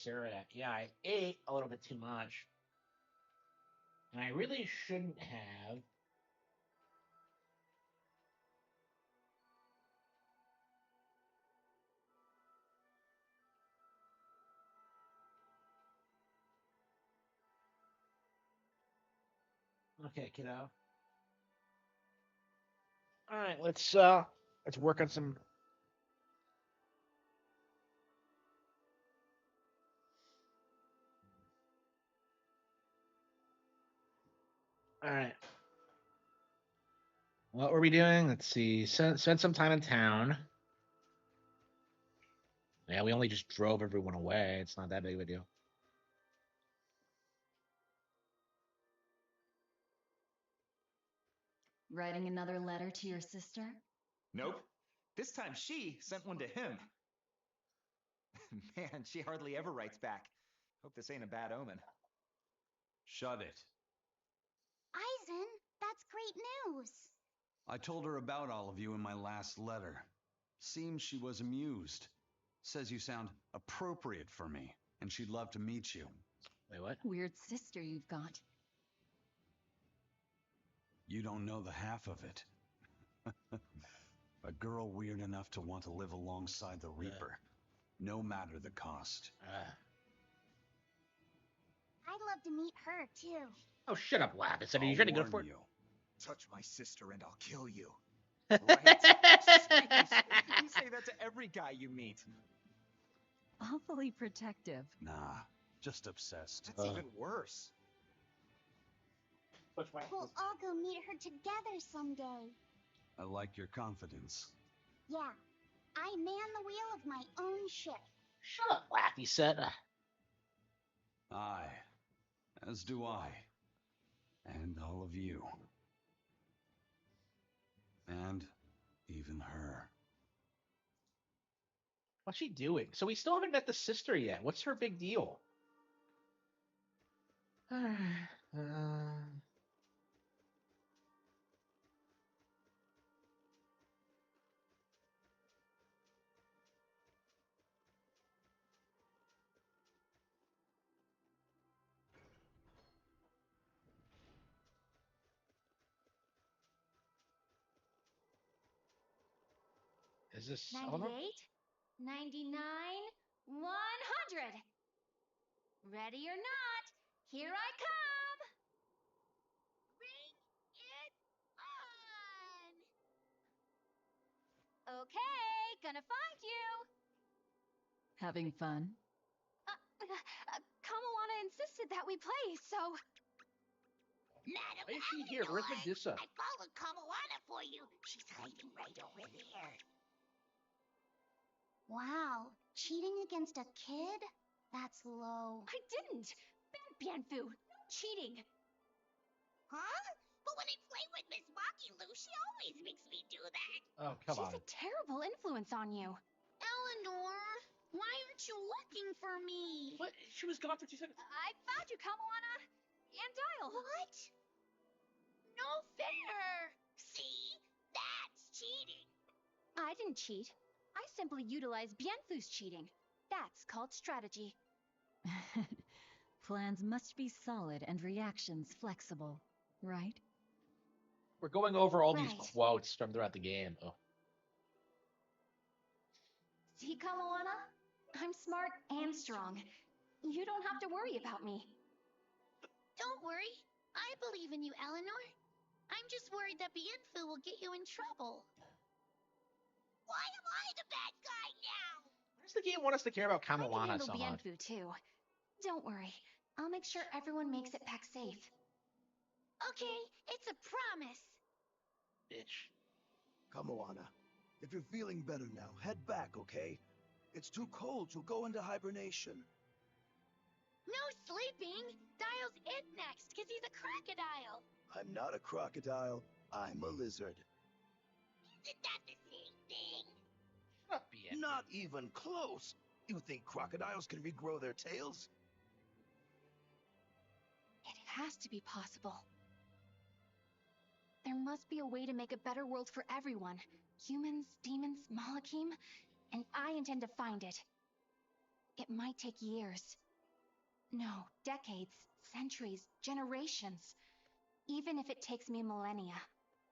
Berseria. Yeah, I ate a little bit too much. And I really shouldn't have. Okay, kiddo. All right, let's work on some. All right. What were we doing? Let's see. Spend some time in town. Yeah, we only just drove everyone away. It's not that big of a deal. Writing another letter to your sister? Nope. This time she sent one to him. Man, she hardly ever writes back. Hope this ain't a bad omen. Shut it. Eisen, that's great news. I told her about all of you in my last letter. Seems she was amused. Says you sound appropriate for me, and she'd love to meet you. Wait, what? Weird sister you've got. You don't know the half of it. A girl weird enough to want to live alongside the Reaper, no matter the cost. I'd love to meet her, too. Oh, shut up, Lapis. Are I'll you trying to go warn for it? you. Touch my sister and I'll kill you. Right? Jeez, you say that to every guy you meet. Awfully protective. Nah, just obsessed. That's even worse. Touch my. We'll all go meet her together someday. I like your confidence. Yeah, I man the wheel of my own ship. Shut up, Lappy said. Aye, as do I. And all of you. And even her. What's she doing? So we still haven't met the sister yet. What's her big deal? Is this Eleanor? 98, 99, 100. Ready or not, here I come. Bring it on. Okay, gonna find you. Having fun? Kamawana insisted that we play, so... Why is she here? Where's Medusa? I followed Kamawana for you. She's hiding right over there. Wow, cheating against a kid? That's low. I didn't. Bad Bianfu, no cheating. Huh? But when I play with Miss Makilu, she always makes me do that. Oh, come on. She's a terrible influence on you. Eleanor, why aren't you looking for me? What? She was gone for 2 seconds. I found you, Kamawana. And Dial. What? No fair. See? That's cheating. I didn't cheat. I simply utilized Bienfu's cheating. That's called strategy. Plans must be solid and reactions flexible, right? We're going over all these Right. quotes from throughout the game. Oh. See, Kamawana? I'm smart and strong. You don't have to worry about me. Don't worry. I believe in you, Eleanor. I'm just worried that Bienfu will get you in trouble. Why am I the bad guy now? Why does the game want us to care about I can Kamawana handle so much? Bienfu too. Don't worry. I'll make sure everyone makes it back safe. Okay, it's a promise. Bitch. Kamawana, if you're feeling better now, head back, okay? It's too cold to go into hibernation. No sleeping. Dial's it next, because he's a crocodile. I'm not a crocodile. I'm a lizard. Isn't that the same thing? Shut up, Bien. Not even close. You think crocodiles can regrow their tails? It has to be possible. There must be a way to make a better world for everyone. Humans, demons, Malakim, and I intend to find it. It might take years. No, decades, centuries, generations. Even if it takes me millennia,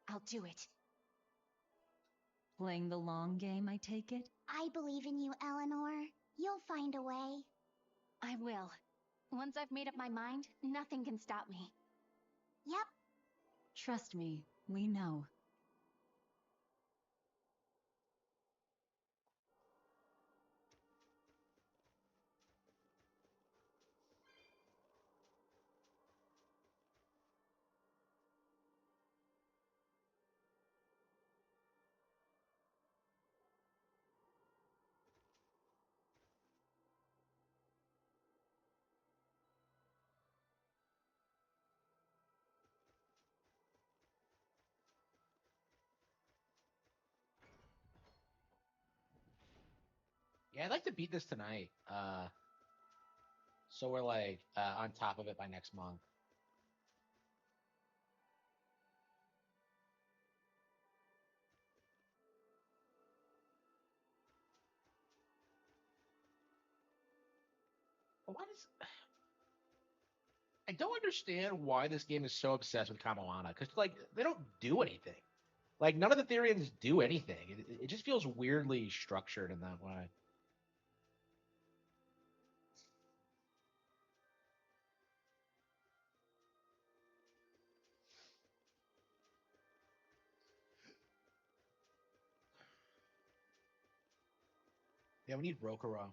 I'll do it. Playing the long game, I take it? I believe in you, Eleanor. You'll find a way. I will. Once I've made up my mind, nothing can stop me. Yep. Trust me, we know. Yeah, I'd like to beat this tonight. So we're like on top of it by next month. Why does I don't understand why this game is so obsessed with Kamoana, because like they don't do anything. Like none of the Therians do anything. It just feels weirdly structured in that way. Yeah, we need Rokuro.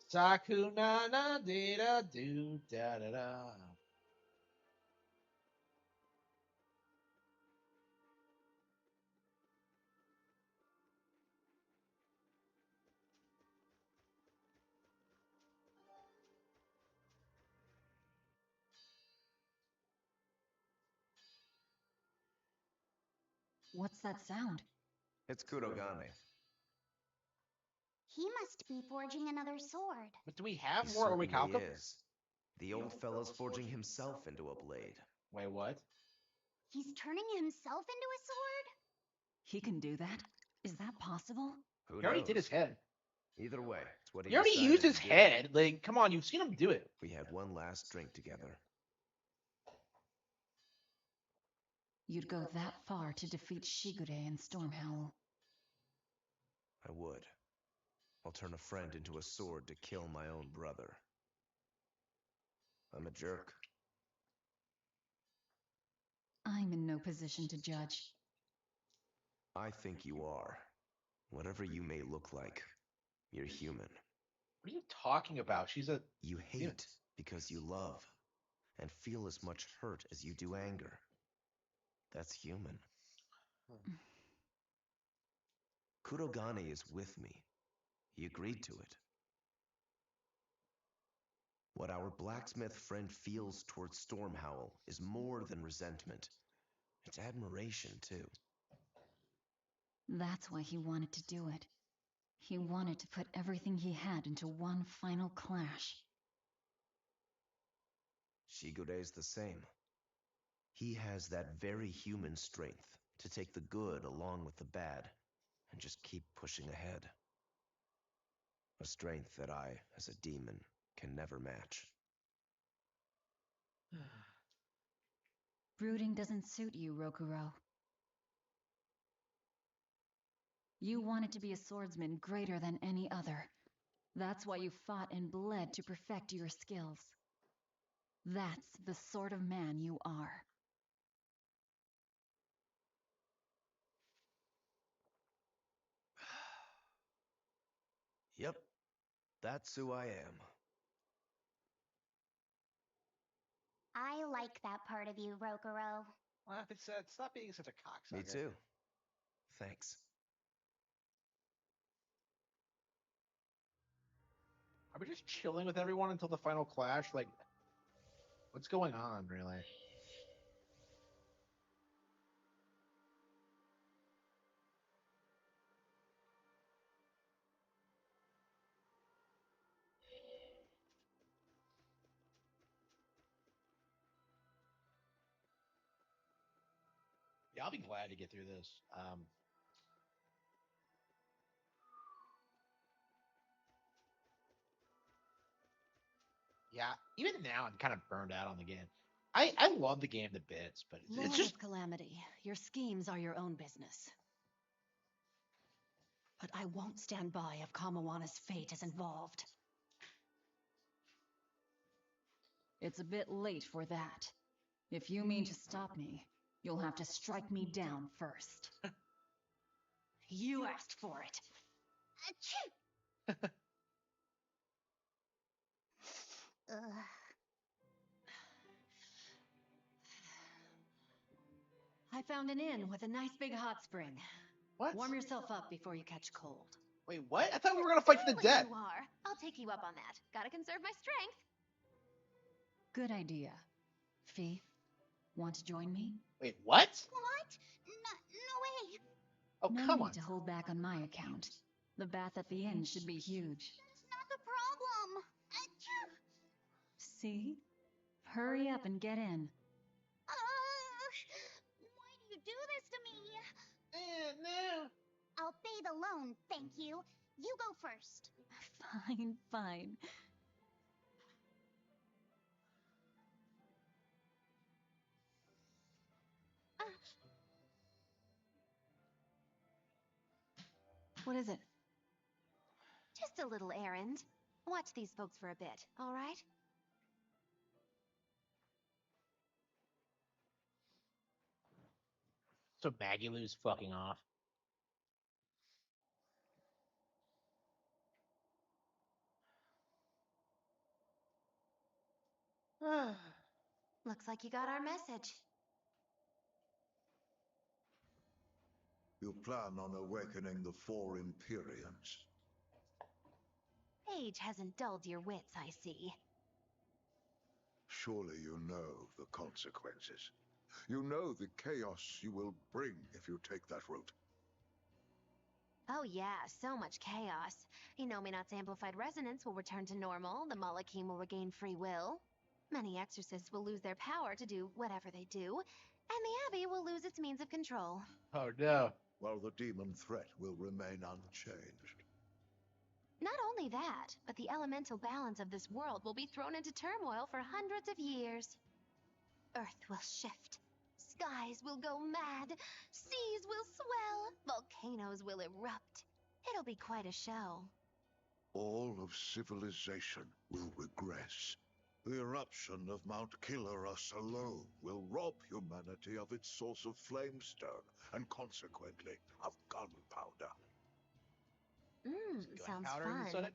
Saku na na de da do da da da. What's that sound? It's Kurogane. He must be forging another sword. But do we have He more certainly Orichalcum? is. The old fellow's forging himself into a blade. Wait, what? He's turning himself into a sword? He can do that? Is that possible? Who He already knows? did his head. Either way, it's what He already decided used to his do. head. Like, come on, you've seen him do it. We had one last drink together. You'd go that far to defeat Shigure and Stormhowl. I would. I'll turn a friend into a sword to kill my own brother. I'm a jerk. I'm in no position to judge. I think you are. Whatever you may look like, you're human. What are you talking about? She's a. You hate because you love, and feel as much hurt as you do anger. That's human. Kurogane is with me. He agreed to it. What our blacksmith friend feels towards Stormhowl is more than resentment. It's admiration, too. That's why he wanted to do it. He wanted to put everything he had into one final clash. Shigure's the same. He has that very human strength to take the good along with the bad and just keep pushing ahead. A strength that I, as a demon, can never match. Brooding doesn't suit you, Rokuro. You wanted to be a swordsman greater than any other. That's why you fought and bled to perfect your skills. That's the sort of man you are. Yep, that's who I am. I like that part of you, Rokuro. Well, if it's stop being such a cocksucker. Me too. Thanks. Are we just chilling with everyone until the final clash? Like, what's going on, really? I'll be glad to get through this. Yeah, even now I'm kind of burned out on the game. I love the game to bits, but it's Lord just of Calamity, your schemes are your own business. But I won't stand by if Kamawana's fate is involved. It's a bit late for that. If you mean to stop me, you'll have to strike me down first. You asked for it. Achoo! Ugh. I found an inn with a nice big hot spring. what? Warm yourself up before you catch cold. Wait, what? I thought we were gonna fight to the What death. you are. I'll take you up on that. Gotta conserve my strength. Good idea. Fee, want to join me? Wait, what? What? No way. Oh, No come need on. to hold back on my account. The bath at the inn should be huge. That's not the problem. Achoo! See? Hurry up and get in. Why do you do this to me? No. I'll bathe alone, thank you. You go first. Fine, fine. What is it? Just a little errand. Watch these folks for a bit, all right? So Maggie Lou's fucking off. Looks like you got our message. You plan on awakening the four Empyreans. Age hasn't dulled your wits, I see. Surely you know the consequences. You know the chaos you will bring if you take that route. Oh yeah, so much chaos. Inominat's amplified resonance will return to normal, the Malachim will regain free will. Many exorcists will lose their power to do whatever they do, and the Abbey will lose its means of control. Oh no. While the demon threat will remain unchanged. Not only that, but the elemental balance of this world will be thrown into turmoil for hundreds of years. Earth will shift. Skies will go mad. Seas will swell. Volcanoes will erupt. It'll be quite a show. All of civilization will regress. The eruption of Mount Killerus alone will rob humanity of its source of flamestone, and consequently of gunpowder. Sounds Gunpowder in the fun. Senate?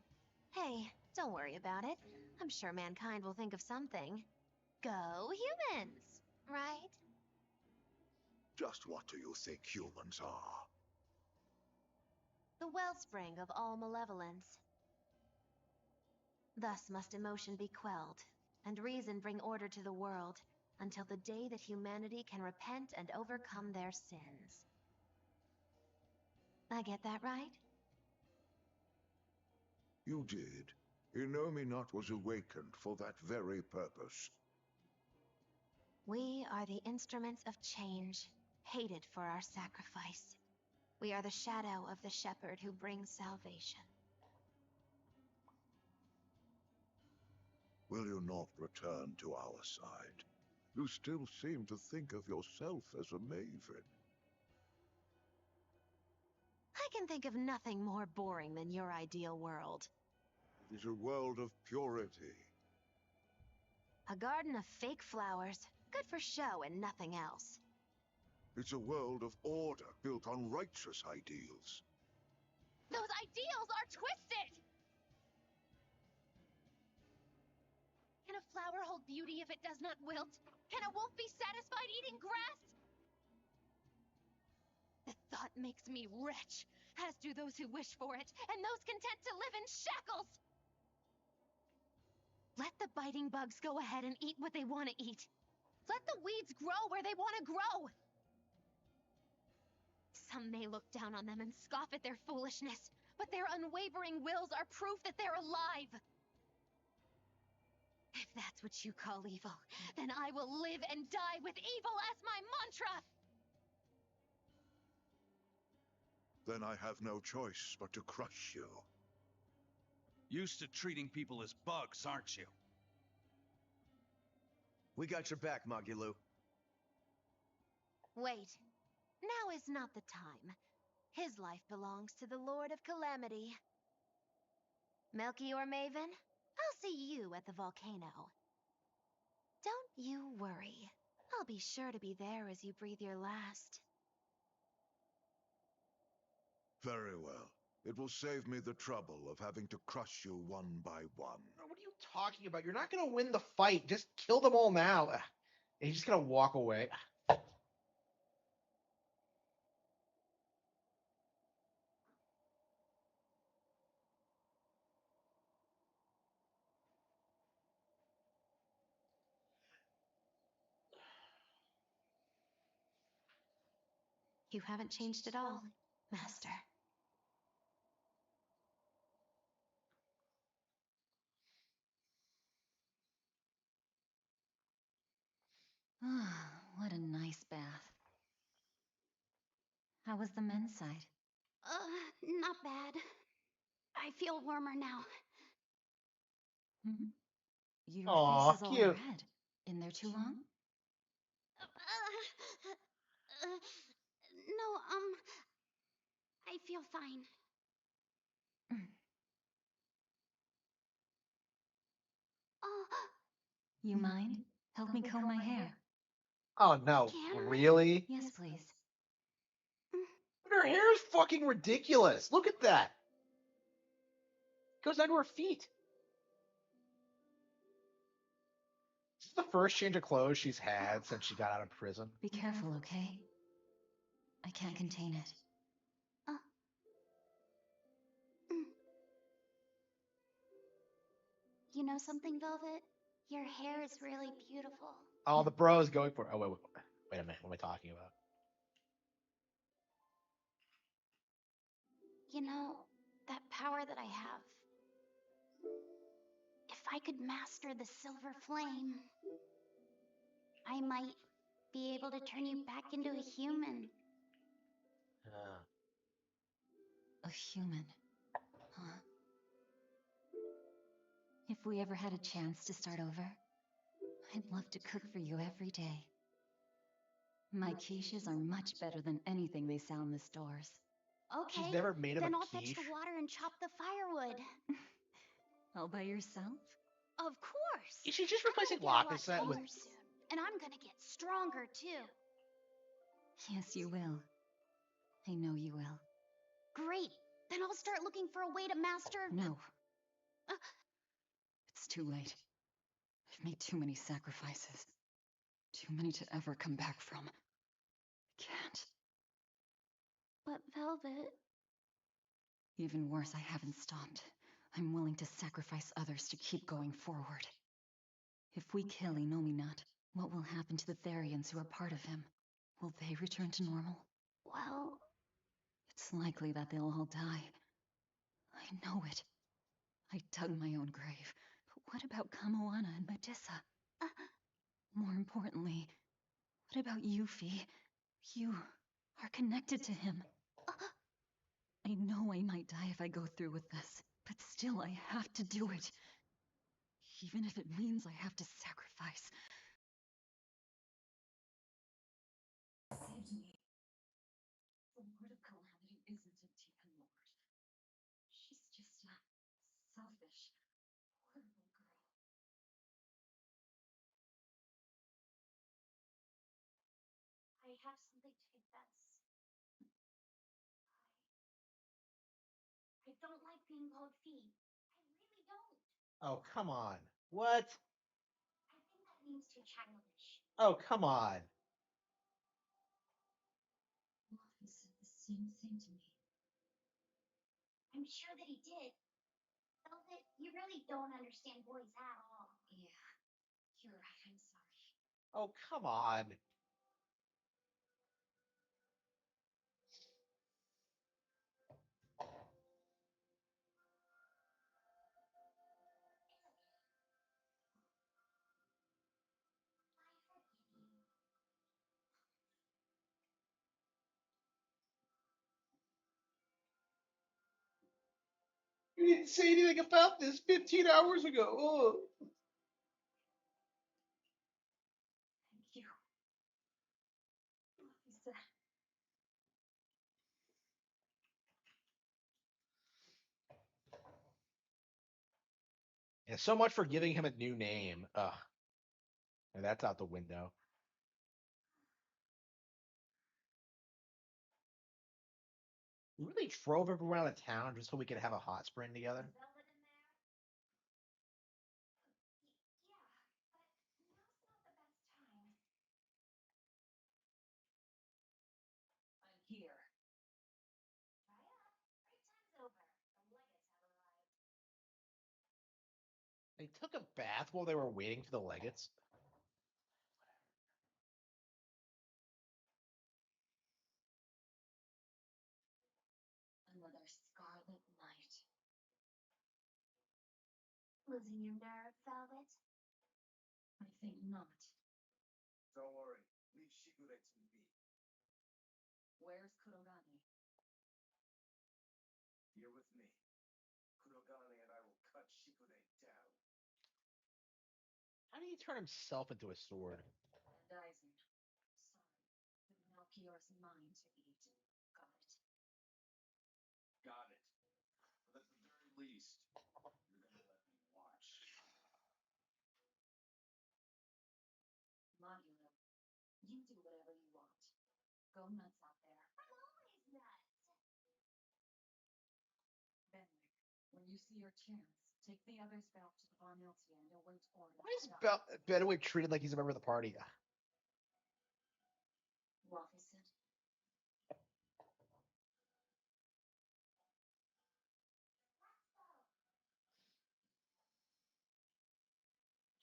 Hey, don't worry about it. I'm sure mankind will think of something. Go humans, right? Just what do you think humans are? The wellspring of all malevolence. Thus must emotion be quelled, and reason bring order to the world, until the day that humanity can repent and overcome their sins. I get that right? You did. Inominat was awakened for that very purpose. We are the instruments of change, hated for our sacrifice. We are the shadow of the shepherd who brings salvation. Will you not return to our side? You still seem to think of yourself as a maven. I can think of nothing more boring than your ideal world. It is a world of purity. A garden of fake flowers, good for show and nothing else. It's a world of order built on righteous ideals. Those ideals are twisted! Can a flower hold beauty if it does not wilt? Can a wolf be satisfied eating grass? The thought makes me wretch, as do those who wish for it, and those content to live in shackles! Let the biting bugs go ahead and eat what they want to eat. Let the weeds grow where they want to grow. Some may look down on them and scoff at their foolishness, but their unwavering wills are proof that they're alive. If that's what you call evil, then I will live and die with evil as my mantra! Then I have no choice but to crush you. Used to treating people as bugs, aren't you? We got your back, Magilou. Wait. Now is not the time. His life belongs to the Lord of Calamity. Melchior Maven, I'll see you at the volcano. Don't you worry. I'll be sure to be there as you breathe your last. Very well. It will save me the trouble of having to crush you one by one. What are you talking about? You're not gonna win the fight. Just kill them all now. And he's just gonna walk away. You haven't changed at all, Master. Ah, what a nice bath. How was the men's side? Not bad. I feel warmer now. Hmm? Your Aw, face is all cute. red. In there too long? No, I feel fine. Oh, You mind? Help me comb my hair. Oh no. Can I? Really? Yes, please. Her hair is fucking ridiculous. Look at that. It goes down to her feet. This is the first change of clothes she's had since she got out of prison. Be careful, okay? I can't contain it. You know something, Velvet? Your hair is really beautiful. Oh, the bro's going for it. Oh, wait a minute. What am I talking about? You know, that power that I have. If I could master the silver flame, I might be able to turn you back into a human. A human. Huh? If we ever had a chance to start over, I'd love to cook for you every day. My quiches are much better than anything they sell in the stores. Okay, She's never made him then a I'll fetch quiche. the water and chop the firewood. All by yourself? Of course. Is she just I'm gonna replacing get a lot Lacazette with... taller soon, and I'm gonna get stronger too. Yes, you will. I know you will. Great. Then I'll start looking for a way to master. No. It's too late. I've made too many sacrifices. Too many to ever come back from. I can't. But Velvet. Even worse, I haven't stopped. I'm willing to sacrifice others to keep going forward. If we kill Inominat, what will happen to the Therians who are part of him? Will they return to normal? Well, It's likely that they'll all die. I know it. I dug my own grave. But what about Kamoana and Medissa? More importantly, what about Yuffie? You are connected to him. I know I might die if I go through with this, but still I have to do it. Even if it means I have to sacrifice. Saved me. The Lord of Calamity isn't a demon lord. She's just a selfish, horrible girl. I have something to confess. I don't like being called Fee. I really don't. Oh, come on. What? I think that means too childish. Oh, come on. He said the same thing to me. I'm sure that he did. Velvet, you really don't understand boys at all. Yeah, you're right. I'm sorry. Oh, come on. You didn't say anything about this 15 hours ago. Oh. Thank you. Lisa. Yeah, so much for giving him a new name. Ugh. And that's out the window. We really drove everyone out of town just so we could have a hot spring together. Velvet in there? Yeah, but now's not the best time. I'm here. Dry up. Break time's over. The Legates have arrived. They took a bath while they were waiting for the legates. Another scarlet night. Losing your nerve, Velvet? I think not. Don't worry. Leave Shigure to me. Where's Kurogane? Here with me. Kurogane and I will cut Shigure down. How did he turn himself into a sword? And Aizen. Sorry, but Melchior's mine to eat. Got it. Got it. But at the very least, you're gonna let me watch. Mario, you do whatever you want. Go nuts out there. I'm always nuts. Benwick, when you see your chance, take the others back to the Von Eltia and await orders. Why is Benwick treated like he's a member of the party? Waffleson.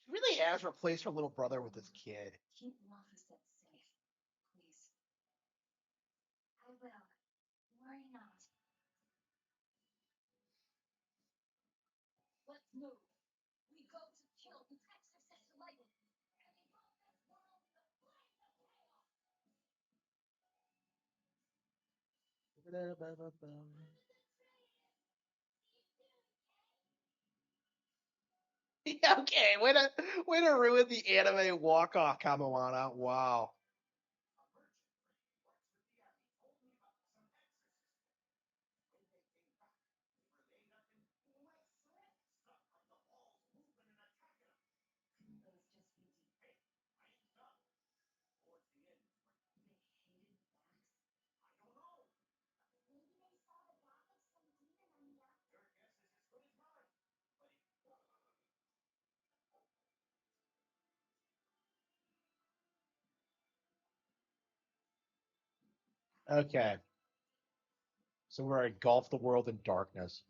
She really has replaced her little brother with this kid. Keep Waffleson safe, please. I will. Worry not. Let's move. We go to kill the Exorcist Legend. Yeah, okay, way to ruin the anime walk off, Kamoana. Wow. Maybe they saw the back of some demon on the outside. Okay. So we're engulfed the world in darkness.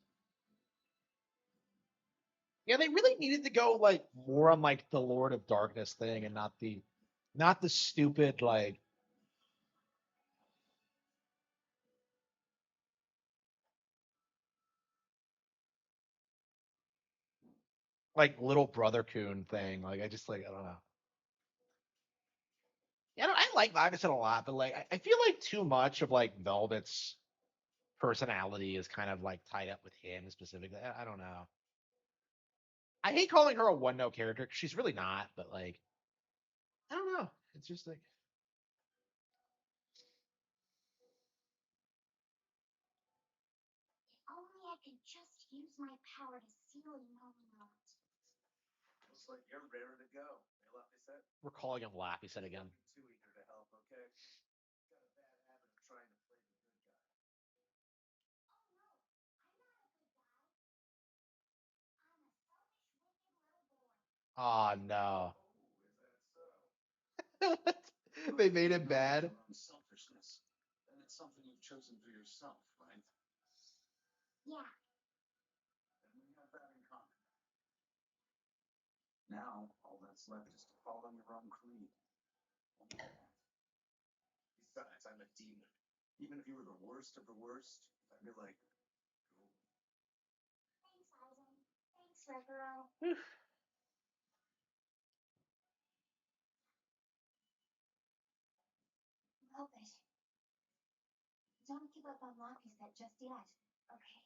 Yeah, they really needed to go like more on like the Lord of Darkness thing and not the stupid like little brother coon thing. Like I just like I don't know. Yeah, I like Iverson a lot, but like I feel like too much of like Velvet's personality is kind of like tied up with him specifically. I don't know. I hate calling her a one note character 'cause she's really not, but like I don't know. It's just like If only I could just use my power to seal a moment. Looks like you're raring to go. Hey, Lucky said. we're calling him Lappy said again. Too eager to help, okay? Got a bad habit of trying to play the good guy. Oh no, I'm not a good guy. I'm a selfish, wicked little boy. Oh no. Oh, is that so? They made him bad. Your own selfishness. And it's something you've chosen for yourself, right? Yeah, Then we have that in common. Now, all that's left is to follow your own creed. Only that. Besides, I'm a demon. Even if you were the worst of the worst, I'd be like, cool. thanks, Aizen. Thanks, Rekaro. Velvet. Don't give up on Lapiset just yet, okay?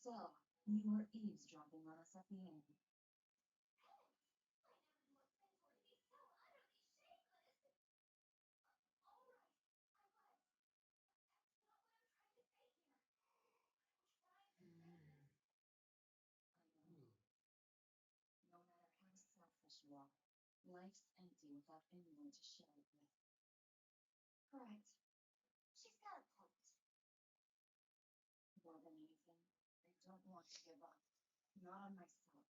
So, you were eavesdropping on us at the end. No matter how selfish you are, life's empty without anyone to share it with. Correct. She's got a point. More than anything, I don't want to give up. Not on myself.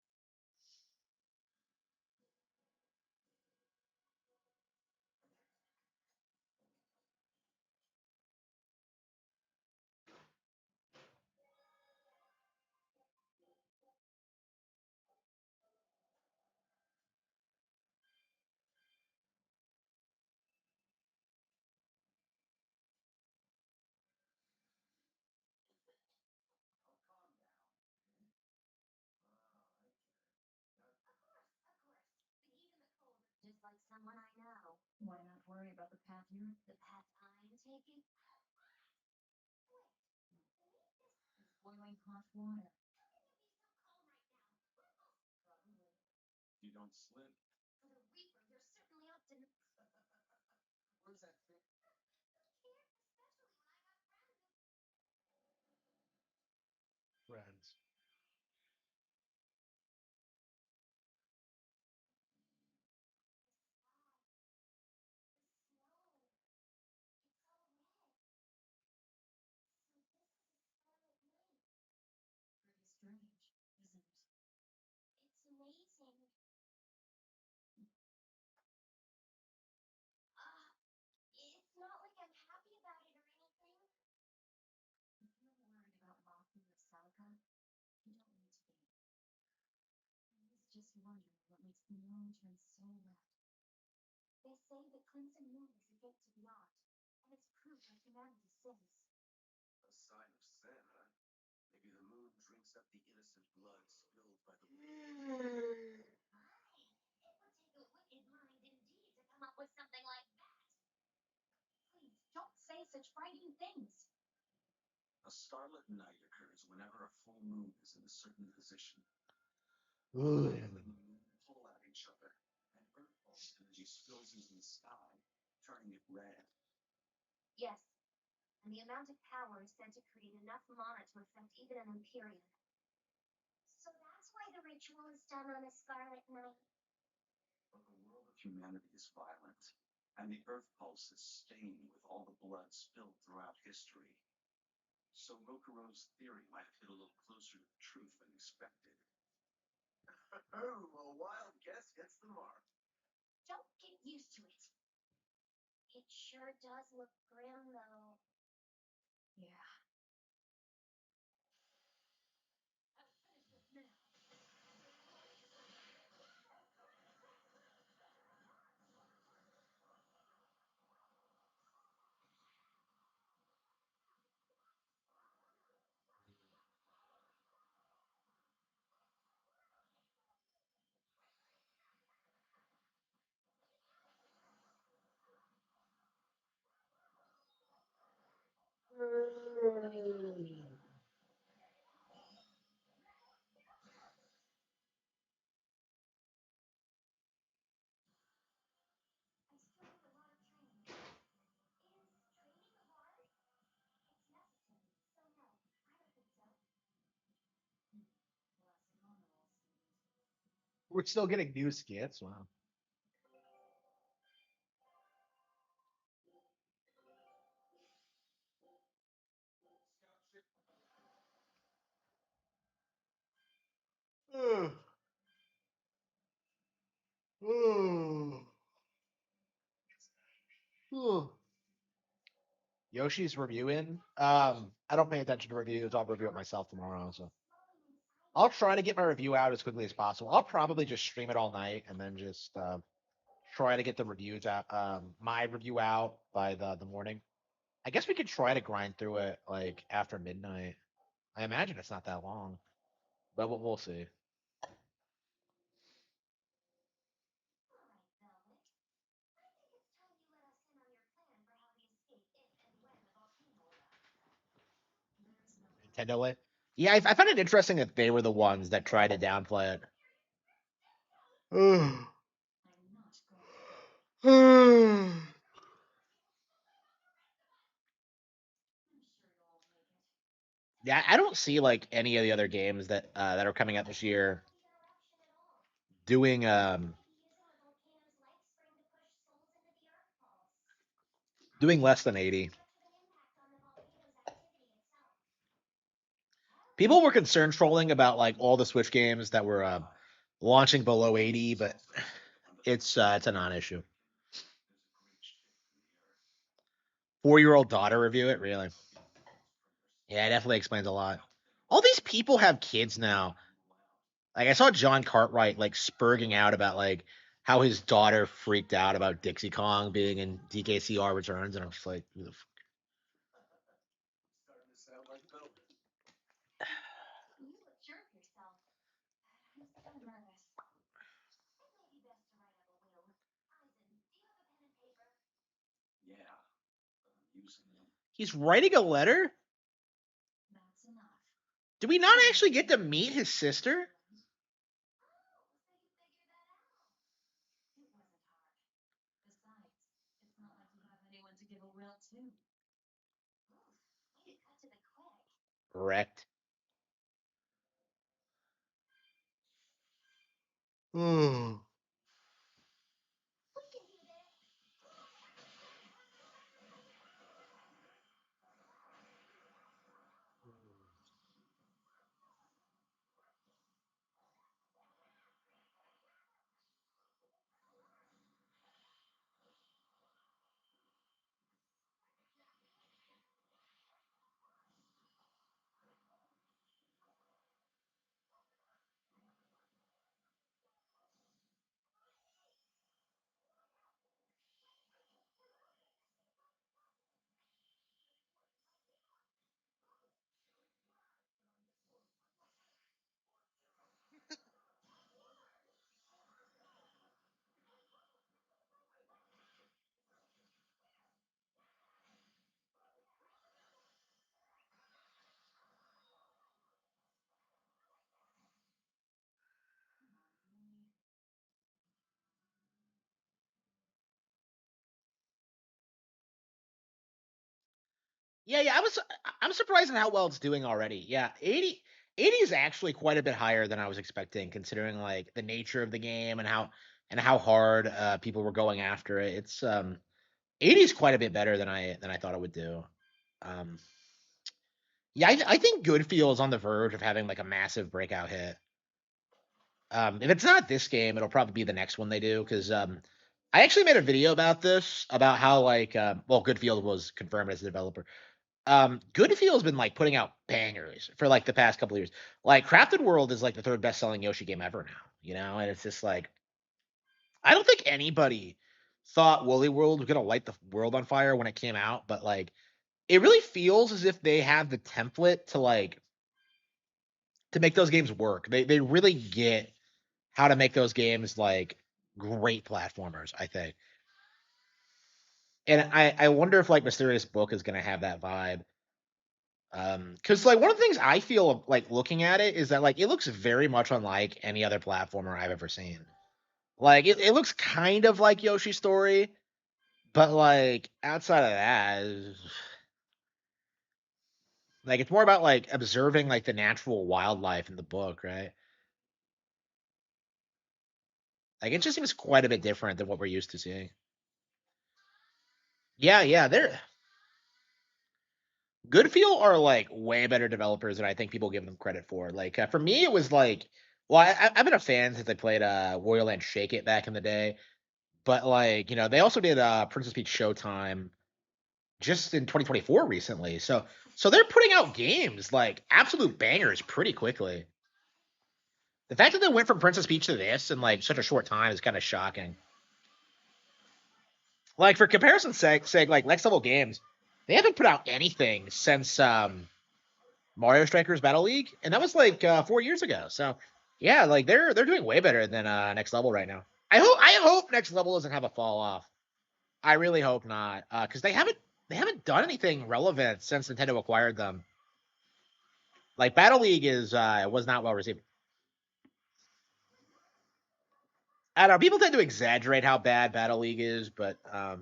The heat and the cold are just like someone I know. Why not worry about the path you're The path I'm taking? boiling hot water? Probably. You don't slip. For the Reaper, you're certainly up to Where's that fit? here, especially when I got friends. Friends. The snow. It's all red. So this is a scarlet night. Pretty strange, isn't it? It's amazing. It's not like I'm happy about it or anything. If you're worried about Mothman or Celica, you don't need to be. I was just wondering what makes the moon turn so red. They say the crimson moon is a gift to the art, and it's proof of humanity's sins. A sign of sin, huh? Maybe the moon drinks up the innocent blood spilled by the It would take a wicked mind indeed to come up with something like that. Please, don't say such frightening things. A scarlet night occurs whenever a full moon is in a certain position. Ugh. And the moon pull at each other, and Earth pulse energy spills into the sky, turning it red. Yes, and the amount of power is said to create enough mana to affect even an Empyrean. So that's why the ritual is done on a scarlet night. But the world of humanity is violent, and the Earth pulse is stained with all the blood spilled throughout history. So Mokuro's theory might have hit a little closer to the truth than expected. Oh, a wild guess hits the mark. Don't get used to it. It sure does look grim, though. Yeah. I'll finish this now. I still need a lot of training. Is training hard? It's necessary. So no, I don't think so. Classic honor roll student. We're still getting new skits. Wow. Ugh. Ugh. Ugh. Yoshi's reviewing. I don't pay attention to reviews. I'll review it myself tomorrow. So I'll try to get my review out as quickly as possible. I'll probably just stream it all night and then just try to get the reviews out. My review out by the morning. I guess we could try to grind through it like after midnight. I imagine it's not that long, but we'll see. Alright, Velvet. I think it's time you let us in on your plan for how to escape if and when the volcano erupts. There's no Nintendo way. Yeah, I find it interesting that they were the ones that tried to downplay it. Yeah, I don't see like any of the other games that are coming out this year doing doing less than 80. People were concerned trolling about like all the Switch games that were launching below 80, but it's a non-issue. 4-year-old daughter review it, really? Yeah, it definitely explains a lot. All these people have kids now. Like I saw John Cartwright like spurging out about like how his daughter freaked out about Dixie Kong being in DKCR Returns, and I was like, who the he's writing a letter? Did we not actually get to meet his sister? Wrecked. Hmm. Yeah. I'm surprised at how well it's doing already. Yeah, 80 is actually quite a bit higher than I was expecting, considering like the nature of the game and how hard people were going after it. It's 80 is quite a bit better than I thought it would do. Um, yeah, I think Goodfeel is on the verge of having like a massive breakout hit. If it's not this game, it'll probably be the next one they do because I actually made a video about this about how like well, Goodfield was confirmed as a developer. Goodfield's been like putting out bangers for like the past couple of years. Like Crafted World is like the third best selling Yoshi game ever now, you know, and it's just like I don't think anybody thought Woolly World was gonna light the world on fire when it came out, but like it really feels as if they have the template to make those games work. They really get how to make those games like great platformers, I think. And I wonder if like Mysterious Book is gonna have that vibe. Because like one of the things I feel like looking at it is that like it looks very much unlike any other platformer I've ever seen. Like it looks kind of like Yoshi's Story, but like outside of that, like it's more about like observing like the natural wildlife in the book, right? Like it just seems quite a bit different than what we're used to seeing. Yeah, they're Goodfeel are like way better developers than I think people give them credit for. Like for me, it was like, well, I've been a fan since I played Warrior Land Shake It back in the day, but like you know they also did Princess Peach Showtime just in 2024 recently. So they're putting out games like absolute bangers pretty quickly. The fact that they went from Princess Peach to this in like such a short time is kind of shocking. Like for comparison's sake, like next level games, they haven't put out anything since Mario Strikers Battle League, and that was like 4 years ago. So yeah, like they're doing way better than next level right now. I hope next level doesn't have a fall off. I really hope not, because they haven't done anything relevant since Nintendo acquired them. Like Battle League is was not well received. I don't know. People tend to exaggerate how bad Battle League is, but I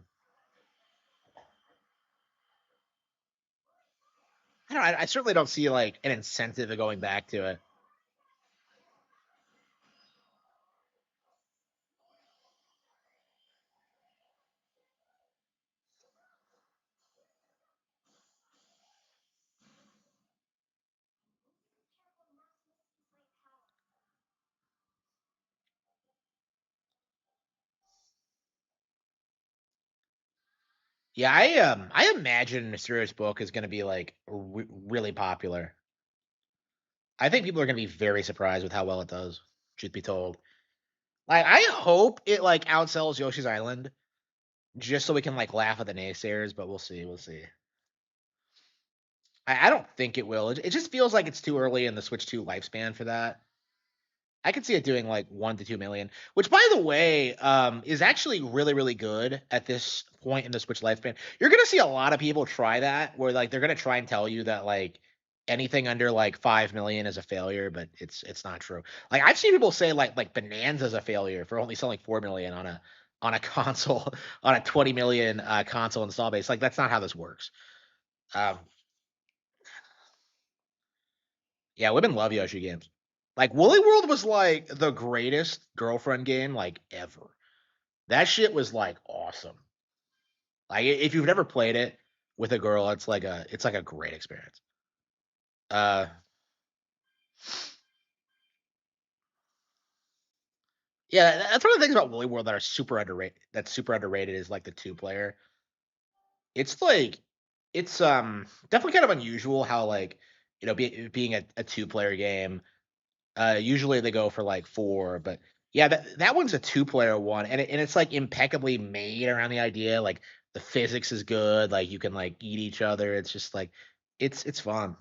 don't know. I certainly don't see like an incentive of going back to it. Yeah, I imagine Mysterious Book is going to be like really popular. I think people are going to be very surprised with how well it does. Truth be told, like I hope it like outsells Yoshi's Island, just so we can like laugh at the naysayers. But we'll see. We'll see. I don't think it will. It just feels like it's too early in the Switch 2 lifespan for that. I could see it doing like 1 to 2 million, which by the way, is actually really, really good at this point in the Switch lifespan. You're gonna see a lot of people try that, where like they're gonna try and tell you that like anything under like 5 million is a failure, but it's not true. Like I've seen people say like Bonanza's a failure for only selling 4 million on a console on a 20 million console install base. Like that's not how this works. Um, Yeah, women love Yoshi games. Like Woolly World was like the greatest girlfriend game like ever. That shit was like awesome. Like if you've never played it with a girl, it's like a great experience. Uh yeah, that's one of the things about Woolly World that are super underrated. That's super underrated is like the two player. It's like it's definitely kind of unusual how like being a two player game. Usually they go for like four, but yeah, that one's a two-player one, and it's like impeccably made around the idea. Like the physics is good. Like you can like eat each other. It's just like it's fun.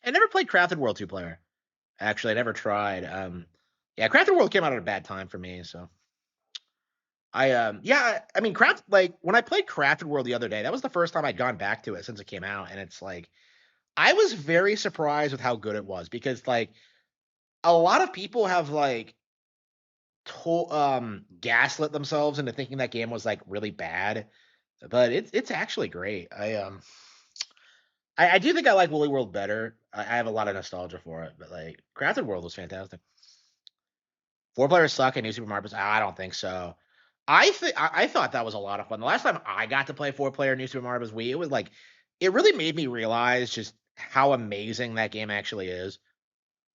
I never played Crafted World two-player. Actually, I never tried. Yeah, Crafted World came out at a bad time for me, so yeah, I mean Craft like when I played Crafted World the other day, that was the first time I'd gone back to it since it came out, and it's like I was very surprised with how good it was because like a lot of people have like gaslit themselves into thinking that game was like really bad, but it's actually great. I do think I like Woolly World better. I have a lot of nostalgia for it, but like Crafted World was fantastic. Four players suck at New Super Mario Bros. I don't think so. I thought that was a lot of fun. The last time I got to play four player New Super Mario Bros. Wii, it was like it really made me realize just how amazing that game actually is.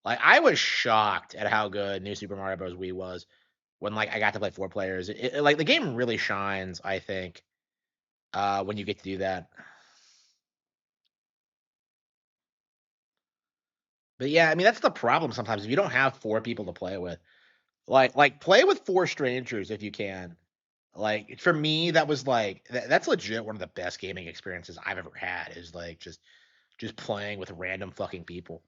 Like I was shocked at how good New Super Mario Bros. Wii was when like I got to play four players. Like the game really shines, I think, when you get to do that. But yeah, I mean that's the problem sometimes if you don't have four people to play with. Like play with four strangers if you can. Like for me, that was like that's legit one of the best gaming experiences I've ever had. Is like just playing with random fucking people.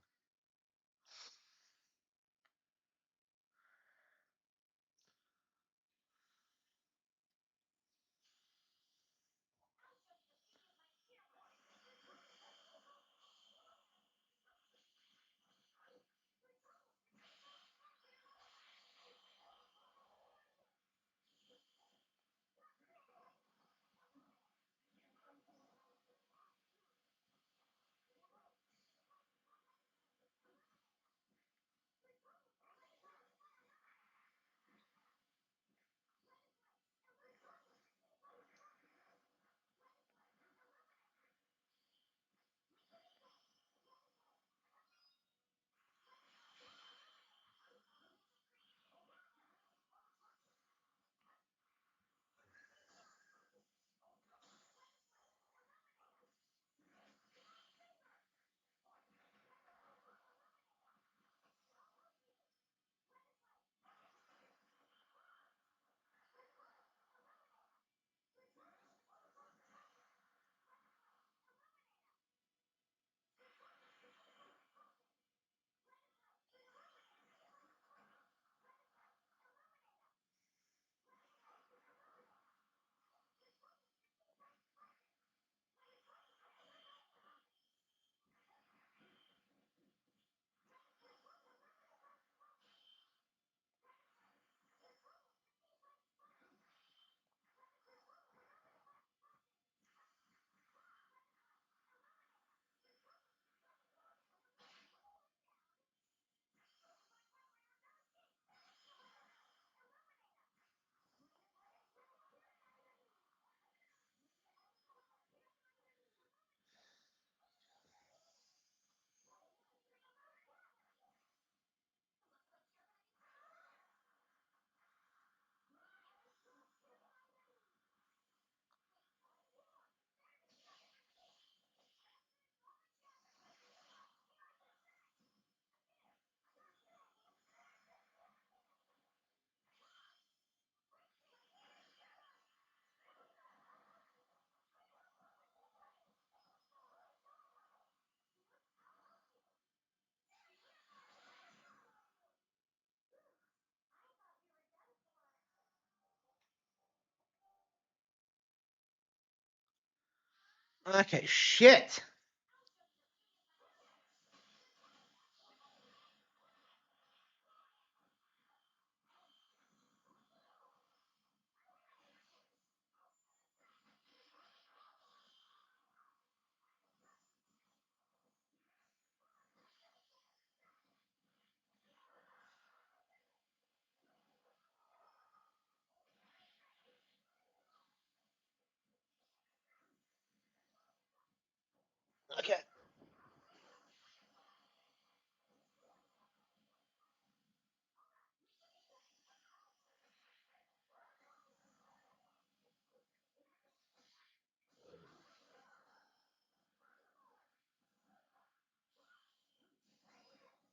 Okay, shit. Okay.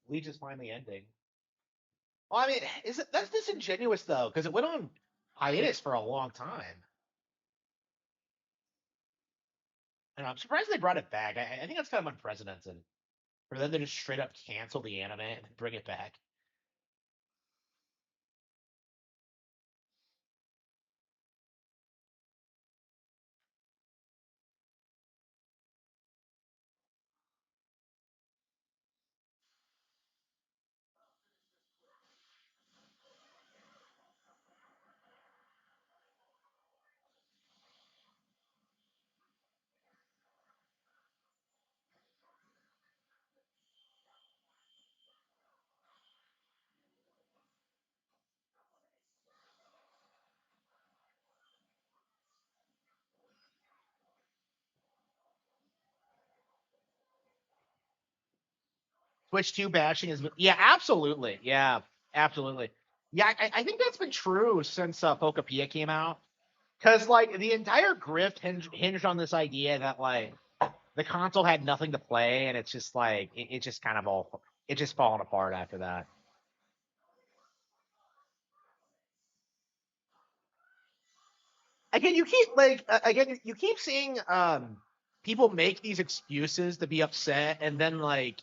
We just finally ending. Well, I mean, that's disingenuous though, because it went on hiatus for a long time. And I'm surprised they brought it back. I think that's kind of unprecedented for them to just straight up cancel the anime and bring it back. Twitch 2 bashing is, yeah, absolutely. Yeah, absolutely. Yeah, I think that's been true since Pokepia came out. Because, like, the entire grift hinged on this idea that, like, the console had nothing to play, and it's just, like, it just kind of all, it just fallen apart after that. Again, you keep, like, again, you keep seeing people make these excuses to be upset, and then, like,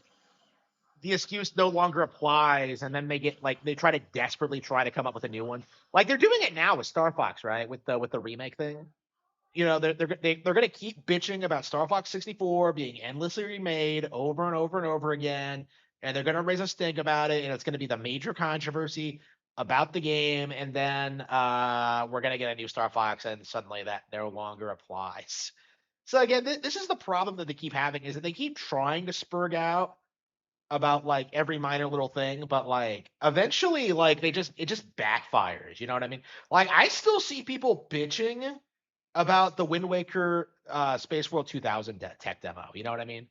the excuse no longer applies, and then they get like they desperately try to come up with a new one. Like they're doing it now with Star Fox, right? With the remake thing. You know, they're gonna keep bitching about Star Fox 64 being endlessly remade over and over and over again, and they're gonna raise a stink about it, and it's gonna be the major controversy about the game, and then we're gonna get a new Star Fox, and suddenly that no longer applies. So again, this is the problem that they keep having is that they keep trying to spurg out about like every minor little thing, but like eventually, like it just backfires. You know what I mean? Like I still see people bitching about the Wind Waker Space World 2000 tech demo. You know what I mean?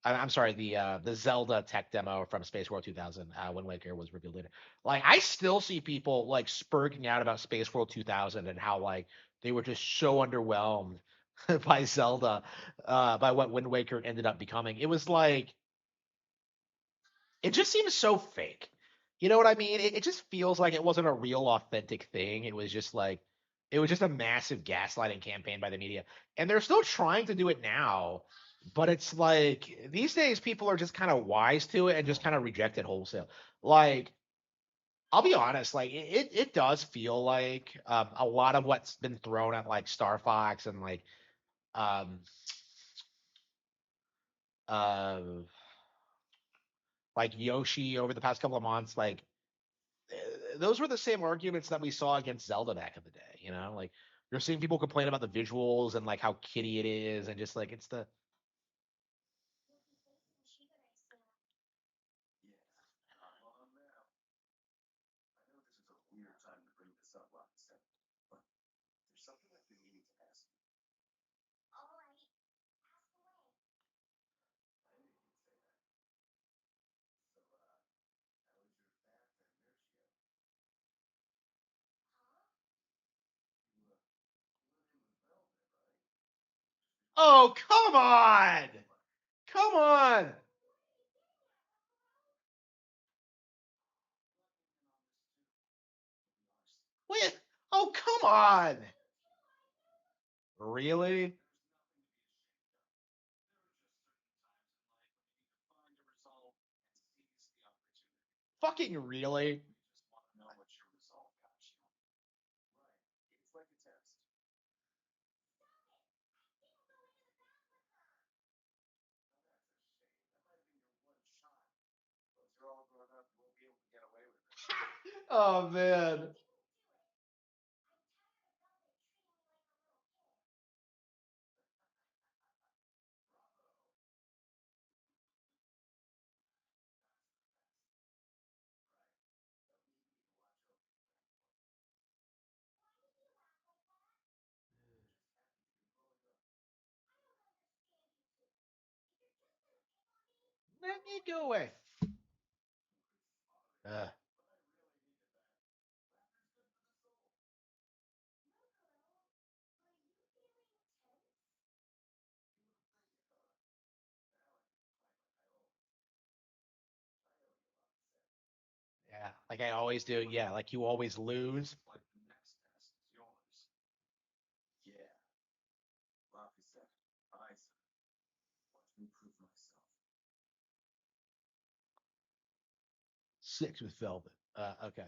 I'm sorry, the Zelda tech demo from Space World 2000. Wind Waker was revealed later. Like I still see people like spurging out about Space World 2000 and how like they were just so underwhelmed by Zelda, by what Wind Waker ended up becoming. It was like it just seems so fake. You know what I mean? It just feels like it wasn't a real authentic thing. It was just like it was just a massive gaslighting campaign by the media. And they're still trying to do it now, but it's like these days people are just kind of wise to it and just kind of reject it wholesale. Like I'll be honest, like it does feel like a lot of what's been thrown at like Star Fox and um uh like Yoshi over the past couple of months, like those were the same arguments that we saw against Zelda back in the day. You know, like you're seeing people complain about the visuals and like how kitty it is, and just like it's the oh come on, wait, oh come on, really, fucking really. Oh man. Let me go away. Uh, yeah, like I always do. Yeah, like you always lose. Six with Velvet. Okay.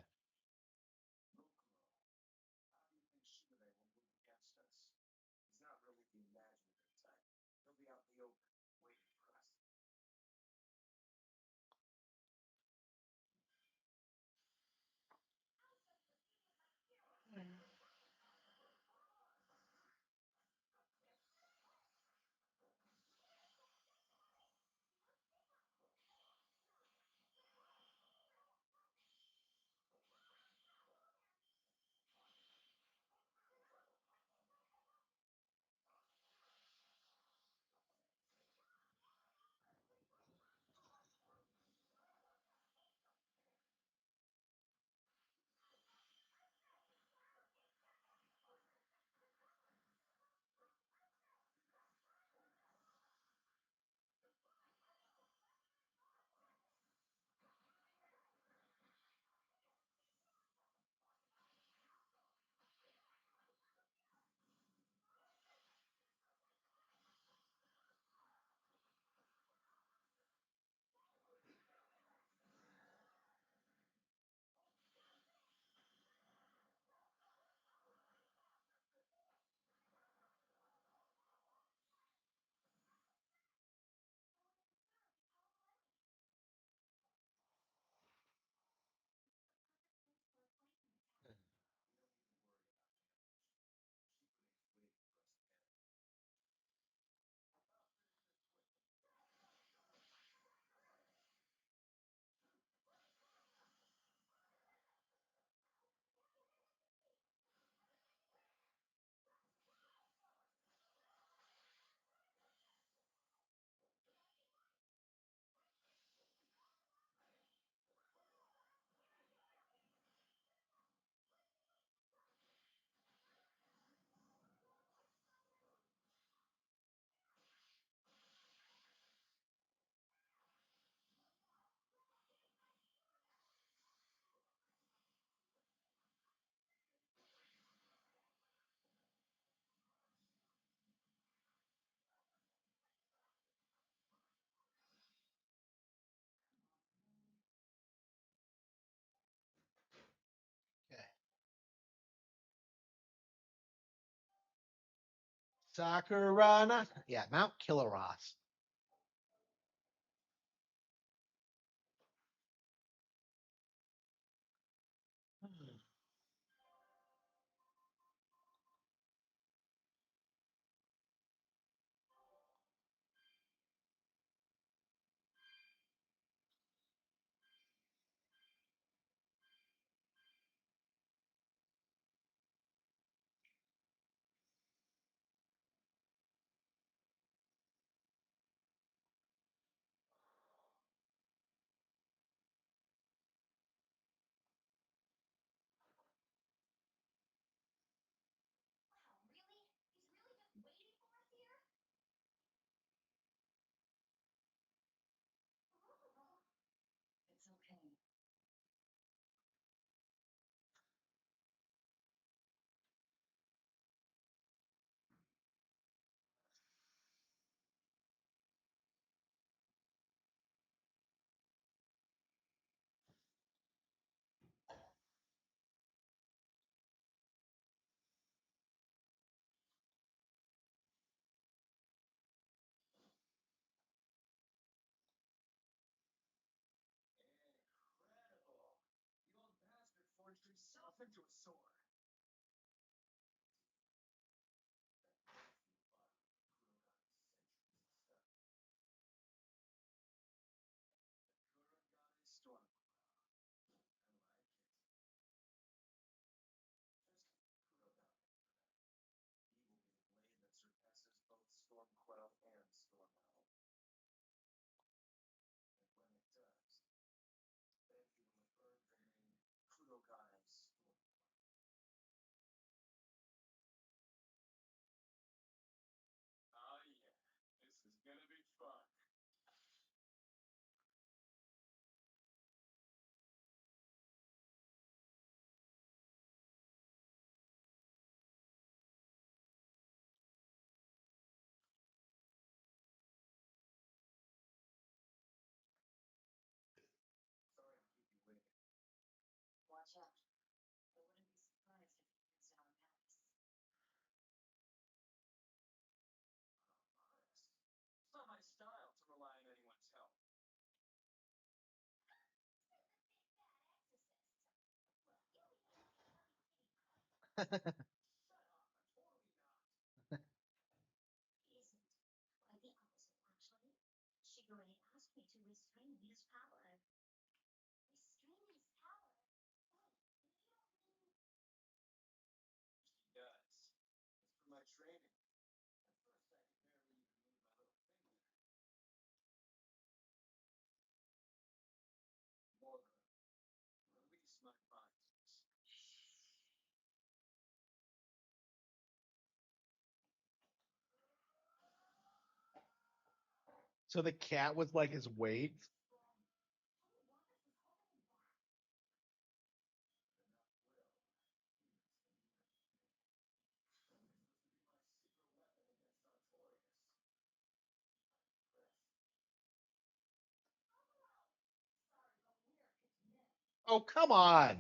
Okay. Sakurana. Yeah, Mount Killeros. So the cat was like his weight. Oh, come on.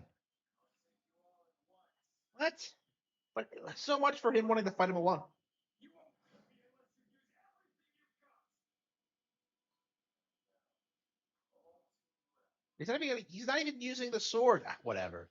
What? But so much for him wanting to fight him alone. He's not even using the sword. Ah, whatever.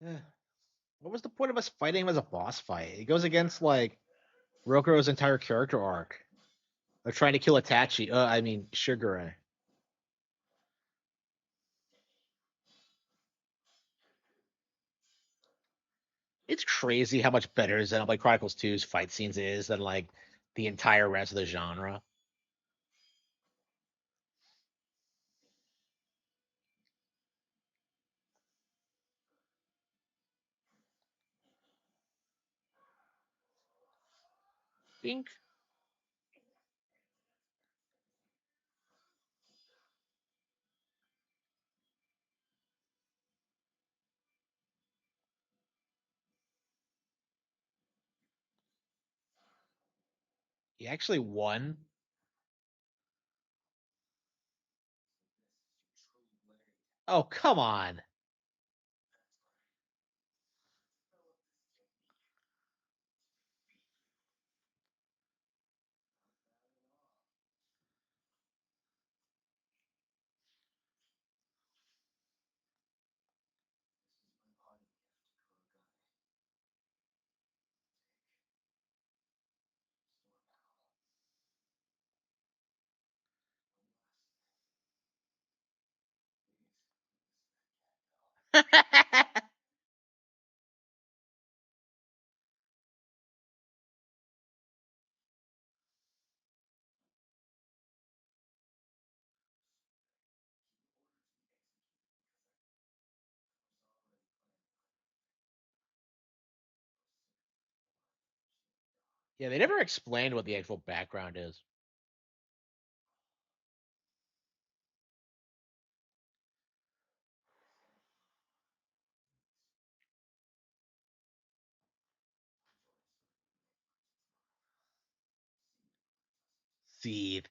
Eh, what was the point of us fighting him as a boss fight? It goes against like Rokuro's entire character arc of trying to kill Itachi. I mean Shigure. It's crazy how much better Xenoblade Chronicles 2's fight scenes is than like the entire rest of the genre. Think he actually won. Oh, come on. Yeah, they never explained what the actual background is. Seed.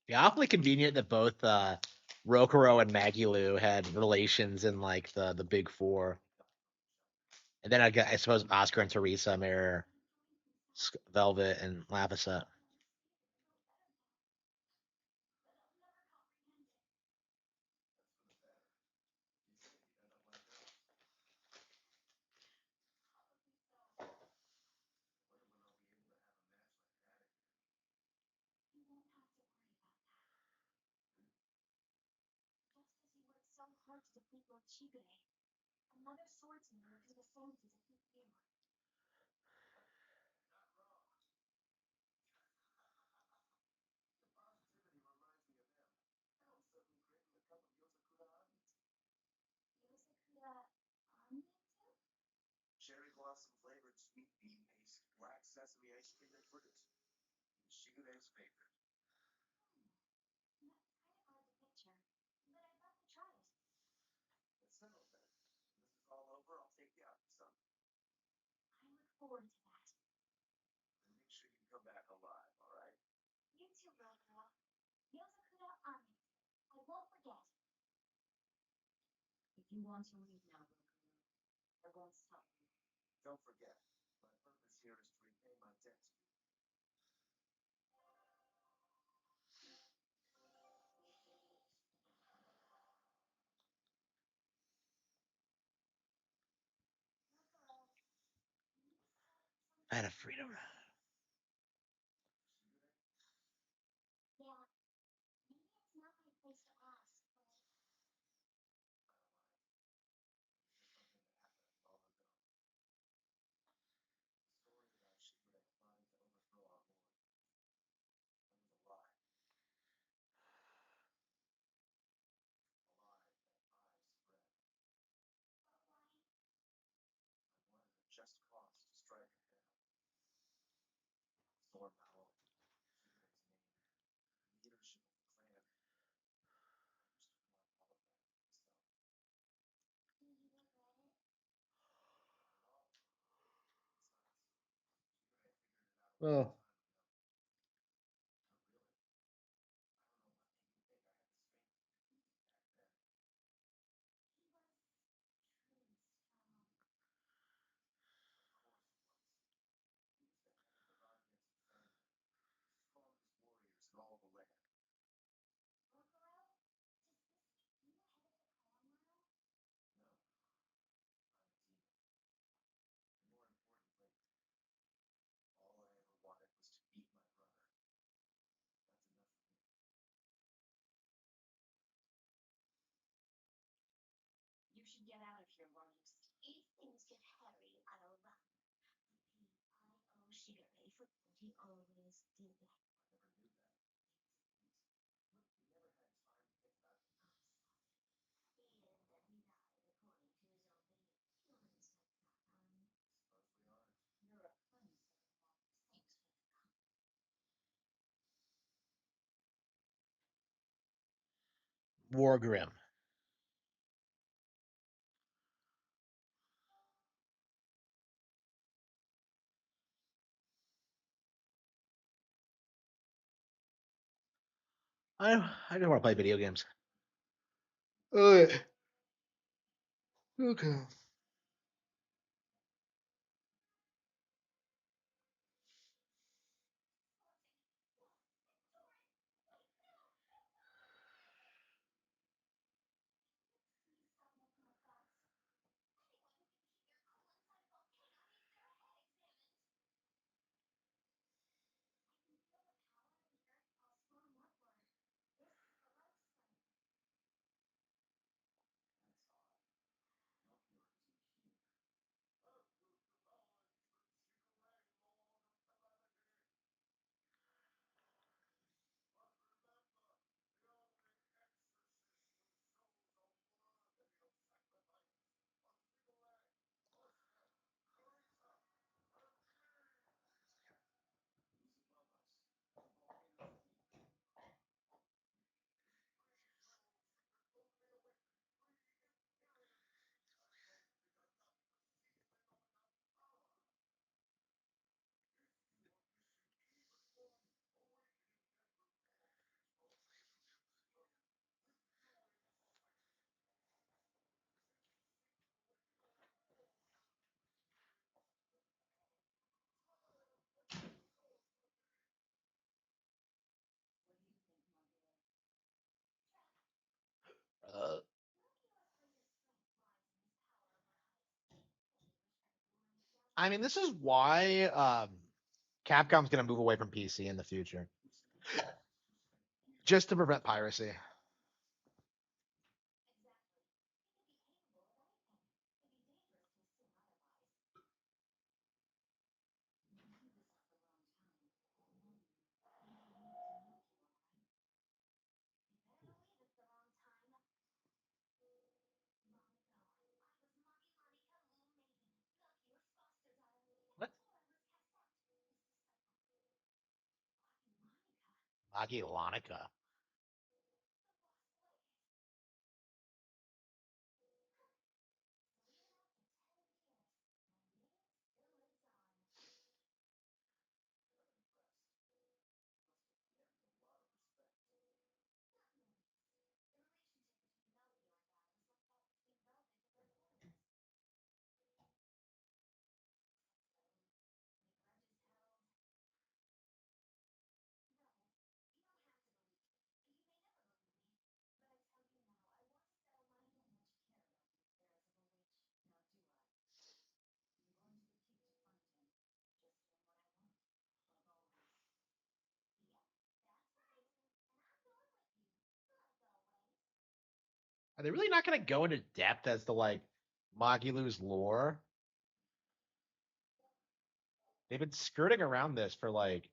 Yeah, awfully convenient that both Rokuro and Magilou had relations in like the big four. And then I suppose Oscar and Teresa mirror Velvet and Laphicet. hard to defeat Lord Shigure. Another swordsman will do the same to defeat you. Yozakura onion too? Cherry blossom flavored sweet bean paste, black sesame ice cream and fruit. Shigure's favorite. That's kind of hard to picture, but I'd love to try it. Let's settle then. When this is all over, I'll take you out for some. I look forward to that. And make sure you come back alive, alright? You too, little girl. Yozakura onion. I won't forget. If you want to leave now, little girl, I won't stop you. Don't forget, my purpose here is to repay my debt to you. I had a freedom. Yeah, maybe it's not my place to ask, but Something that happened long ago. The story about Shigure plotting to overthrow our lord. That was a lie. A lie that I spread. but why? I wanted a just cause to strike him down. Storm Owl, Shigure's name, leadership of the clan. I used to want all of that for myself. Do you regret it? Not at all. Besides, Shigure figured it out a Oh. long time ago. Not really. I don't know what made you think I had the strength to defeat him back then. He was truly strong. Of course he was. He was the head of the Guardians of Family, the strongest warriors in all the land. Gogoro? Does this make you head of the clan now? No, I'm a demon. And more importantly, all I ever wanted was to beat my brother. That's enough for me. You should get out of here while you see. If things get hairy, I'll run. I owe Shigure for what he always did. I never knew that. Look, we never had time to think about it. And that he died according to his own belief. Humans like that, Suppose we are. You're a funny son of all. Thanks for the compliment. Wargrim. I just want to play video games. Okay. Okay. Please stop making a fuss. Anyone who can keep their cool inside a volcano needs their head examined. I can feel the power of the earth pulse flowing upward. This is the life strength. That's odd. No purities in here. Who's above us? The volcano's peak. What do you think, my boy? Uh, Lucky us for your strength lies in his power of eyes. I wish I could run down. I mean, this is why Capcom's going to move away from PC in the future, just to prevent piracy. Exactly. Agilonica. Are they really not going to go into depth as to like Magillu's lore? They've been skirting around this for like.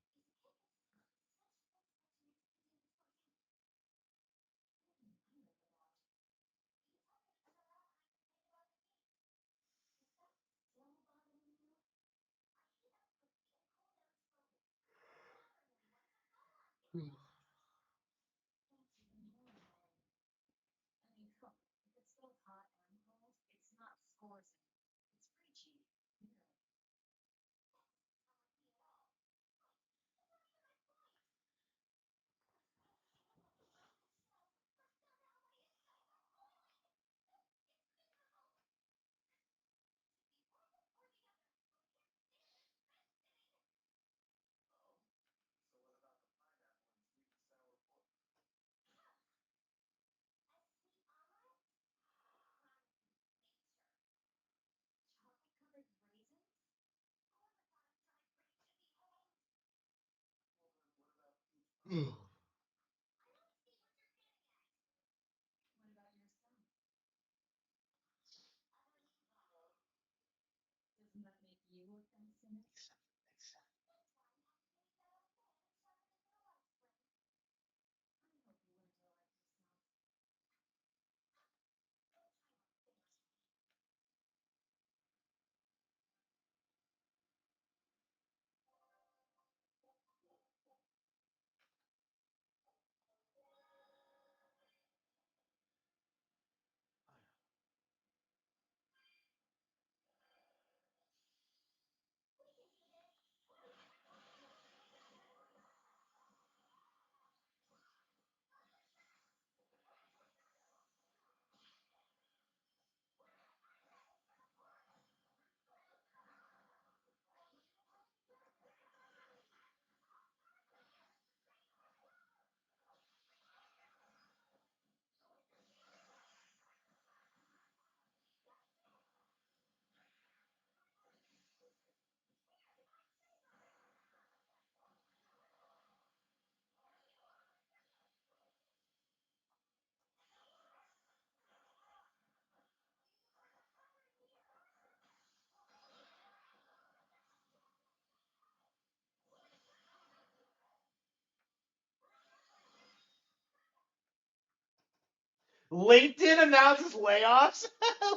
LinkedIn announces layoffs.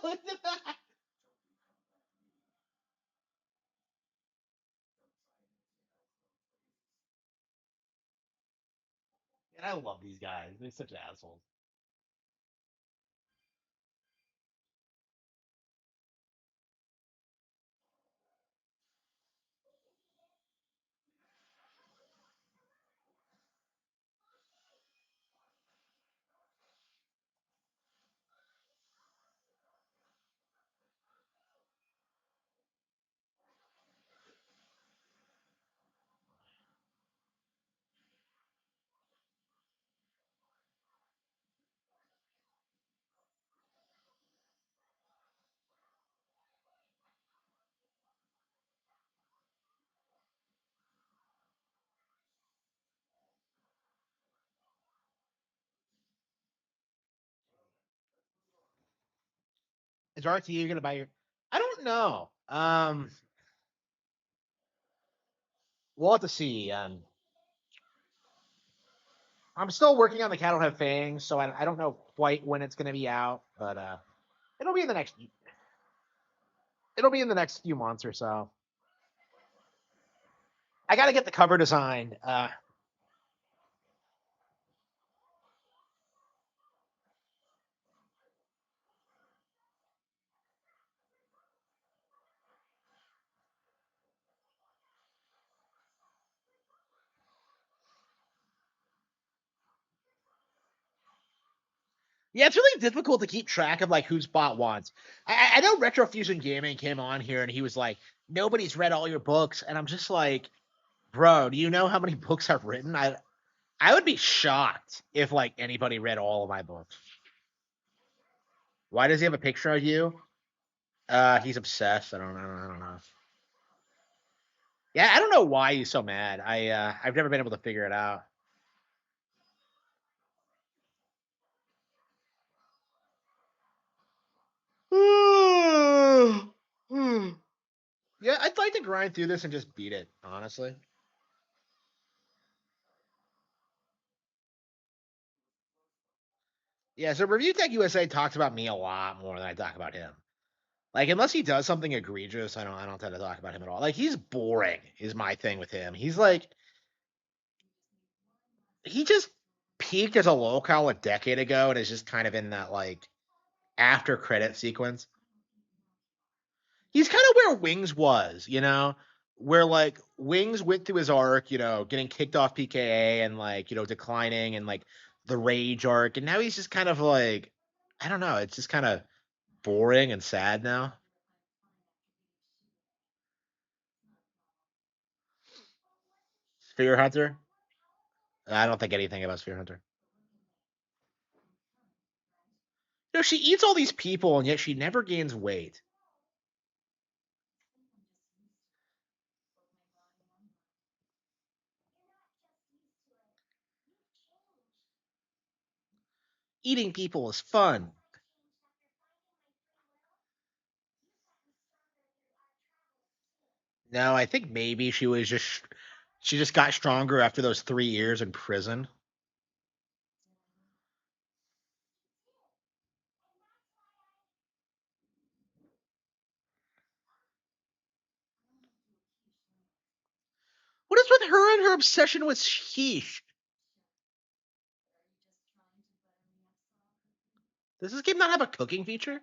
Look at that. And I love these guys. They're such assholes. Is RTE gonna buy your? I don't know. We'll have to see. I'm still working on the Cattle Have Fangs, so I don't know quite when it's gonna be out, but it'll be in the next. It'll be in the next few months or so. I got to get the cover designed. Yeah, it's really difficult to keep track of like who's bought once. I know Retrofusion Gaming came on here and he was like, nobody's read all your books, and I'm just like, bro, do you know how many books I've written? I would be shocked if like anybody read all of my books. Why does he have a picture of you? He's obsessed. I don't know. Yeah, I don't know why he's so mad. I've never been able to figure it out. Yeah, I'd like to grind through this and just beat it, honestly. Yeah, so Review Tech USA talks about me a lot more than I talk about him. Like, unless he does something egregious, I don't tend to talk about him at all. Like, he's boring, is my thing with him. He's like, he just peaked as a locale a decade ago and is just kind of in that like after credit sequence. He's kind of where Wings was, where like Wings went through his arc, getting kicked off PKA and like, declining and like the rage arc. And now he's just kind of like, I don't know, it's just kind of boring and sad now. Sphere Hunter? I don't think anything about Sphere Hunter. She eats all these people and yet she never gains weight. Eating people is fun. No, I think maybe she just got stronger after those 3 years in prison. What is with her and her obsession with sheesh? Does this game not have a cooking feature?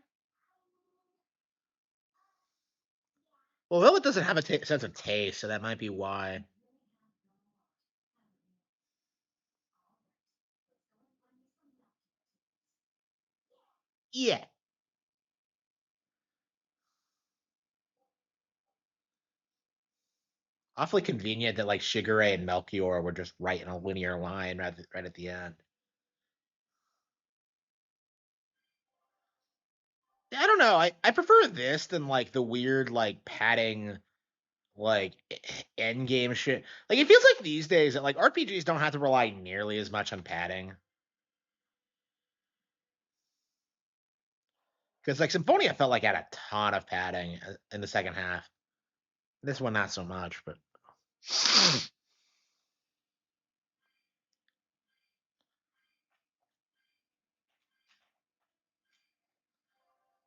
Well, Velvet doesn't have a sense of taste, so that might be why. Yeah. Awfully convenient that like Shigure and Melchior were just right in a linear line right at the end. I don't know. I prefer this than like the weird like padding like end game shit. Like it feels like these days that like RPGs don't have to rely nearly as much on padding. Because like Symphonia felt like it had a ton of padding in the second half. This one not so much, but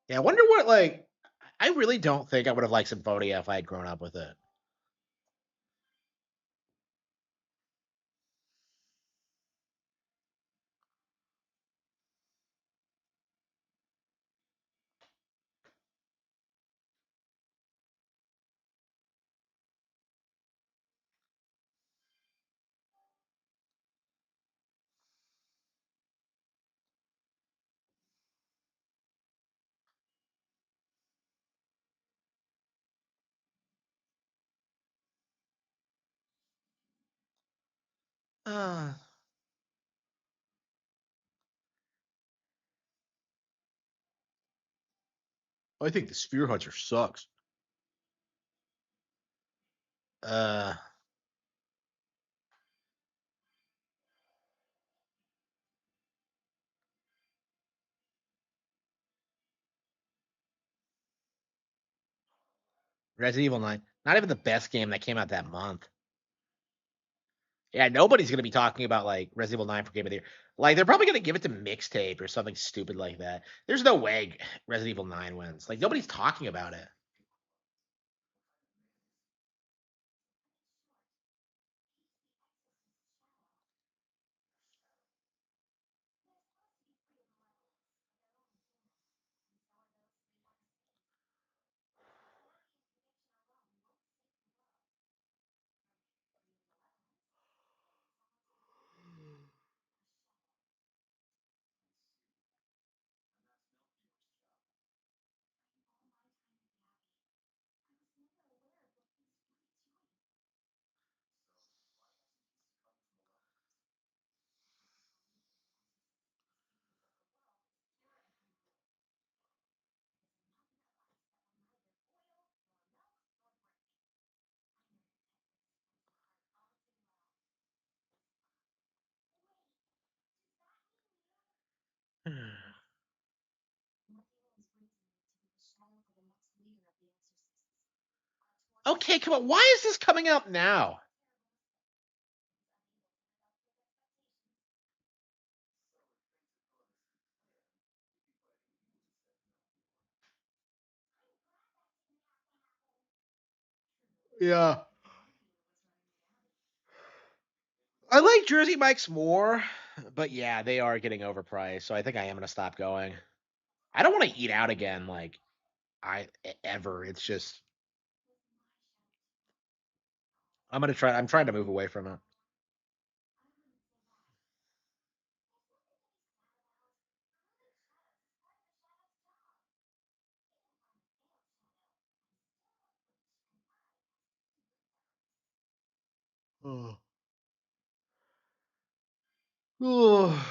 yeah, I wonder what like I really don't think I would have liked Symphonia if I had grown up with it. Uh, I think the Sphere Hunter sucks. Uh, Resident Evil 9, not even the best game that came out that month. Yeah, nobody's gonna be talking about like Resident Evil 9 for Game of the Year. Like they're probably gonna give it to mixtape or something stupid like that. There's no way Resident Evil 9 wins. Like nobody's talking about it. Okay, come on. Why is this coming out now? Yeah. I like Jersey Mike's more, but yeah, they are getting overpriced. So I think I am gonna stop going. I don't want to eat out again, like ever. It's just I'm gonna try. I'm trying to move away from it. Oh. Oh.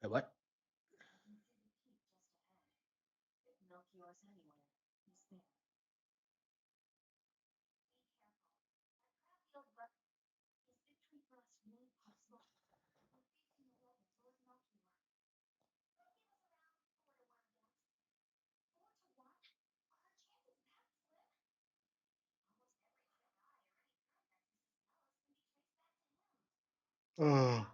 What? Oh.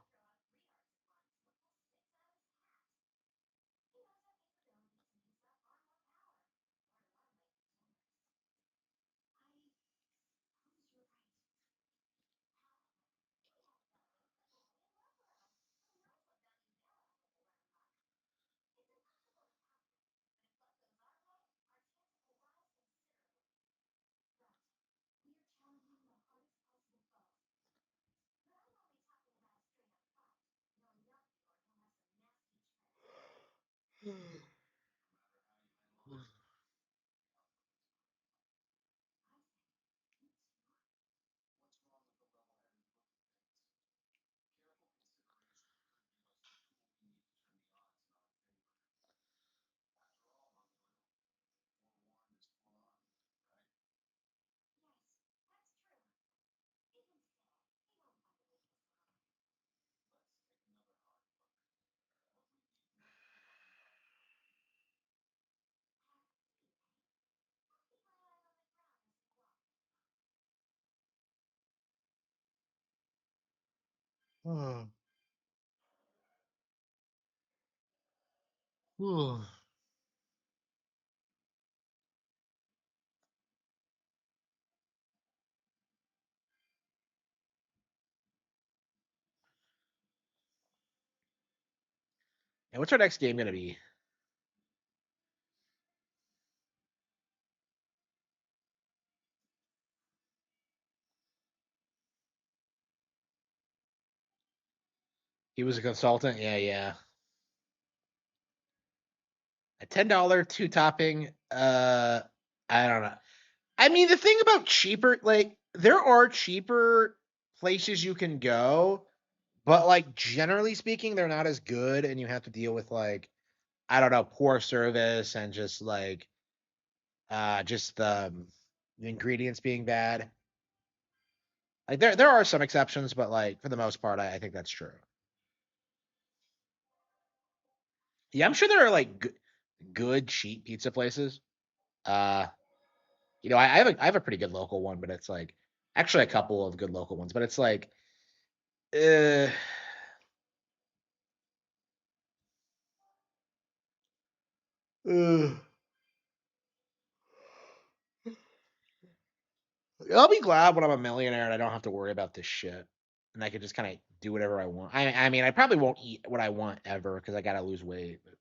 Oh. Oh. And what's our next game gonna be? He was a consultant. Yeah, yeah. A $10 two topping. I don't know. I mean, the thing about cheaper, like there are cheaper places you can go, but like generally speaking, they're not as good, and you have to deal with like I don't know, poor service and just the ingredients being bad. Like there are some exceptions, but like for the most part, I think that's true. Yeah, I'm sure there are like good cheap pizza places. Uh, I have a pretty good local one, but it's like actually a couple of good local ones, but it's like, uh, uh I'll be glad when I'm a millionaire and I don't have to worry about this shit, and I can just kind of do whatever I want. I mean, I probably won't eat what I want ever because I gotta lose weight. But,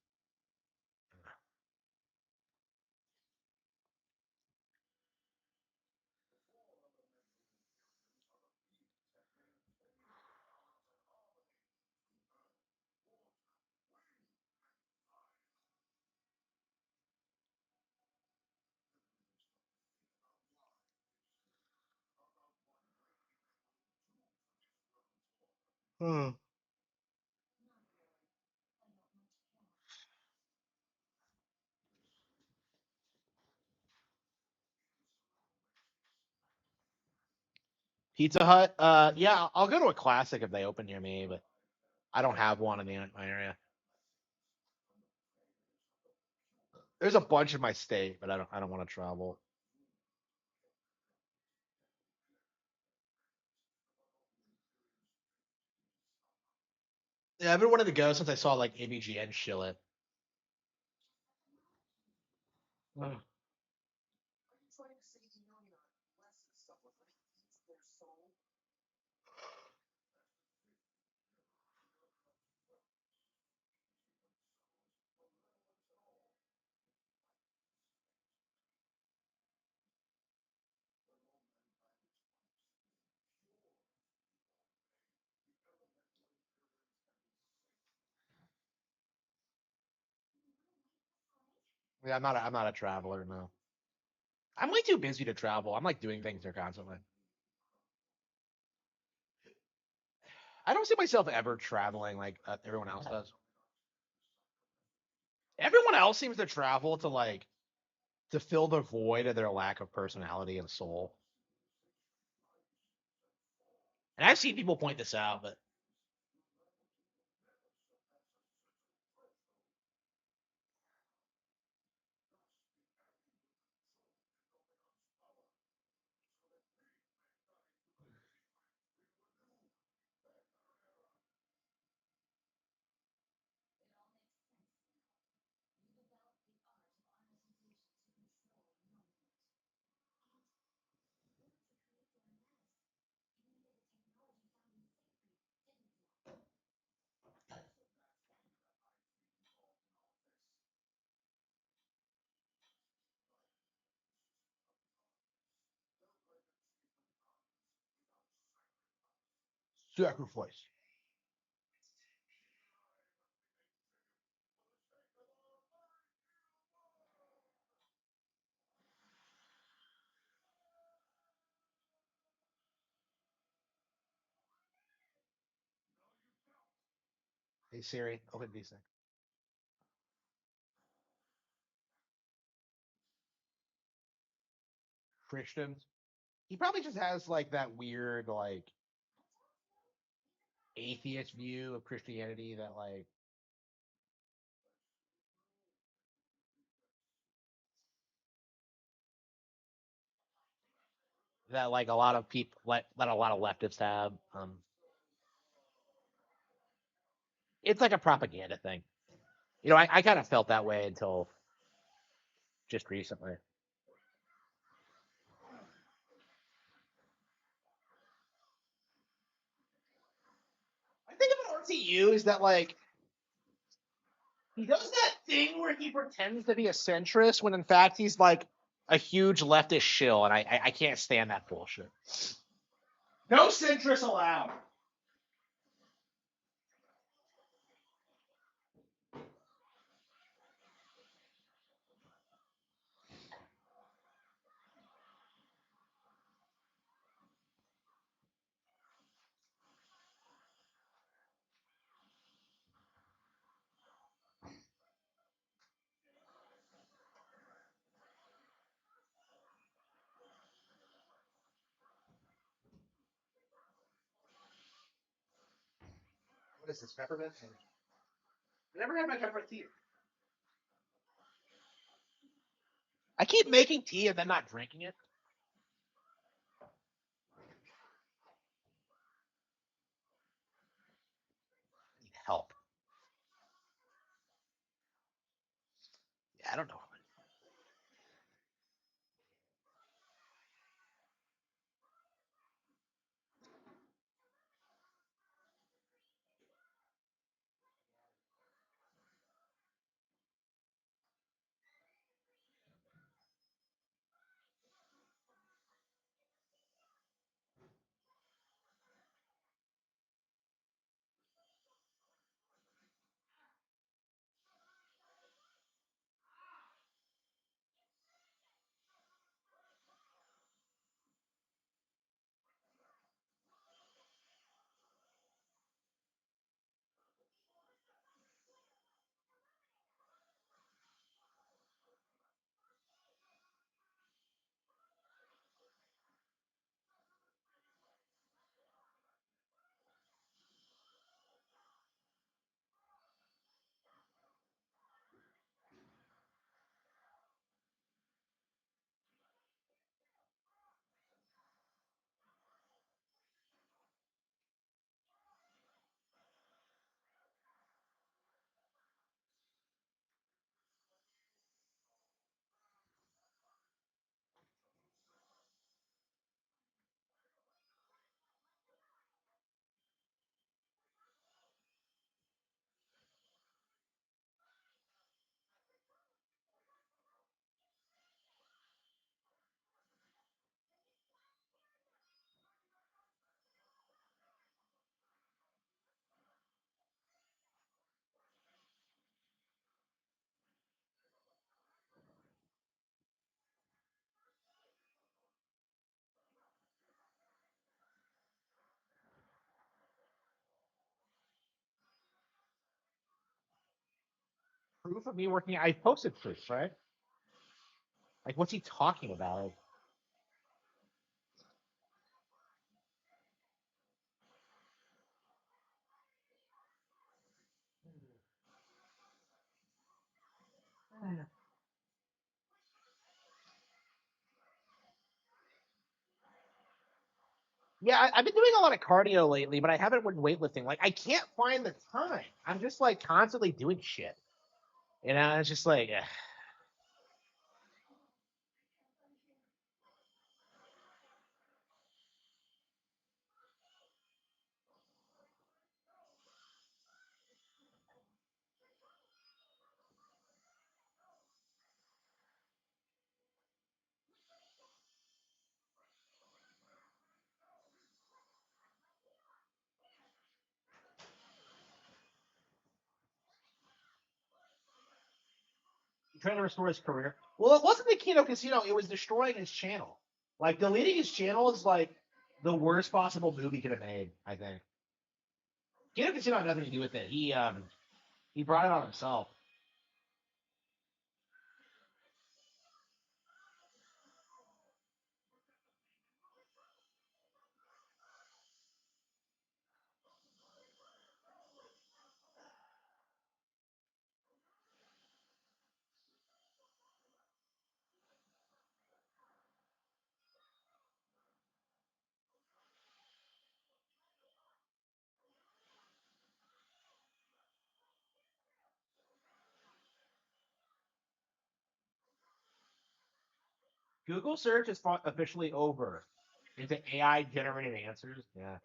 Pizza Hut. Yeah, I'll go to a classic if they open near me, but I don't have one in my area. There's a bunch in my state, but I don't want to travel. Yeah, I've been wanting to go since I saw like ABGN shill it. Ugh. Yeah, I'm not a traveler, no. I'm way too busy to travel. I'm like doing things here constantly. I don't see myself ever traveling like everyone else does. Everyone else seems to travel to like to fill the void of their lack of personality and soul. And I've seen people point this out, but sacrifice. Hey Siri, open these things. Christians. He probably just has like that weird like atheist view of Christianity that like a lot of people like that a lot of leftists have. It's like a propaganda thing. I kind of felt that way until just recently. I think about RTU is that like he does that thing where he pretends to be a centrist when in fact he's like a huge leftist shill, and I can't stand that bullshit. No centrists allowed. What is this, peppermint? I never had my peppermint tea. I keep making tea and then not drinking it. I need help. Yeah, I don't know. proof of me working. I posted proof, right? Like, what's he talking about? Yeah, I've been doing a lot of cardio lately, but I haven't been weightlifting. Like, I can't find the time. I'm just like constantly doing shit. You know, it's just like, trying to restore his career. Well, it wasn't the Kino Casino; it was destroying his channel. Like, deleting his channel is like the worst possible move he could have made. I think Kino Casino had nothing to do with it. He brought it on himself. Google search is officially over. Into AI generated answers. Yeah,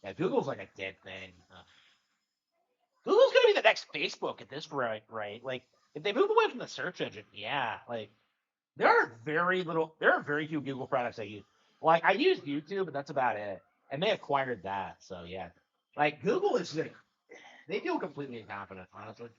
yeah. Google's like a dead thing. Google's gonna be the next Facebook at this rate, right? Like, if they move away from the search engine, yeah. Like, there are very few Google products I use. Like, I use YouTube, but that's about it. And they acquired that, so yeah. Like, Google is like, they feel completely incompetent, honestly.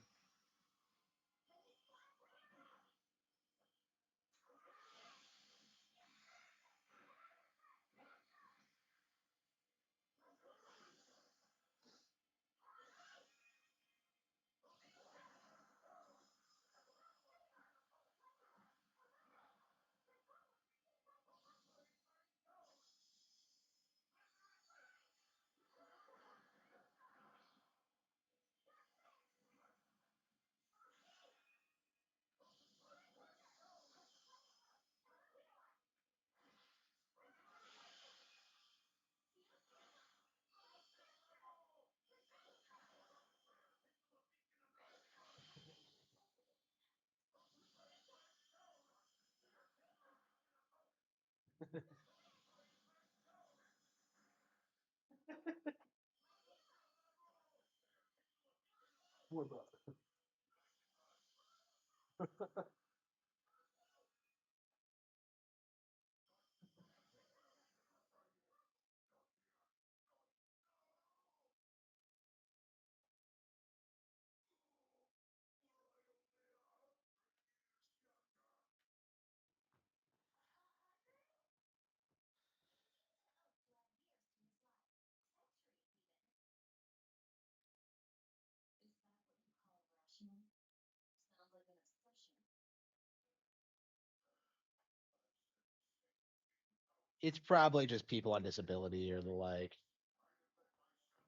It's probably just people on disability or the like.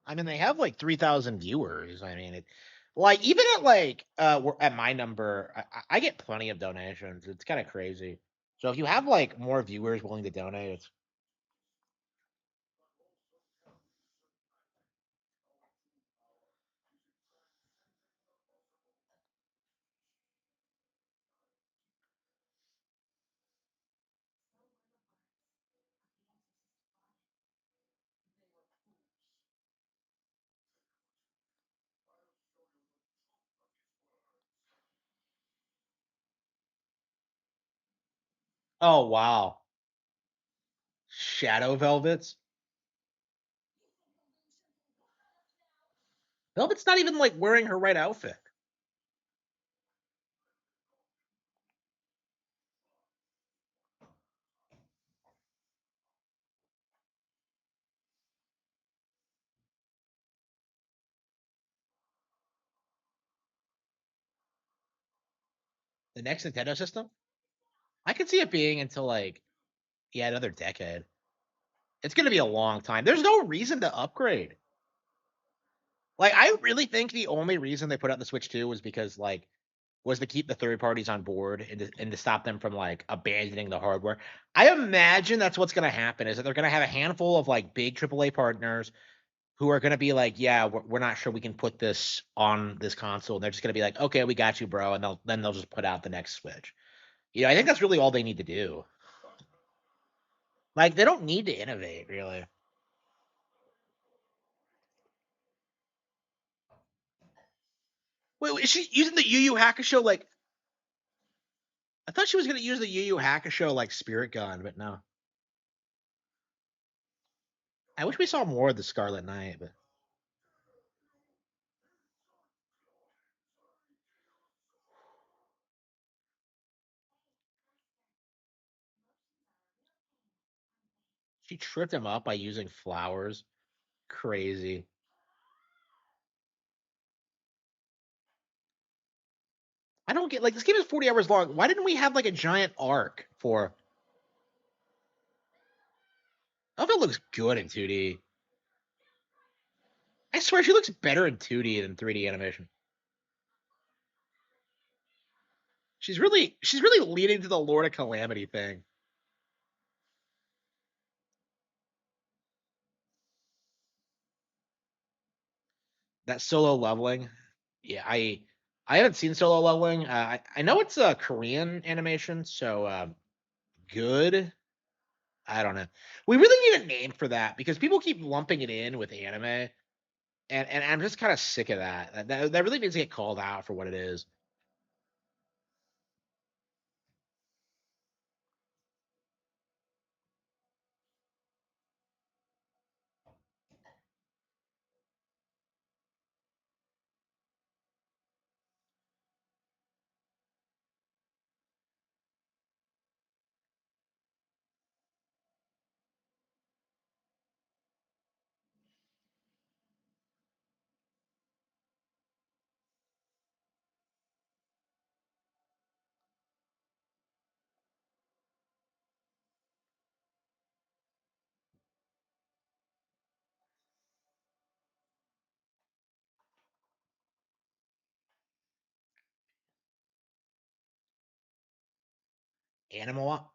I mean, they have like 3,000 viewers. I mean, like even at like at my number, I get plenty of donations. It's kind of crazy. So if you have like more viewers willing to donate, it's oh wow, Shadow Velvets. Velvet's not even like wearing her right outfit. The next Nintendo system? I could see it being until like yeah, another decade. It's gonna be a long time. There's no reason to upgrade. Like, I really think the only reason they put out the Switch 2 was because like was to keep the third parties on board and to stop them from like abandoning the hardware. I imagine that's what's gonna happen is that they're gonna have a handful of like big AAA partners who are gonna be like, yeah, we're not sure we can put this on this console. And they're just gonna be like, okay, we got you, bro, and they'll just put out the next Switch. You know, I think that's really all they need to do. Like, they don't need to innovate, really. Wait, is she using the Yu Yu Hakusho like? I thought she was gonna use the Yu Yu Hakusho like spirit gun, but no. I wish we saw more of the Scarlet Knight, but she tripped him up by using flowers. Crazy. I don't get like this game is 40 hours long. Why didn't we have like a giant arc for? I hope it looks good in 2D. I swear she looks better in 2D than 3D animation. She's really leading to the Lord of Calamity thing. That solo leveling. Yeah, I haven't seen solo leveling. I know it's a Korean animation, so good. I don't know. We really need a name for that because people keep lumping it in with anime, and I'm just kind of sick of that. That really needs to get called out for what it is. Animal.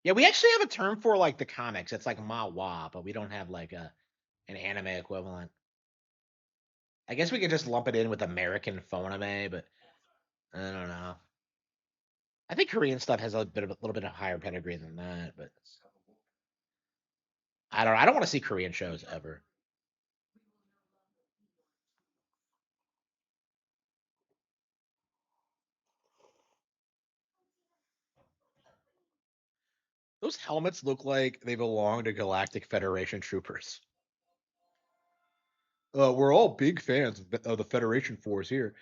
Yeah, we actually have a term for like the comics. It's like manhwa, but we don't have like a an anime equivalent. I guess we could just lump it in with American phoneme, but I don't know. I think Korean stuff has a little bit of higher pedigree than that, but I don't. I don't want to see Korean shows ever. Those helmets look like they belong to Galactic Federation troopers. We're all big fans of the Federation Force here.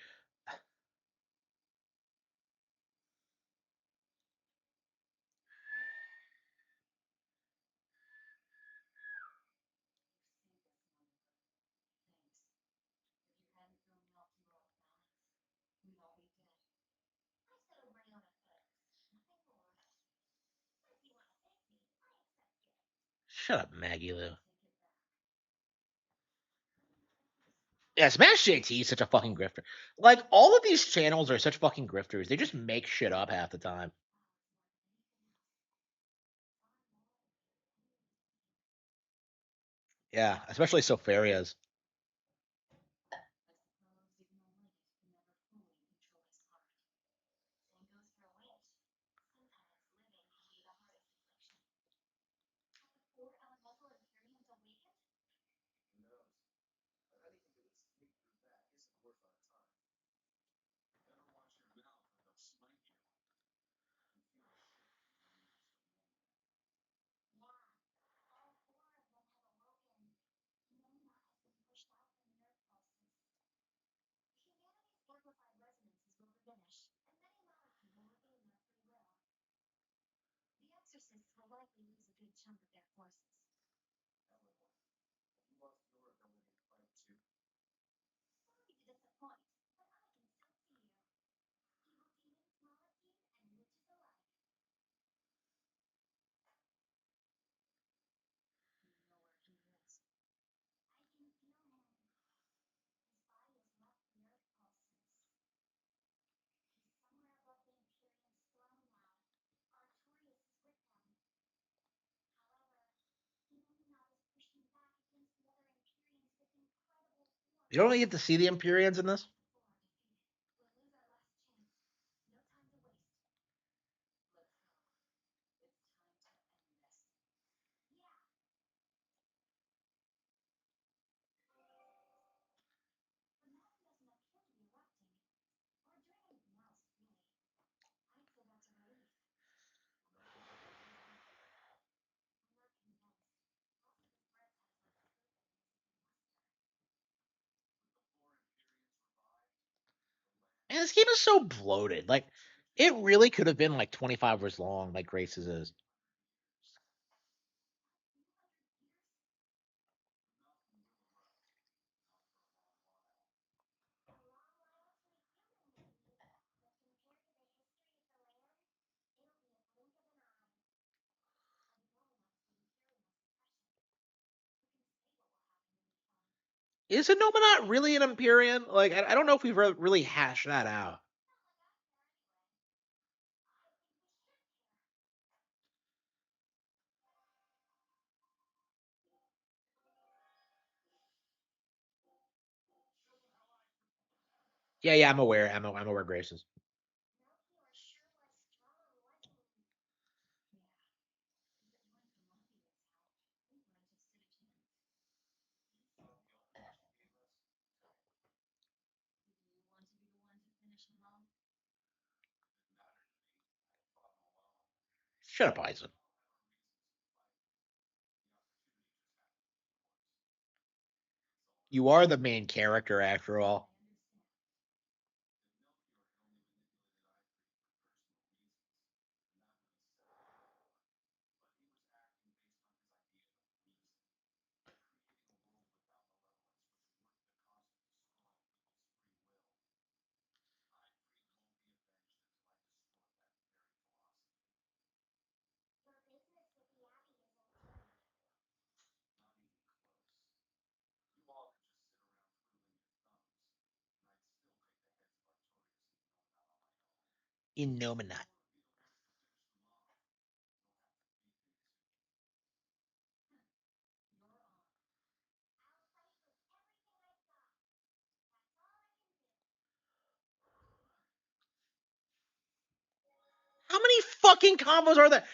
Shut up, Maggie Lou. Yeah, Smash JT is such a fucking grifter. Like all of these channels are such fucking grifters. They just make shit up half the time. Yeah, especially Sofaria's. You don't really get to see the Empyreans in this. Man, this game is so bloated. Like, it really could have been like 25 hours long, like Grace's is. Is Anomanot really an Empyrean? Like, I don't know if we've really hashed that out. Yeah, yeah, I'm aware. I'm aware Grace is. Shut up, Isaac. You are the main character after all. Innominate. How many fucking combos are there?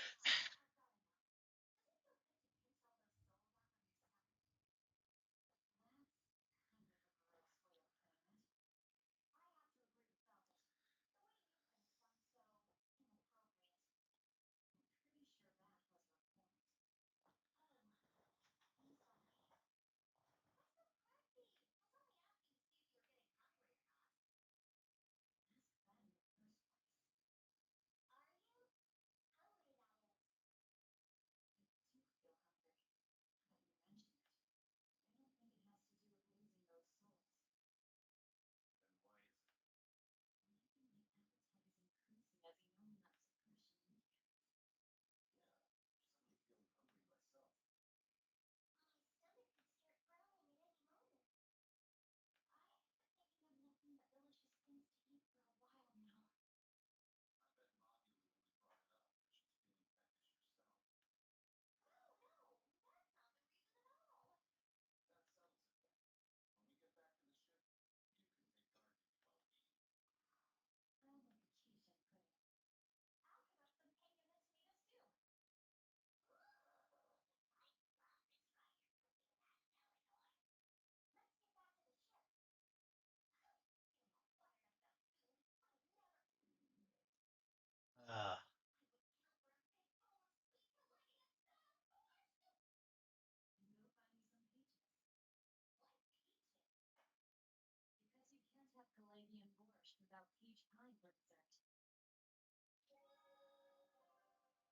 Uh,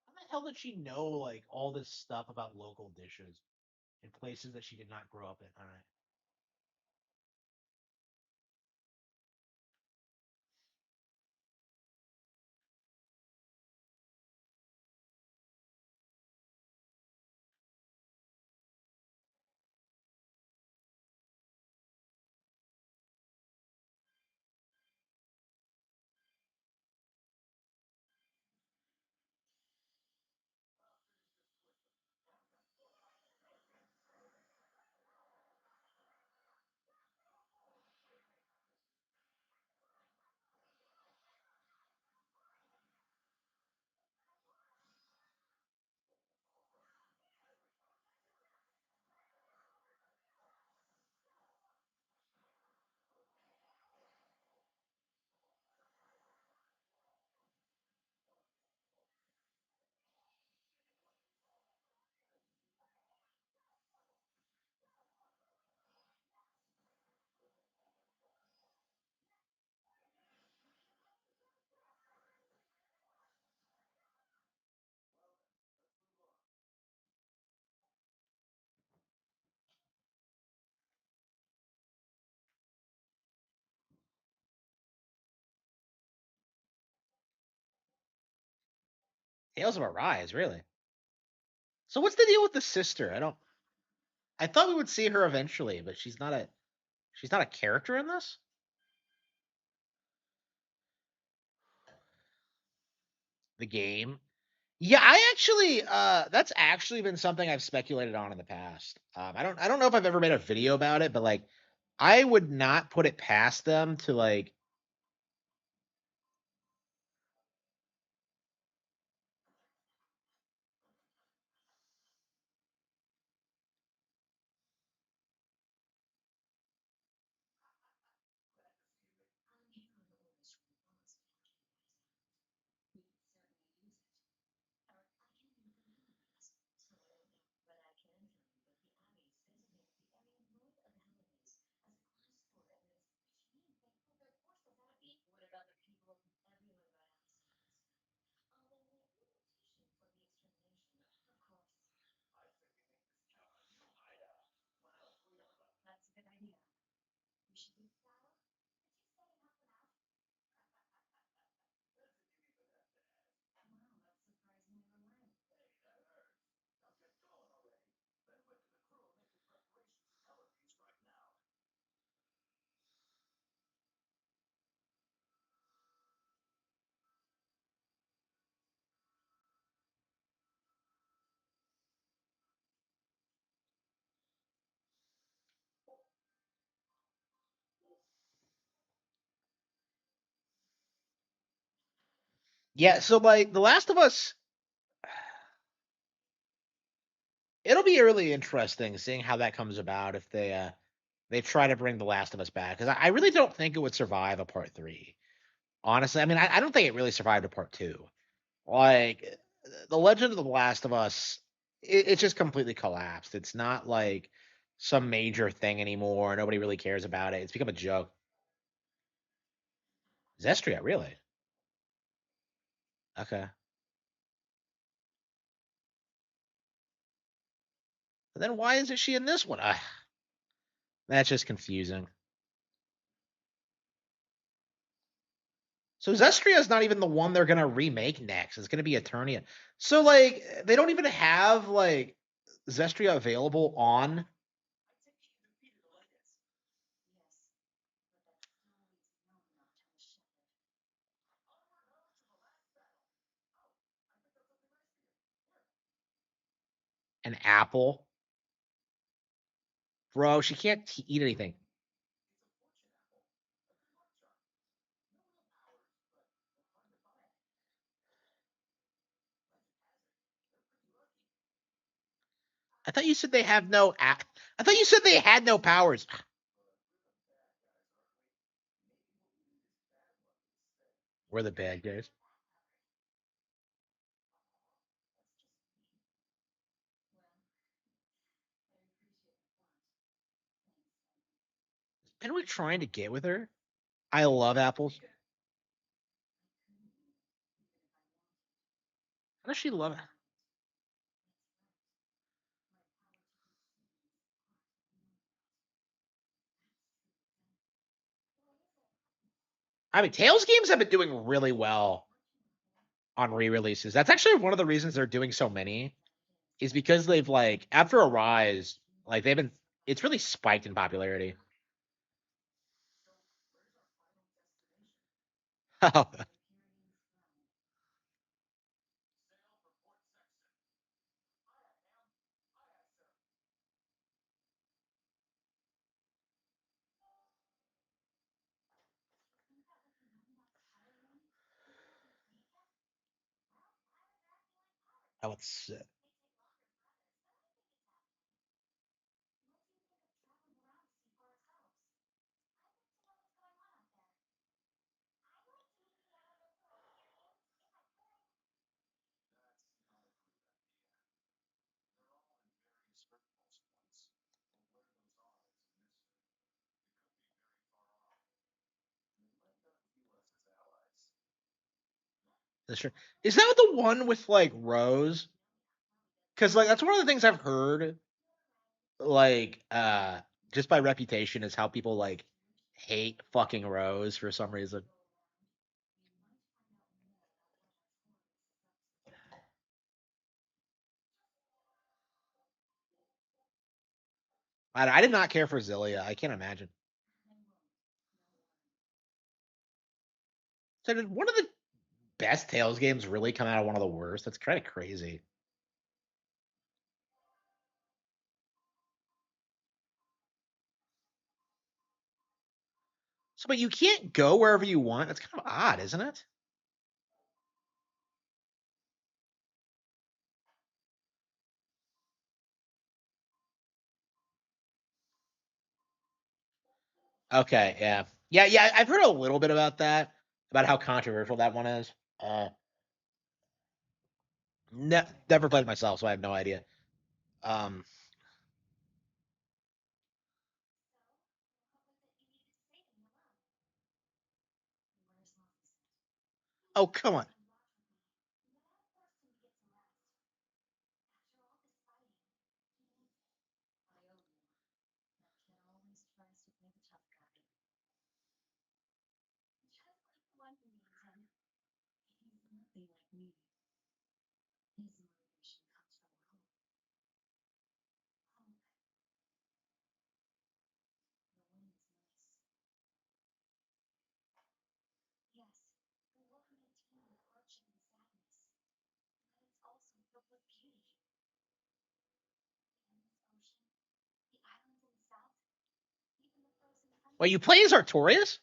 how the hell did she know like all this stuff about local dishes in places that she did not grow up in? All right. Tales of Arise, really. So what's the deal with the sister? I thought we would see her eventually, but she's not a character in this? The game. Yeah, I actually that's actually been something I've speculated on in the past. I don't know if I've ever made a video about it, but like I would not put it past them to like yeah, so like The Last of Us, it'll be really interesting seeing how that comes about if they try to bring The Last of Us back because I really don't think it would survive a part three. Honestly, I mean, I don't think it really survived a part two. Like the Legend of the Last of Us, it just completely collapsed. It's not like some major thing anymore. Nobody really cares about it. It's become a joke. Zestria, really? Okay. But then why isn't she in this one? That's just confusing. So Zestria is not even the one they're gonna remake next. It's gonna be Eternia. So like they don't even have like Zestria available on an apple. Bro, she can't eat anything. I thought you said they have no I thought you said they had no powers. We're the bad guys. And we're trying to get with her. I love apples. How does she love it? I mean, Tails games have been doing really well on re-releases. That's actually one of the reasons they're doing so many, is because they've like after a rise, like they've been it's really spiked in popularity. Oh, it's that's true. Is that the one with like Rose? Because like that's one of the things I've heard, like just by reputation, is how people like hate fucking Rose for some reason. I did not care for Zillia. I can't imagine. So did one of the best Tales games really come out of one of the worst? That's kind of crazy. So, but you can't go wherever you want. That's kind of odd, isn't it? Okay, yeah, yeah. I've heard a little bit about that, about how controversial that one is. Uh, never played it myself, so I have no idea. Um, oh come on. Well, you play as Artorias?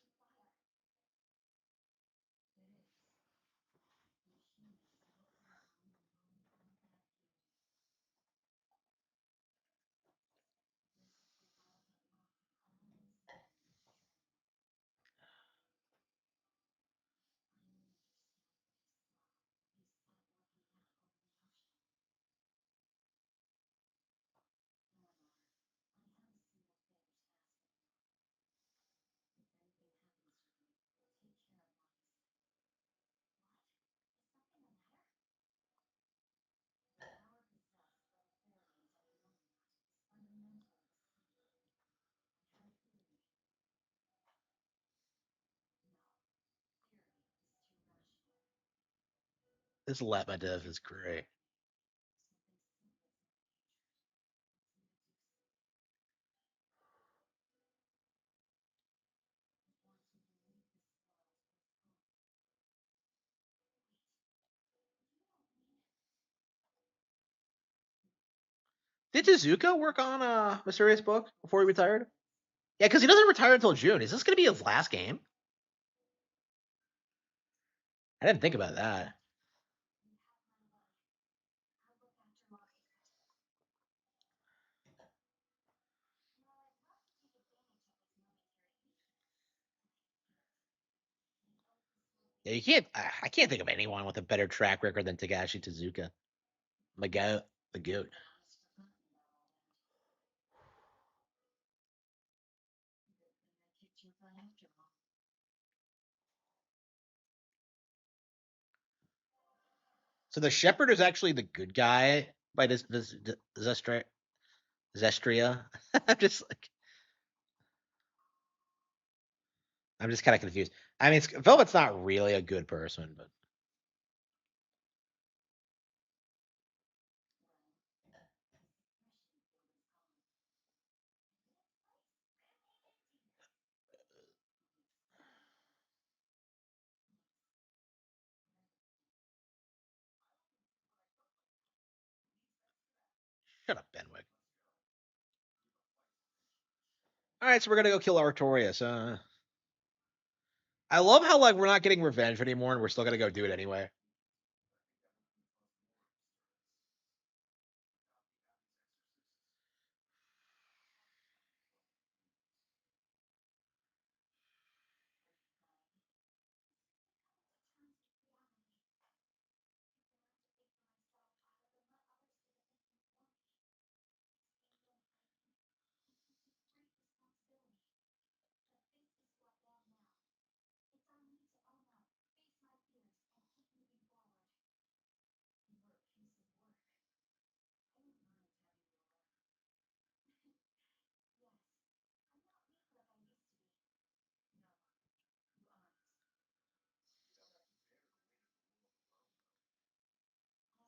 This Lebedev is great. Did Tezuka work on Berseria's book before he retired? Yeah, because he doesn't retire until June. Is this going to be his last game? I didn't think about that. Yeah, you can't. I can't think of anyone with a better track record than Tagashi Tezuka. Magoat, the goat. So the Shepherd is actually the good guy by this Zestria. I'm just like, I'm just kind of confused. I mean, Velvet's not really a good person, but shut up, Benwick. All right, so we're gonna go kill Artorias. I love how like we're not getting revenge anymore, and we're still gonna go do it anyway.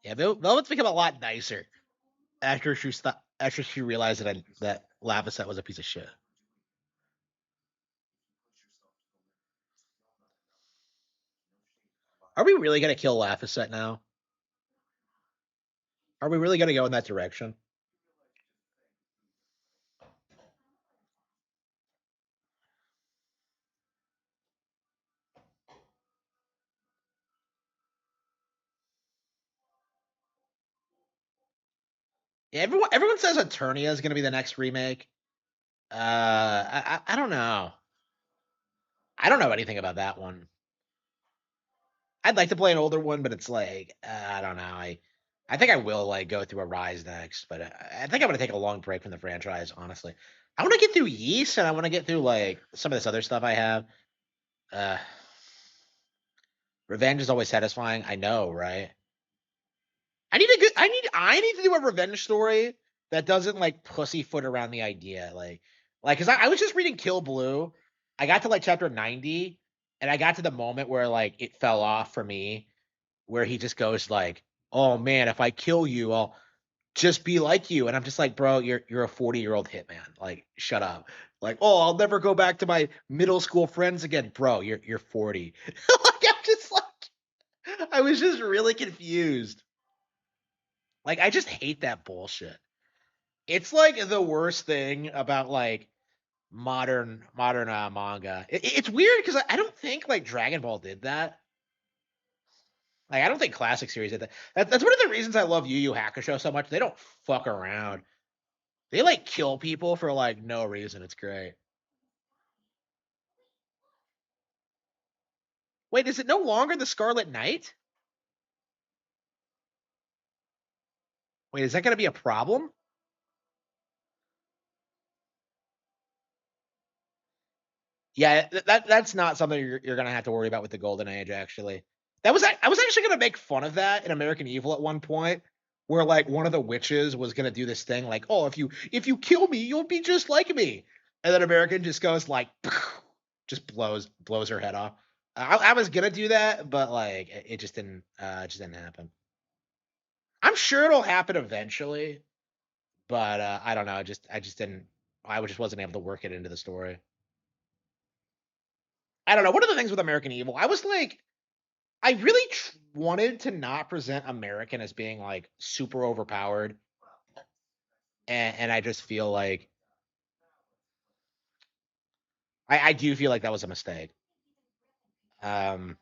Yeah, Velvet's become a lot nicer after she realized that Lavasette was a piece of shit. Are we really gonna kill Lavasette now? Are we really gonna go in that direction? Yeah, everyone says Eternia is gonna be the next remake. I don't know. I don't know anything about that one. I'd like to play an older one, but it's like I don't know. I think I will like go through a Rise next, but I think I'm gonna take a long break from the franchise. Honestly, I want to get through Yeast, and I want to get through like some of this other stuff I have. Uh, Revenge is always satisfying. I know, right? I need a good. I need to do a revenge story that doesn't like pussyfoot around the idea, because I was just reading Kill Blue. I got to like chapter 90, and I got to the moment where like it fell off for me, where he just goes like, "Oh man, if I kill you, I'll just be like you," and I'm just like, "Bro, you're a 40-year-old hitman. Like, shut up." Like, "Oh, I'll never go back to my middle school friends again, bro. You're 40." Like, I'm just like, I was just really confused. Like, I just hate that bullshit. It's like the worst thing about like modern manga. It's weird because I don't think like Dragon Ball did that. Like, I don't think classic series did that. That's one of the reasons I love Yu Yu Hakusho so much. They don't fuck around. They like kill people for like no reason. It's great. Wait, is it no longer the Scarlet Knight? Wait, is that going to be a problem? Yeah, that's not something you're gonna have to worry about with the Golden Age. Actually, I was actually gonna make fun of that in American Evil at one point, where like one of the witches was gonna do this thing like, oh, if you kill me, you'll be just like me, and then American just goes like, just blows her head off. I was gonna do that, but like it just didn't happen. I'm sure it'll happen eventually, but I don't know. I just didn't. I just wasn't able to work it into the story. I don't know. One of the things with American Evil, I was like, I really wanted to not present American as being like super overpowered, and I just feel like I do feel like that was a mistake. Um,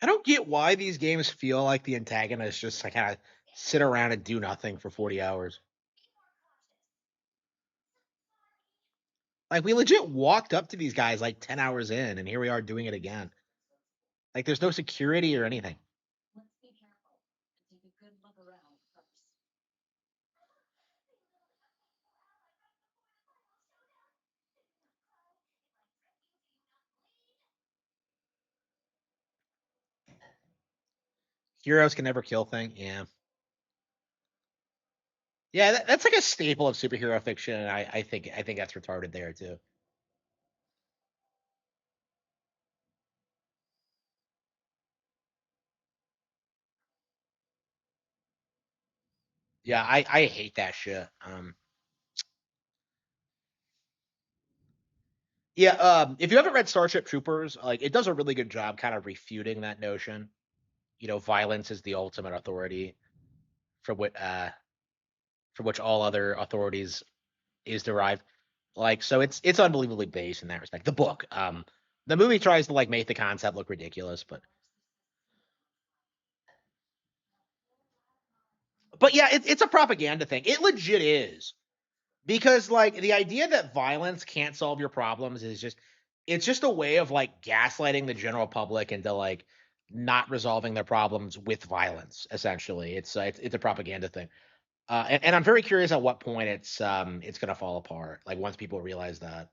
I don't get why these games feel like the antagonists just like kind of sit around and do nothing for 40 hours. Like we legit walked up to these guys like 10 hours in, and here we are doing it again. Like there's no security or anything. Heroes can never kill thing. Yeah. Yeah, that's like a staple of superhero fiction, and I think that's retarded there too. Yeah, I hate that shit. Yeah, if you haven't read Starship Troopers, like it does a really good job kind of refuting that notion. Violence is the ultimate authority from which all other authorities is derived. Like, so it's unbelievably based in that respect. The book, the movie tries to like make the concept look ridiculous, but yeah, it's a propaganda thing. It legit is. Because like the idea that violence can't solve your problems is just it's just a way of like gaslighting the general public into like not resolving their problems with violence. Essentially, it's a propaganda thing. And I'm very curious at what point it's gonna fall apart. Like once people realize that.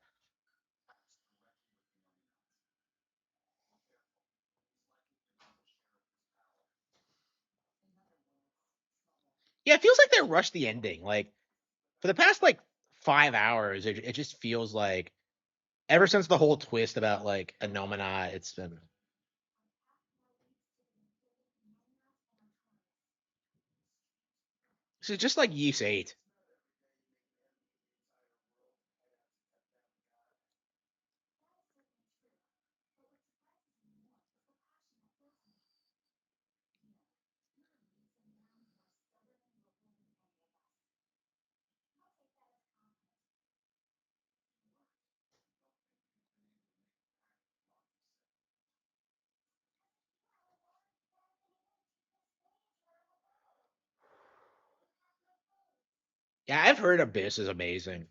Yeah, it feels like they rushed the ending. Like for the past like 5 hours, it just feels like ever since the whole twist about like Anomina, it's been this is just like Yeast 8. Yeah, I've heard Abyss is amazing,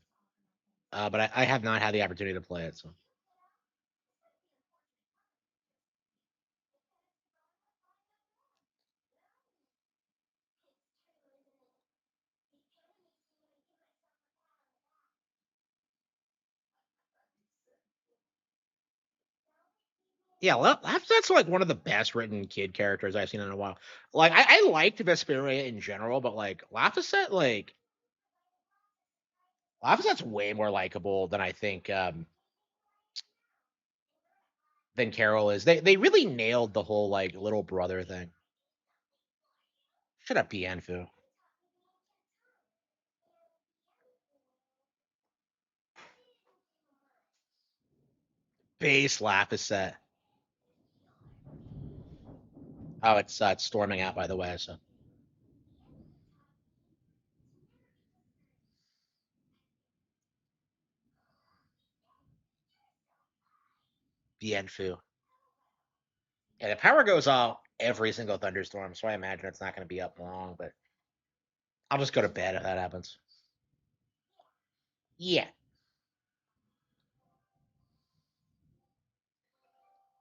but I have not had the opportunity to play it. So yeah, that's like one of the best written kid characters I've seen in a while. Like I liked Vesperia in general, but like Laphicet's way more likable than I think than Carol is. They really nailed the whole like little brother thing. Shut up, Bienfu. Base Laphicet. Oh, it's storming out by the way. So Bienfu. And the power goes off every single thunderstorm, so I imagine it's not going to be up long. But I'll just go to bed if that happens. Yeah,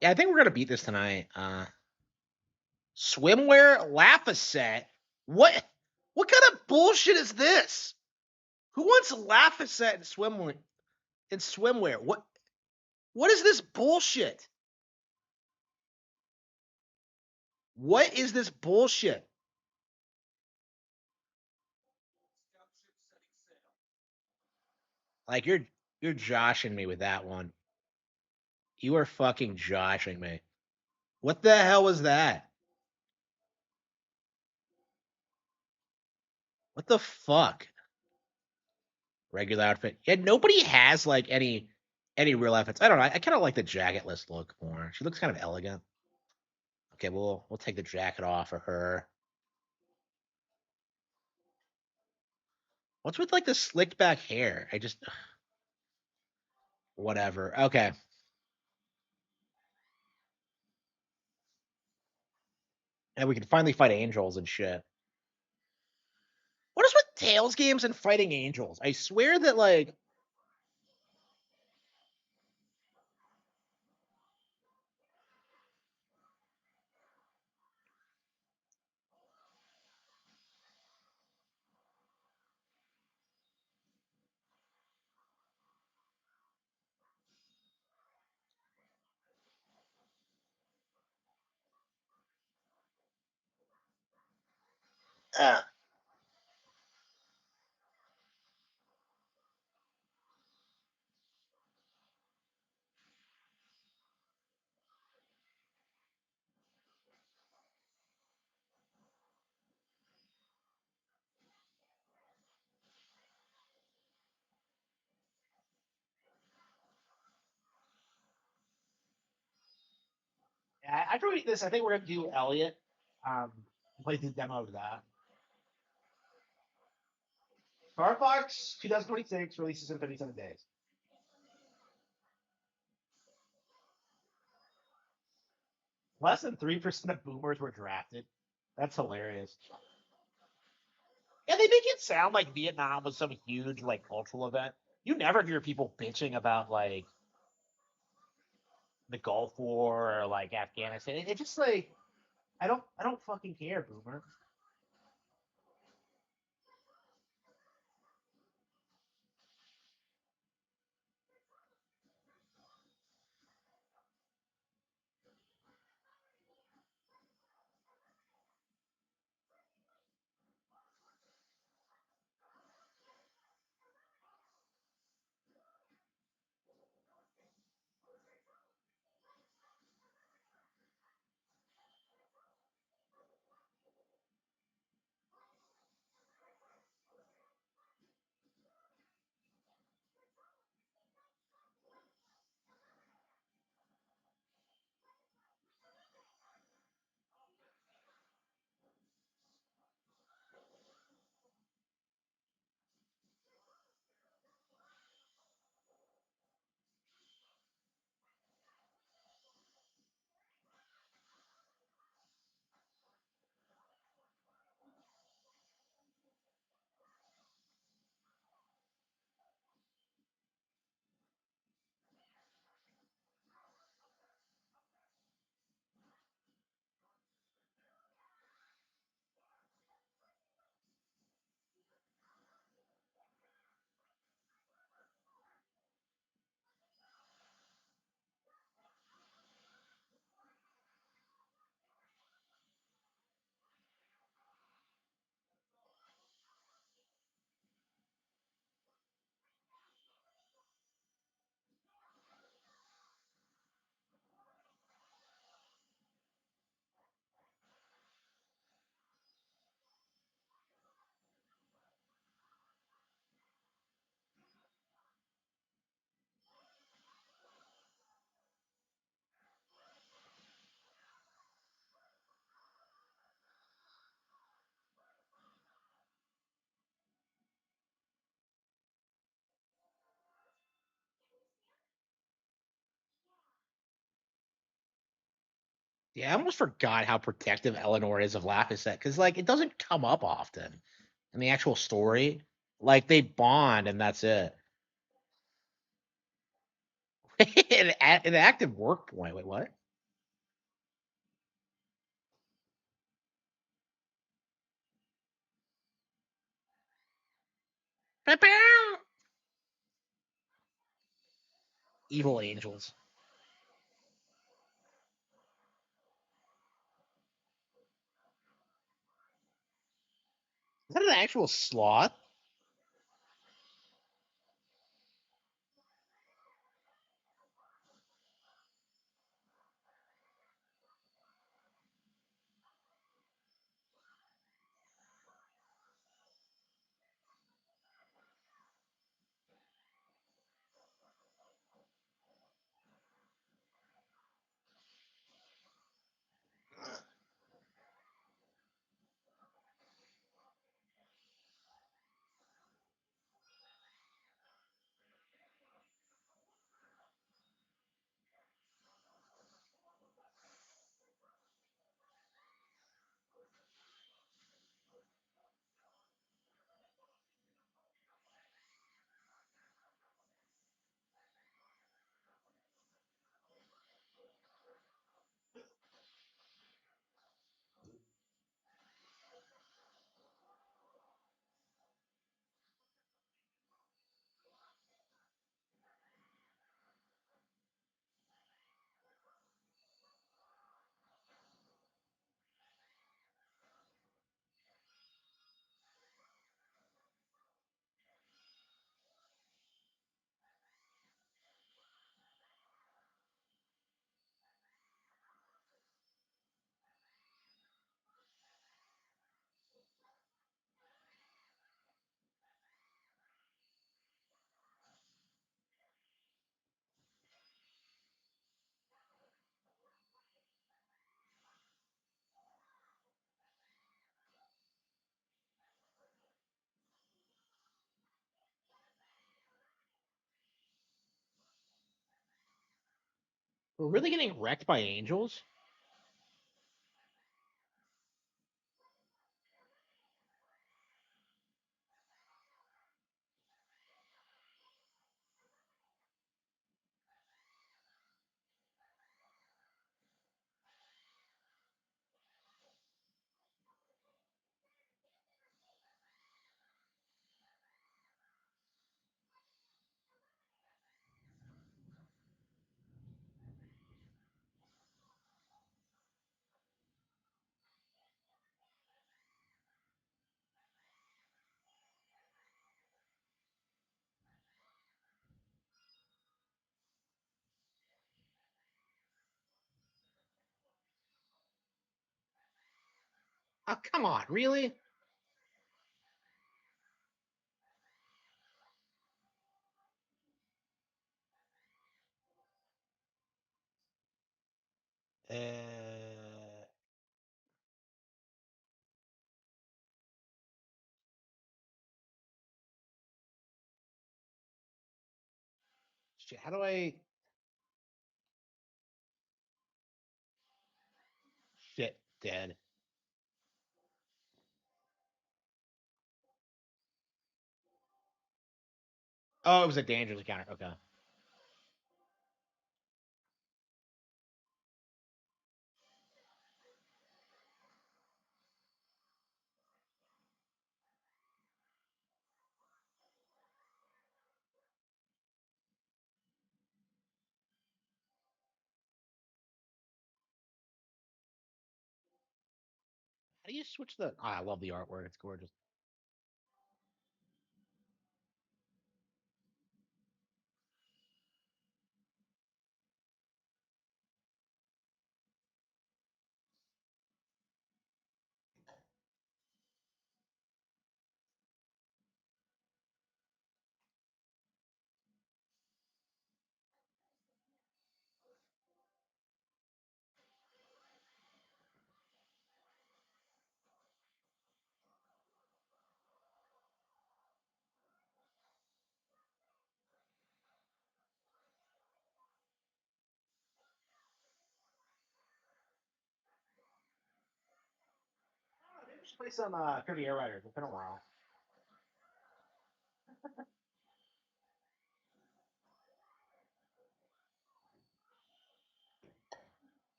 yeah. I think we're gonna beat this tonight. Swimwear Laphicet. What? What kind of bullshit is this? Who wants Laphicet in swimwear? In swimwear? What? What is this bullshit? What is this bullshit? Like you're joshing me with that one. You are fucking joshing me. What the hell was that? What the fuck? Regular outfit. Yeah, nobody has like any real outfits. I don't know. I kind of like the jacketless look more. She looks kind of elegant. Okay, we'll take the jacket off for her. What's with like the slicked back hair? I just whatever. Okay. And we can finally fight angels and shit. What is with Tails games and fighting angels? I swear that like uh, after we this, I think we're gonna do Elliot. Um, play the demo of that. Star Fox 2026 releases in 57 days. Less than 3% of boomers were drafted. That's hilarious. Yeah, they make it sound like Vietnam was some huge like cultural event. You never hear people bitching about like the Gulf War or like Afghanistan. It just like I don't fucking care, boomer. Yeah, I almost forgot how protective Eleanor is of Laphicet because like it doesn't come up often in the actual story. Like they bond and that's it. An active work point. Wait, what? Evil angels. Is that an actual sloth? We're really getting wrecked by angels? Oh, come on, really? Uh, shit, how do I? Shit, dead. Oh, it was a dangerous encounter. Okay. How do you switch the? Ah, I love the artwork. It's gorgeous. play some Trivia Writers. It's been a while.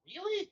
Really?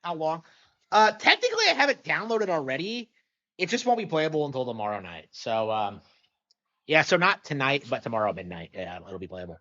How long? Technically, I have it downloaded already. It just won't be playable until tomorrow night. So, yeah, so not tonight, but tomorrow midnight. Yeah, it'll be playable.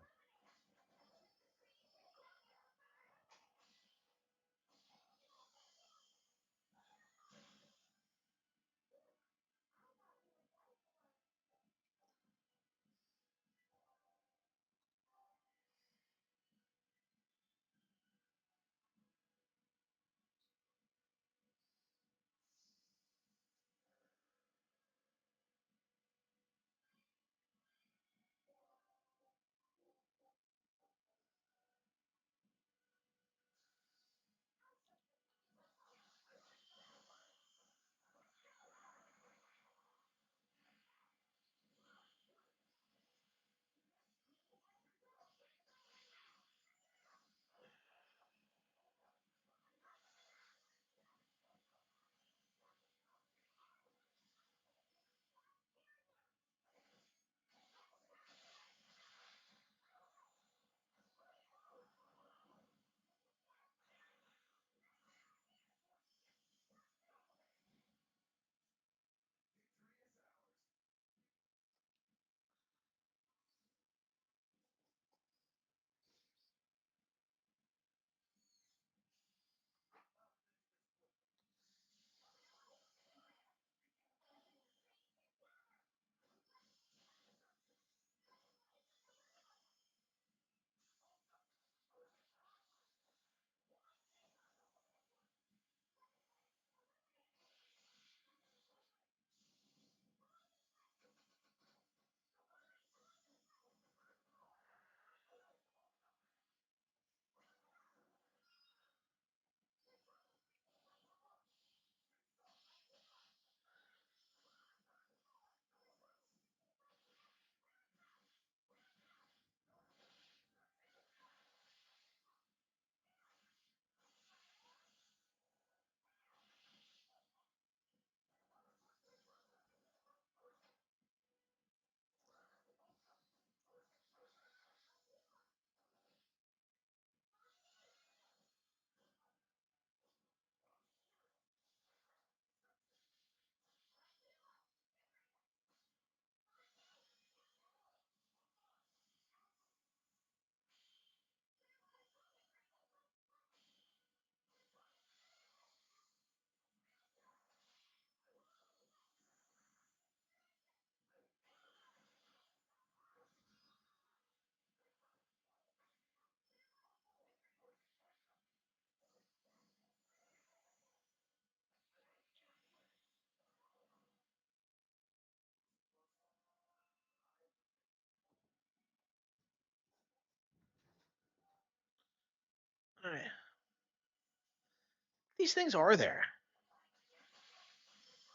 These things are there.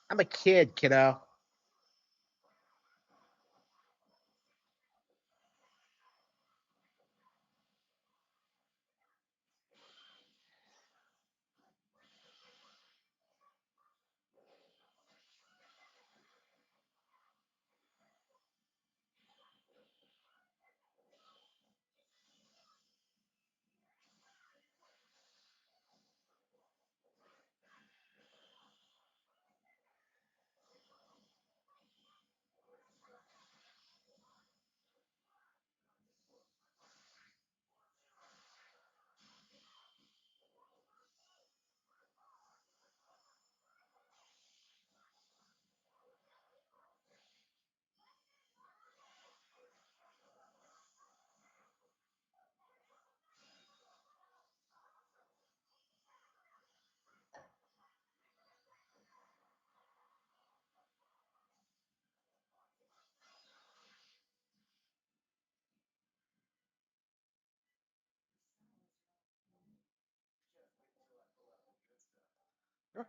I'm a kid, kiddo.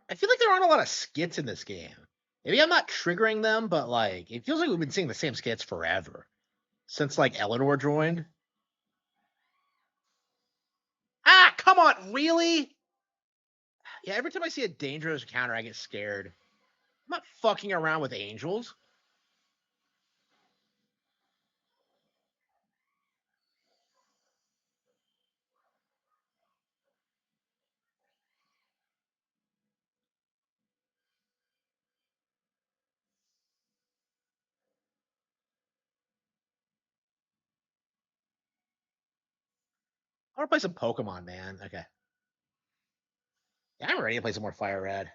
I feel like there aren't a lot of skits in this game. Maybe I'm not triggering them, but like it feels like we've been seeing the same skits forever since like Eleanor joined. Ah, come on, really? Yeah, every time I see a dangerous encounter, I get scared. I'm not fucking around with angels. I want to play some Pokemon, man. Okay. Yeah, I'm ready to play some more Fire Red.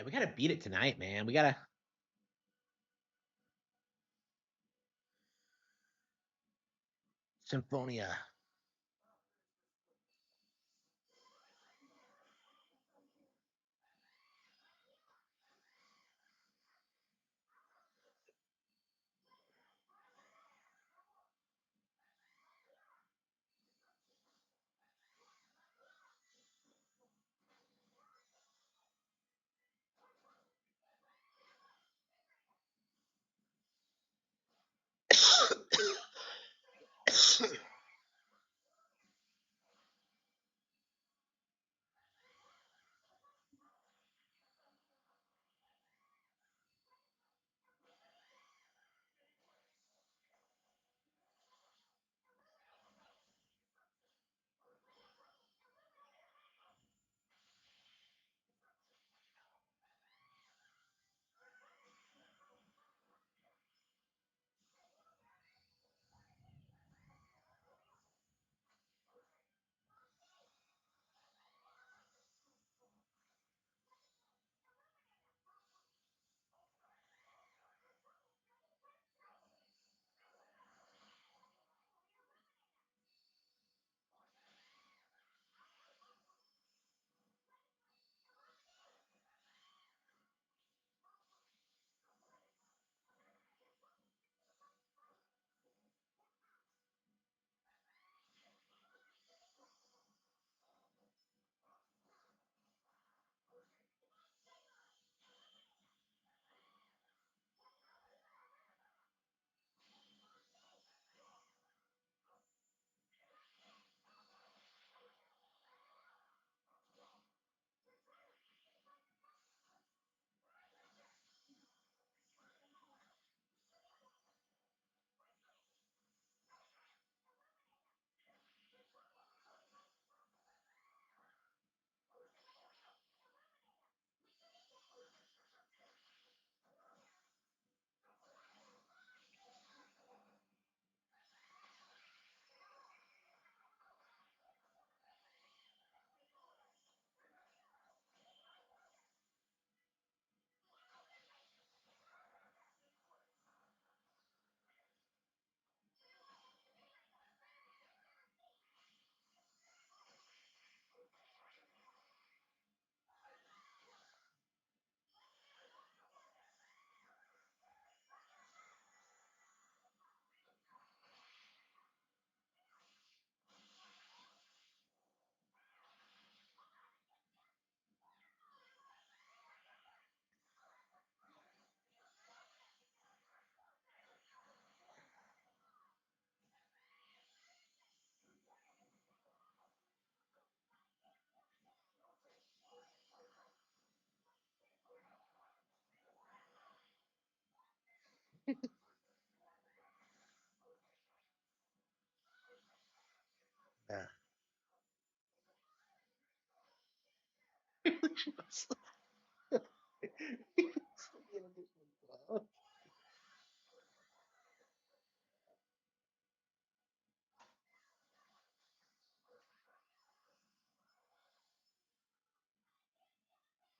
Yeah, we gotta beat it tonight, man. We gotta Symphonia.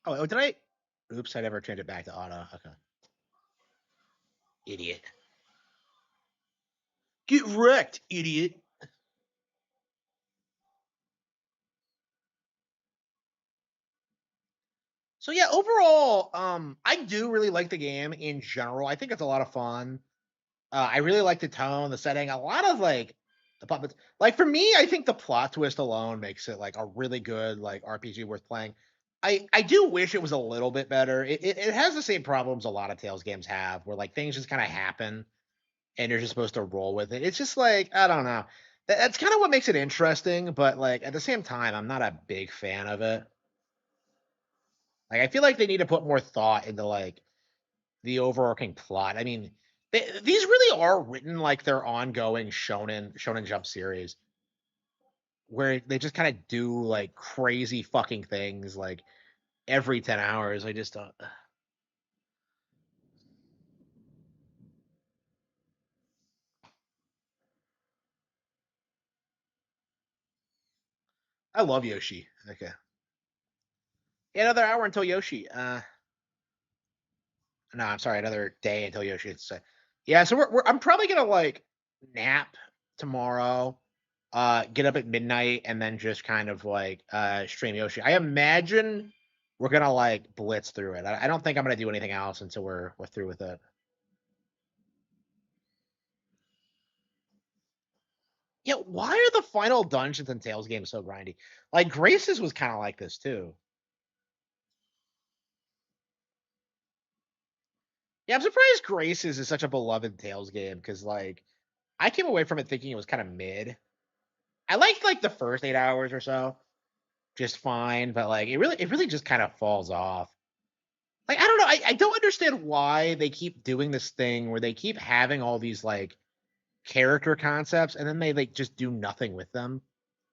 Oh, did I? Oops, I never changed it back to auto. Okay. Idiot. Get wrecked, idiot. So yeah, overall, I do really like the game in general. I think it's a lot of fun. I really like the tone, the setting, a lot of like the puppets. Like for me, I think the plot twist alone makes it like a really good like RPG worth playing. I do wish it was a little bit better. It has the same problems a lot of Tales games have, where like things just kind of happen and you're just supposed to roll with it. It's just like I don't know. That's kind of what makes it interesting, but like at the same time, I'm not a big fan of it. Like I feel like they need to put more thought into like the overarching plot. I mean, these really are written like they're ongoing Shonen Jump series where they just kind of do like crazy fucking things like every 10 hours. I just don't. I love Yoshi. Okay. Yeah, another hour until Yoshi. No, I'm sorry, another day until Yoshi. Yeah, so I'm probably gonna like nap tomorrow, get up at midnight, and then just kind of like stream Yoshi. I imagine we're gonna like blitz through it. I don't think I'm gonna do anything else until we're through with it. Yeah, why are the final dungeons and Tales games so grindy? Like Grace's was kind of like this too. Yeah, I'm surprised Grace's is such a beloved Tales game because like I came away from it thinking it was kind of mid. I liked like the first 8 hours or so, just fine, but like it really just kind of falls off. Like I don't know, I don't understand why they keep doing this thing where they keep having all these like character concepts and then they like just do nothing with them.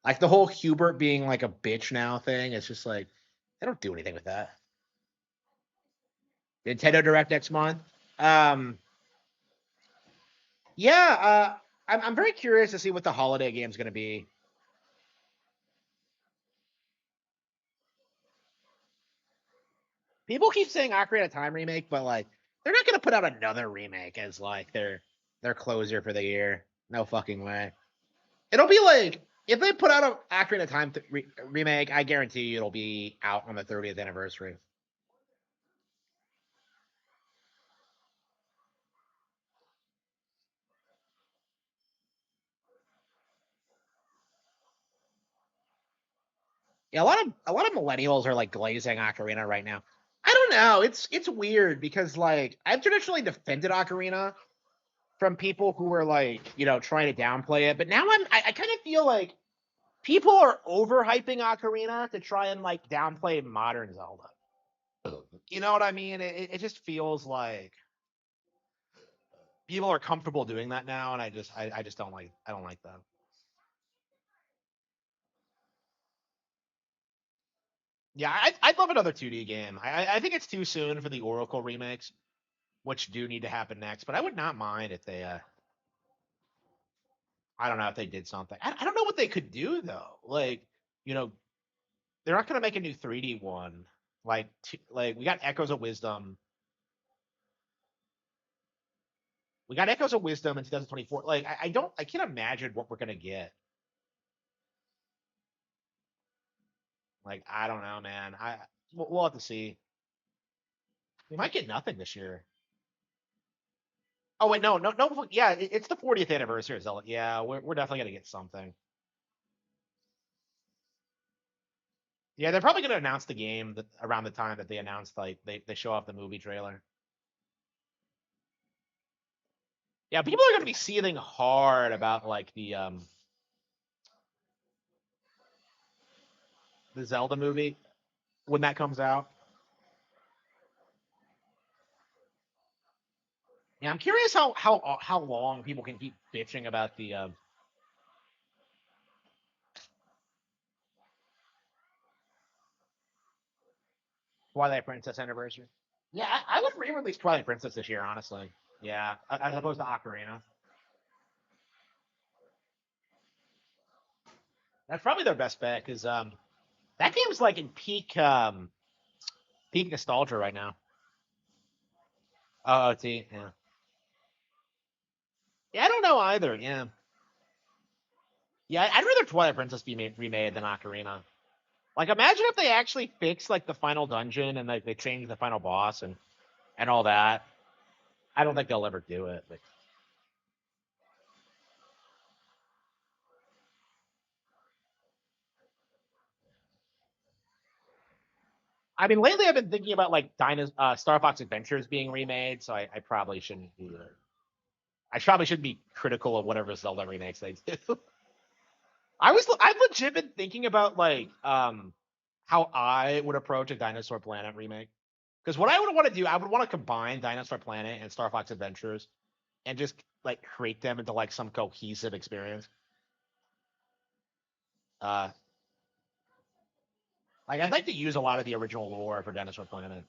Like the whole Hubert being like a bitch now thing, it's just like they don't do anything with that. Nintendo Direct next month. Um yeah, I'm very curious to see what the holiday game's gonna be. People keep saying Ocarina of Time remake, but like they're not gonna put out another remake as like their closer for the year. No fucking way. It'll be like if they put out a Ocarina of Time remake, I guarantee you it'll be out on the 30th anniversary. Yeah, a lot of millennials are like glazing Ocarina right now. I don't know. It's weird because like I've traditionally defended Ocarina from people who were like trying to downplay it, but now I kind of feel like people are overhyping Ocarina to try and like downplay modern Zelda. You know what I mean? It just feels like people are comfortable doing that now, and I just don't like that. Yeah, I'd love another 2D game. I think it's too soon for the Oracle remakes, which do need to happen next. But I would not mind if they I don't know if they did something. I don't know what they could do though. Like you know they're not gonna make a new 3D one. Like we got Echoes of Wisdom. We got Echoes of Wisdom in 2024. Like I can't imagine what we're gonna get. Like I don't know, man. We'll have to see. We might get nothing this year. Oh wait, no, no, no. Yeah, it's the 40th anniversary of Zelda. Yeah, we're definitely gonna get something. Yeah, they're probably gonna announce the game around the time that they announced like they show off the movie trailer. Yeah, people are gonna be seething hard about like the Zelda movie when that comes out. Yeah, I'm curious how long people can keep bitching about the Twilight Princess anniversary. Yeah, I would re-release Twilight Princess this year, honestly. Yeah, as opposed to Ocarina. That's probably their best bet because that game's like in peak nostalgia right now. Oh, OT, yeah. Yeah, I don't know either. Yeah, yeah. I'd rather Twilight Princess be remade than Ocarina. Like, imagine if they actually fixed like the final dungeon and like they changed the final boss and all that. I don't think they'll ever do it. But I mean, lately I've been thinking about like Star Fox Adventures being remade, so I probably shouldn't do it. I probably should be critical of whatever Zelda remakes they do. I've legit been thinking about like how I would approach a Dinosaur Planet remake. Because what I would want to do, I would want to combine Dinosaur Planet and Star Fox Adventures and just like create them into like some cohesive experience. Uh like I'd like to use a lot of the original lore for Dinosaur Planet.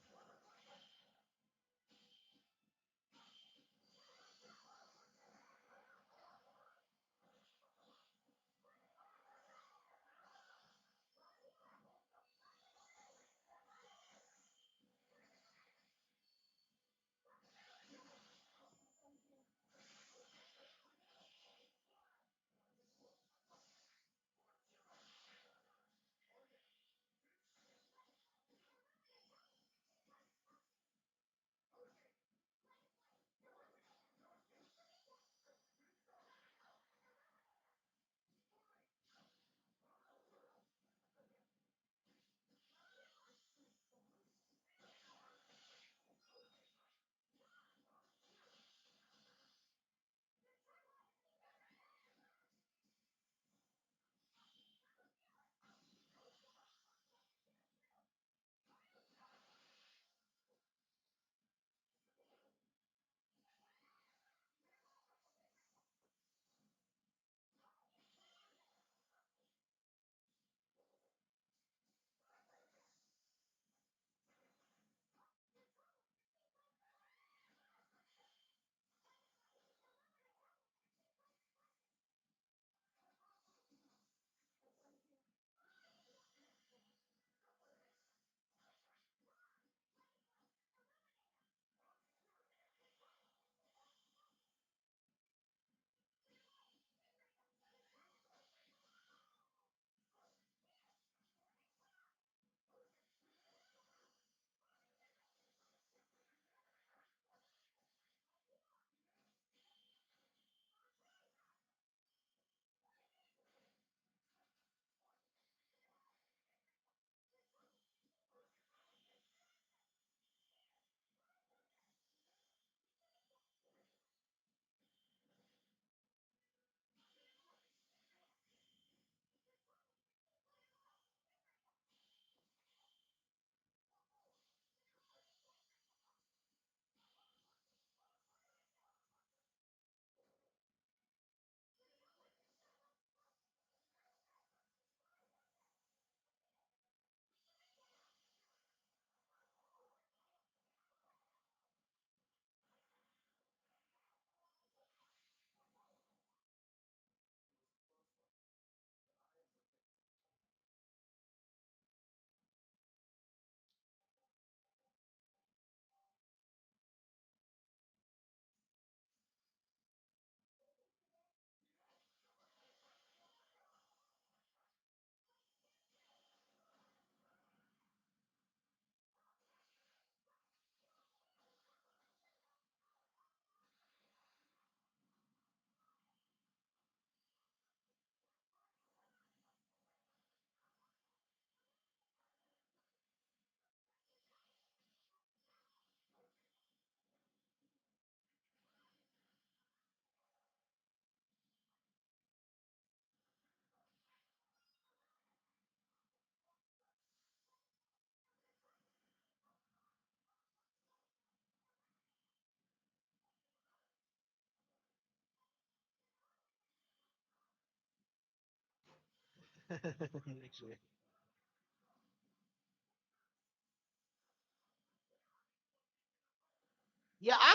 Actually.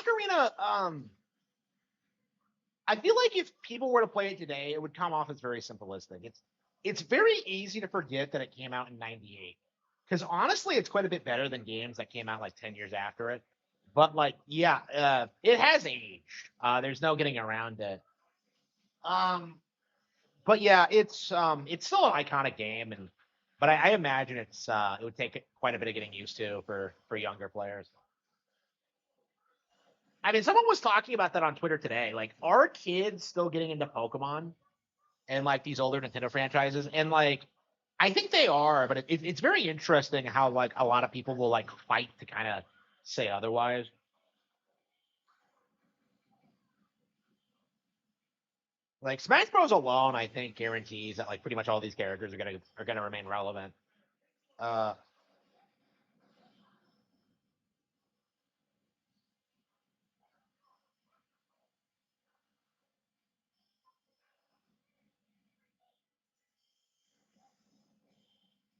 Ocarina, I feel like if people were to play it today, it would come off as very simplistic. It's very easy to forget that it came out in '98 because honestly, it's quite a bit better than games that came out like 10 years after it. But like, yeah, it has aged. There's no getting around it. Um, but yeah, it's still an iconic game, and but I imagine it would take quite a bit of getting used to for younger players. I mean, someone was talking about that on Twitter today. Like, are kids still getting into Pokemon and like these older Nintendo franchises? And like, I think they are, but it's very interesting how like a lot of people will like fight to kind of say otherwise. Like Smash Bros. Alone, I think guarantees that like pretty much all these characters are gonna remain relevant. Uh,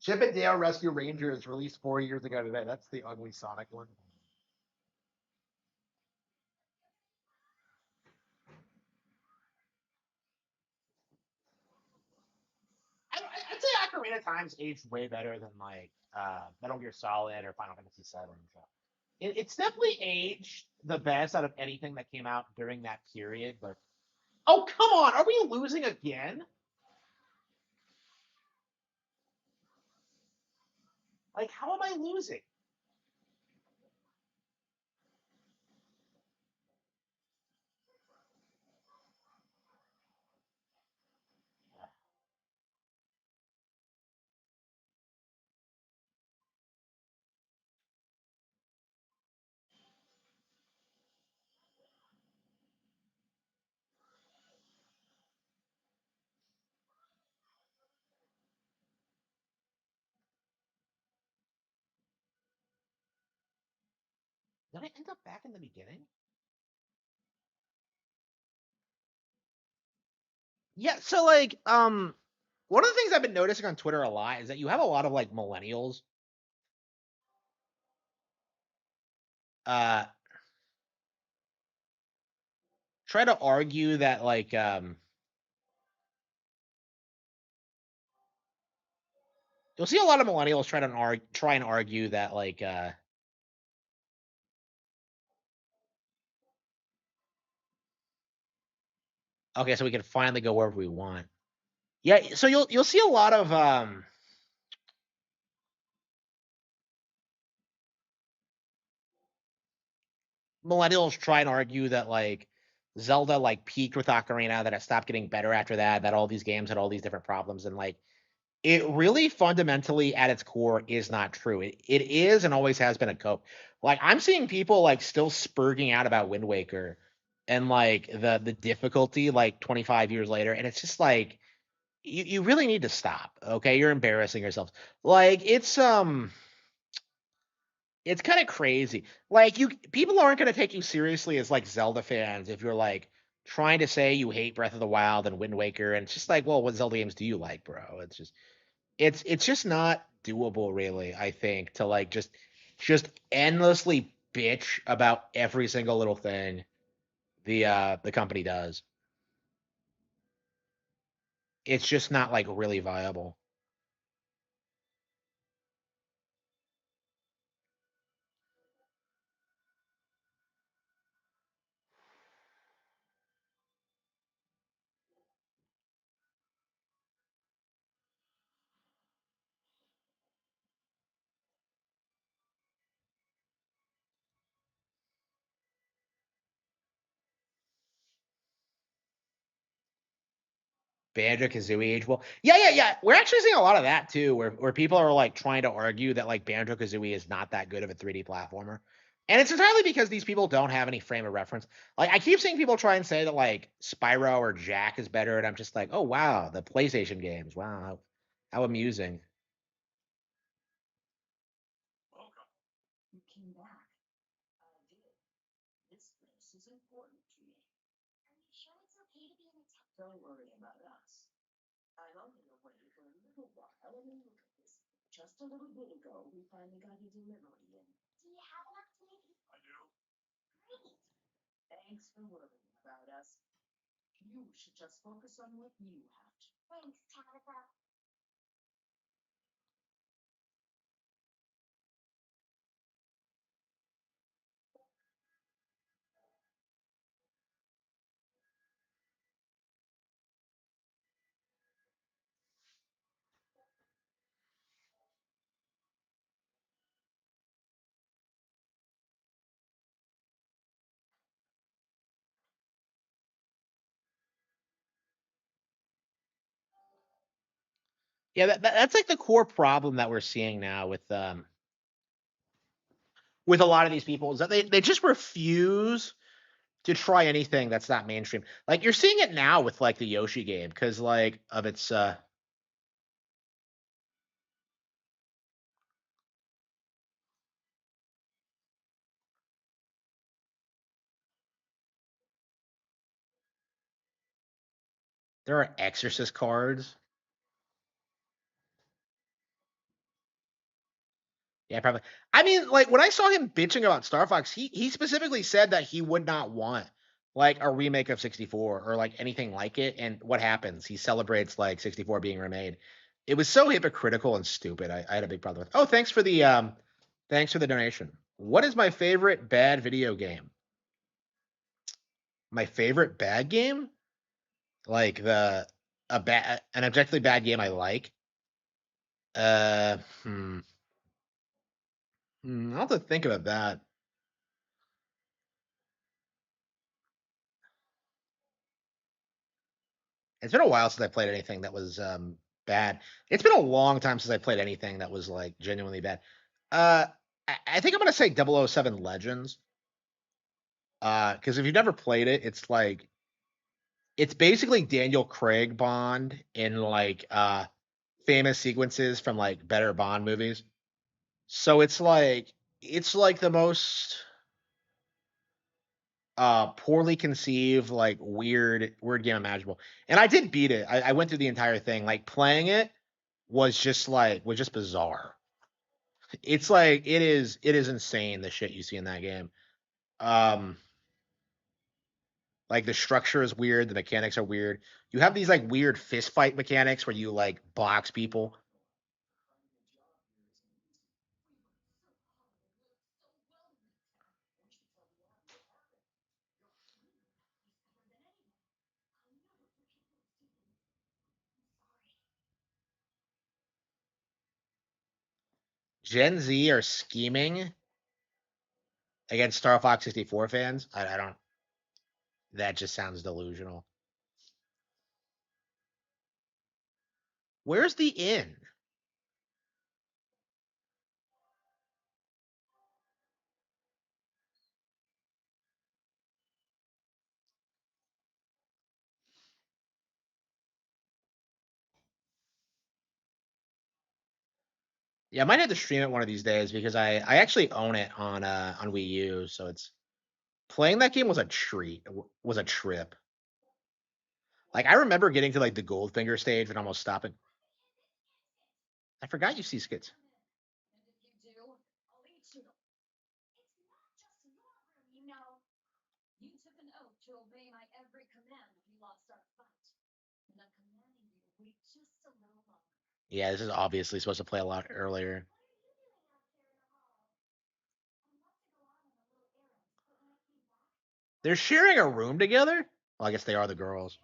Chip and Dale Rescue Rangers released 4 years ago today. That's the ugly Sonic one. I'd say Ocarina of Time's aged way better than like Metal Gear Solid or Final Fantasy VII. So it's definitely aged the best out of anything that came out during that period. But oh come on, are we losing again? Like how am I losing? Did I end up back in the beginning? Yeah. So like one of the things I've been noticing on Twitter a lot is that you have a lot of like millennials uh try to argue that like you'll see a lot of millennials try and argue that like okay, so we can finally go wherever we want. Yeah, so you'll see a lot of millennials try and argue that like Zelda like peaked with Ocarina, that it stopped getting better after that, that all these games had all these different problems, and like it really fundamentally at its core is not true. It is and always has been a cope. Like I'm seeing people like still spurging out about Wind Waker and like the difficulty like 25 years later, and it's just like you really need to stop. Okay, you're embarrassing yourselves. Like it's kind of crazy. Like you people aren't going to take you seriously as like Zelda fans if you're like trying to say you hate Breath of the Wild and Wind Waker, and it's just like, well, what Zelda games do you like, bro? It's just not doable, really. I think to like just endlessly bitch about every single little thing the company does. It's just not like really viable. Banjo Kazooie age well. Yeah, yeah, yeah. We're actually seeing a lot of that too, where people are like trying to argue that like Banjo Kazooie is not that good of a 3D platformer. And it's entirely because these people don't have any frame of reference. Like I keep seeing people try and say that like Spyro or Jack is better, and I'm just like, oh wow, the PlayStation games. Wow, how amusing. You came back. I did. This place is important to me. Are you sure it's okay to be in a town? Don't worry about us. I'm only away for a little while. I mean, look at this. Just a little bit ago, we finally got a delivery in. Do you have enough to make it? I do. Great. Thanks for worrying about us. You should just focus on what you have to. Thanks, Tabitha. Yeah, that's like the core problem that we're seeing now with a lot of these people is that they just refuse to try anything that's not mainstream. Like you're seeing it now with like the Yoshi game because like of its there are Exorcist cards. Yeah, probably. I mean, like when I saw him bitching about Star Fox, he specifically said that he would not want like a remake of 64 or like anything like it. And what happens? He celebrates like 64 being remade. It was so hypocritical and stupid. I had a big problem with. Oh, thanks for the donation. What is my favorite bad video game? My favorite bad game? Like an objectively bad game I like. Uh, hmm. I'll have to think about that. It's been a while since I played anything that was bad. It's been a long time since I played anything that was like genuinely bad. Uh, I think I'm gonna say 007 Legends. Because if you've never played it, it's basically Daniel Craig Bond in like famous sequences from like better Bond movies. So it's like the most poorly conceived, like weird game imaginable. And I did beat it. I went through the entire thing. Like playing it was just bizarre. It's like it is insane the shit you see in that game. Um like the structure is weird, the mechanics are weird. You have these like weird fist fight mechanics where you like box people. Gen Z are scheming against Star Fox 64 fans. I don't that just sounds delusional. Where's the inn? Yeah, I might have to stream it one of these days because I actually own it on Wii U, so it's playing that game was a treat. Was a trip. Like I remember getting to like the Goldfinger stage and almost stopping. I forgot you see skits. And if you do, I'll eat you. It's not just your room, you know. You took an oath to obey my every command when we lost our fight. And I'm commanding you to wait just a little longer. Yeah, this is obviously supposed to play a lot earlier. They're sharing a room together? Well, I guess they are the girls.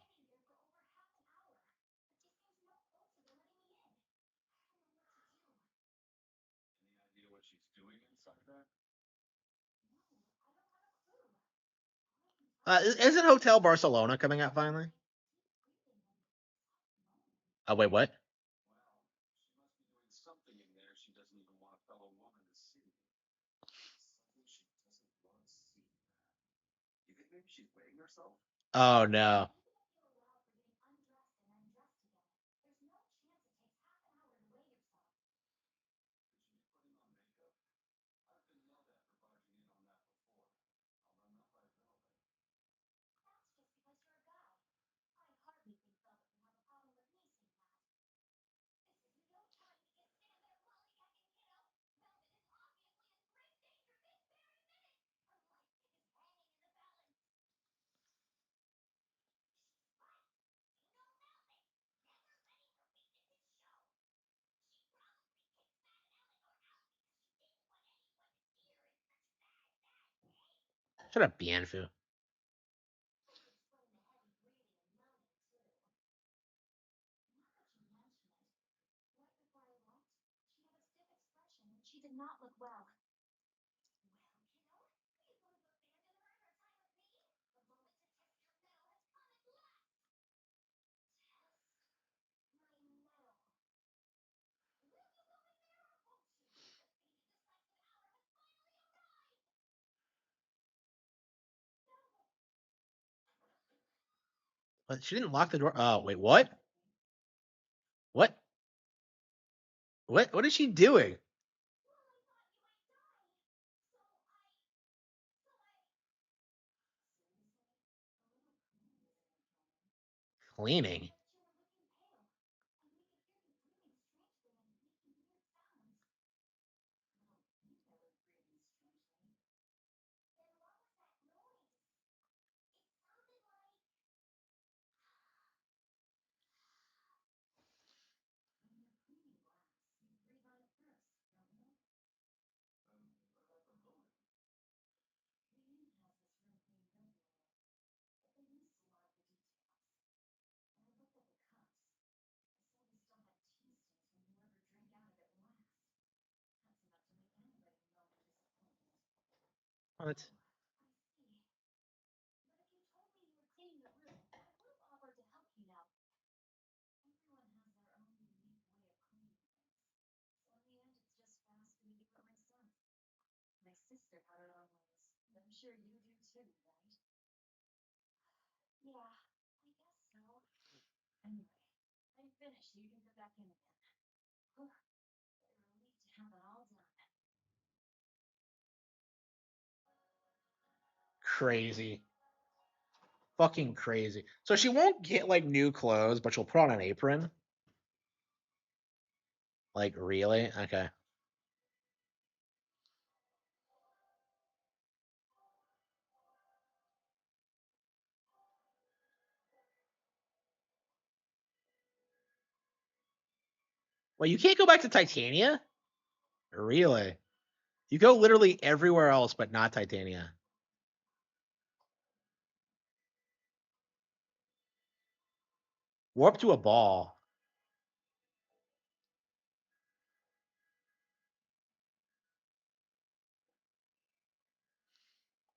Isn't Hotel Barcelona coming out finally? Oh wait, what? Oh no. Shut up, Bienfu. She did not look well. But she didn't lock the door. Oh, wait, what? What? What is she doing? Cleaning. What? My sister had her own ways. I'm sure you do too, right? Yeah, I guess so. Anyway, I'm finished. You can go back in again. Whew. Relieved to have it all done. Crazy. Fucking crazy. So she won't get like new clothes, but she'll put on an apron. Like, really? Okay. Well, you can't go back to Titania? Really? You go literally everywhere else but not Titania. Warp to a ball.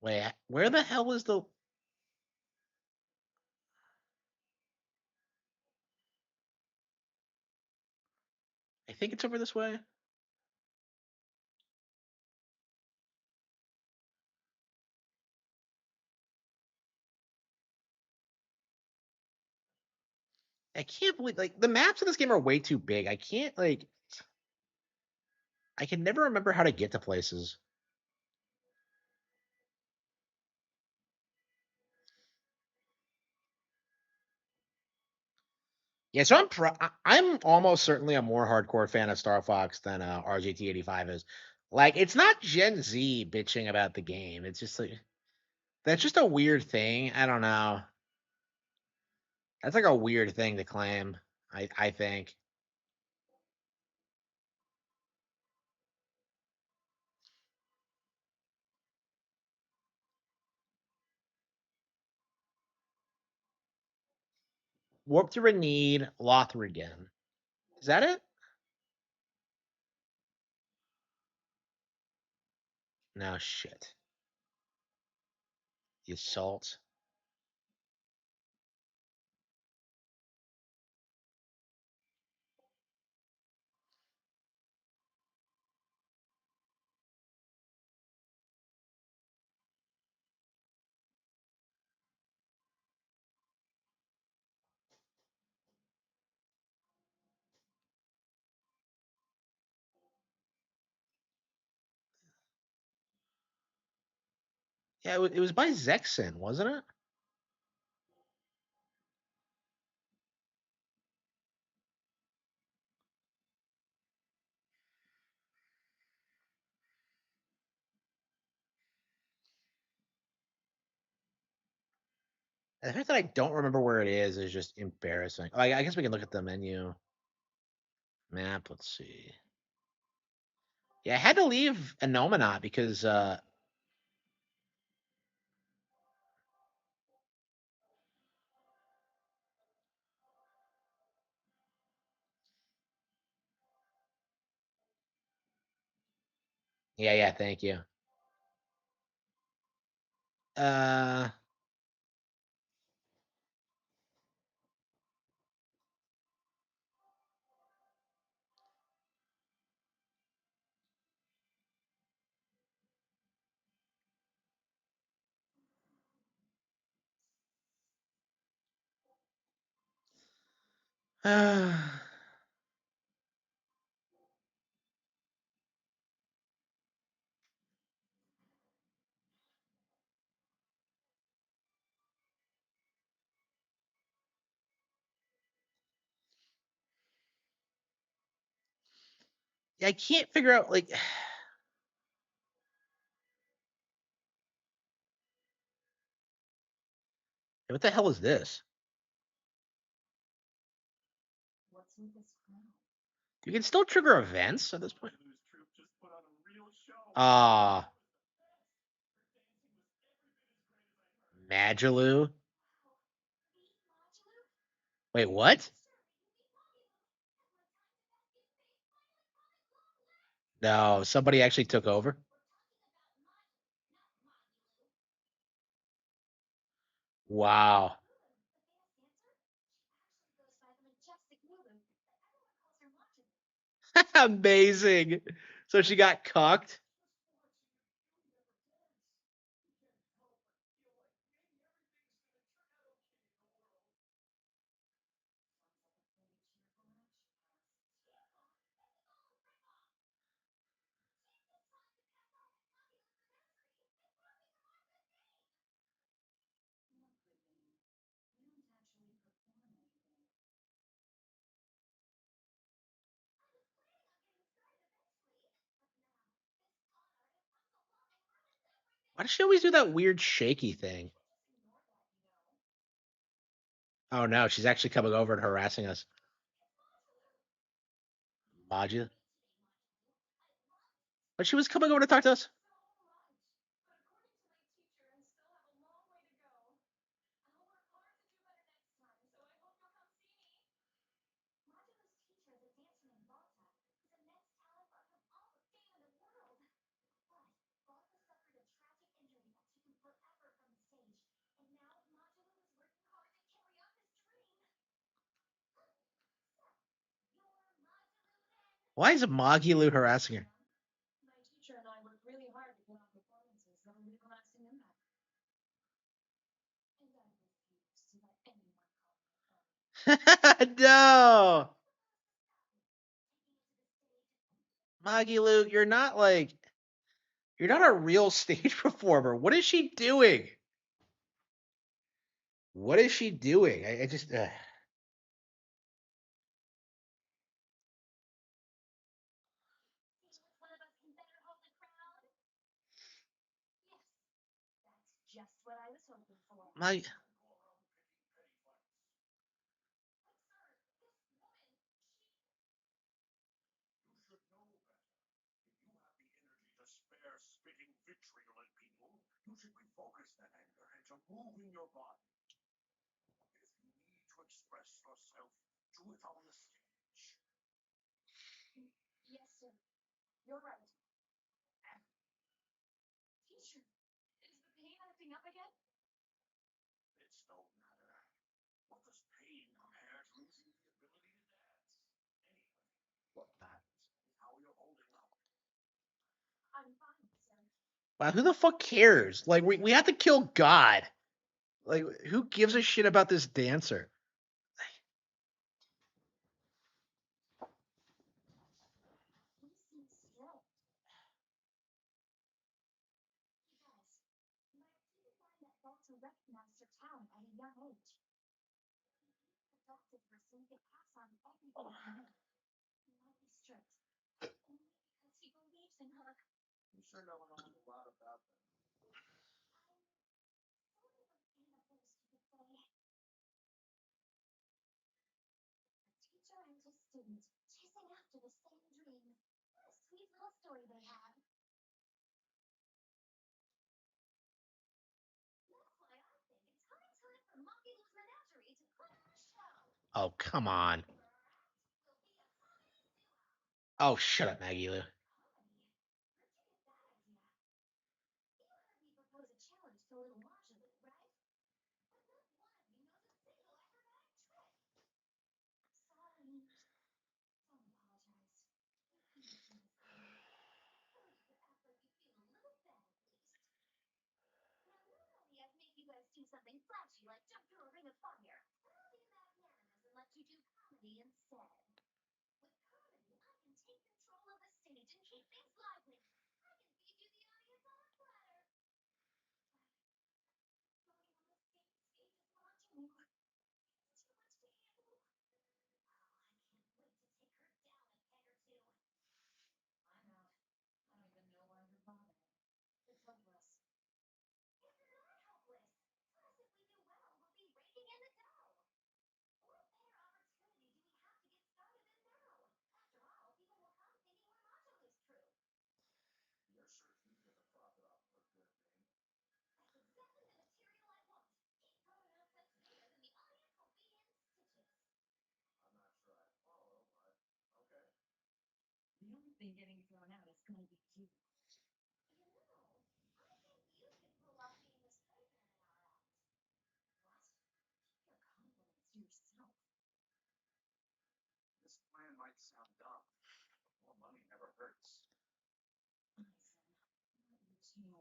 Wait, where the hell is the... I think it's over this way. I can't believe, like, the maps in this game are way too big. I can't, like... I can never remember how to get to places. Yeah, so I'm almost certainly a more hardcore fan of Star Fox than RGT85 is. Like, it's not Gen Z bitching about the game. It's just like that's just a weird thing. I don't know. That's like a weird thing to claim. I think. Warp to Renede, Lothringen. Is that it? No shit. The assault. Yeah, it was by Zexen, wasn't it? The fact that I don't remember where it is just embarrassing. Oh, I guess we can look at the menu map. Let's see. Yeah, I had to leave Anominat because Yeah, thank you. Uh, I can't figure out like what the hell is this? What's with this crowd? You can still trigger events at this point. Ah, Magaloo. Wait, what? No, somebody actually took over. Wow. Amazing. So she got cucked. Why does she always do that weird shaky thing? Oh no, she's actually coming over and harassing us. Maja. But she was coming over to talk to us. Why is Magilu harassing her? My teacher and I work really hard to put on performances that will leave a lasting impact. And I refuse to let anyone call me a phony. No. Magilu, you're not a real stage performer. What is she doing? What is she doing? I just One of us can better hold the crowd. Yes, that's just what I was hoping for. my You should know better. If you have the energy to spare spitting vitriol at people, you should refocus that anger into moving your body. If you need to express yourself, do it on the stage. Yes, sir. You're right. Teacher, is the pain acting up again? It's no matter. What does pain compare to losing the ability to dance? Anyway, what matters is how you're holding up. I'm fine, sir. wow, who the fuck cares? Like we have to kill God. Like who gives a shit about this dancer? We seem slow. You guys, my team find that Volta recognized her talent at a young age. Adopted person could pass on everything to him. He might be strict, only because he believes in her. You sure know an awful lot about them. I'm sort of a fan of hers, you could say. A teacher and his student chasing after the same dream. What a sweet little story they had. That's why I think it's high time for Monkey's Menagerie to put on a show. Oh, come on. Oh, shut up, Maggie Lou. something flashy like jump through a ring of fire. I'll be magnanimous and let you do comedy instead. With comedy, I can take control of the stage and keep things lively. I can feed you the audience on a platter. Going on the stage is launching you. It's too much to handle. Oh, I can't wait to take her down a peg or two. I'm out. I don't even know why you're bothering. It's hopeless. It's not hopeless. Plus, if we do well, we'll be raking in the dough. What better opportunity do we have to get started than now? After all, people will come thinking we're Macho Loose Crew. You're certain you get a profit off of a good thing? That's exactly the material I want. Keep throwing out such zinger, and the audience will be in stitches. I'm not sure I follow, but okay. The only thing getting thrown out is going to be you. You know, I think you could pull off being the straight man in our act. What? Keep your compliments to yourself. This plan might sound dumb. More money never hurts. Listen, not you too.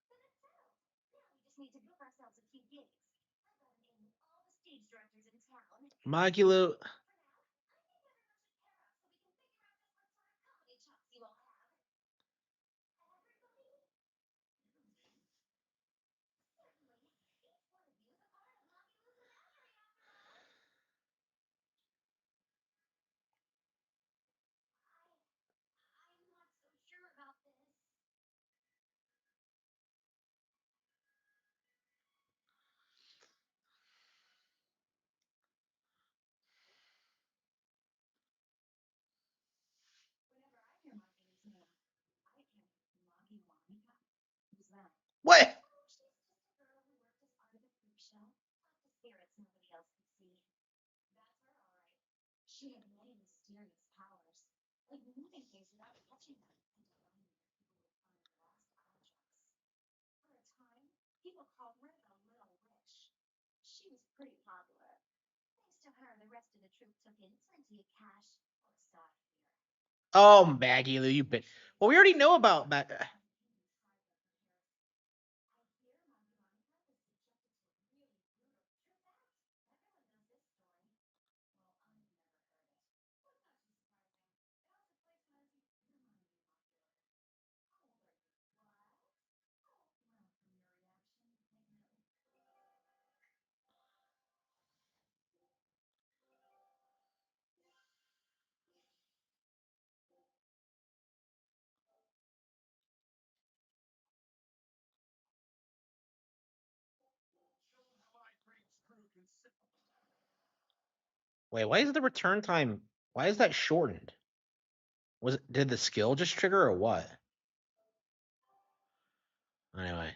Then it's settled. Now we just need to book ourselves a few gigs. I've got an in with all the stage directors in town. Magulu. For now, I think everyone should pair up so we can figure out just what sort of comedy chops you all have. Everybody? Even me? Certainly. Each one of you is a part of Magulo's menagerie, after all. I'm not so sure about this. Whenever I hear Magulo's name, I can Maggie Monica. Who's that? What? Oh, she's just a girl who worked as part of the freak show. Lots of spirits nobody else could see. That's her, all right. She had many mysterious powers, like moving things without touching them and finding where people would find lost objects. For a time, people called her the Little Witch. She was pretty popular. Thanks to her, the rest of the troupe took in plenty of cash. Or so I hear. Oh, Maggie Lou, you bitch. Well, we already know about I hear Maggie Monica was subjected to a really brutal troupe act. Everyone knows this story. Well, I've never heard it. That's not too surprising. It all took place when I was Remind me, Modular. How old are you? what? Well, from your reaction, I know. Show them how my brains crew can sit. Wait, why is the return time? Why is that shortened? Did the skill just trigger or what? Anyway.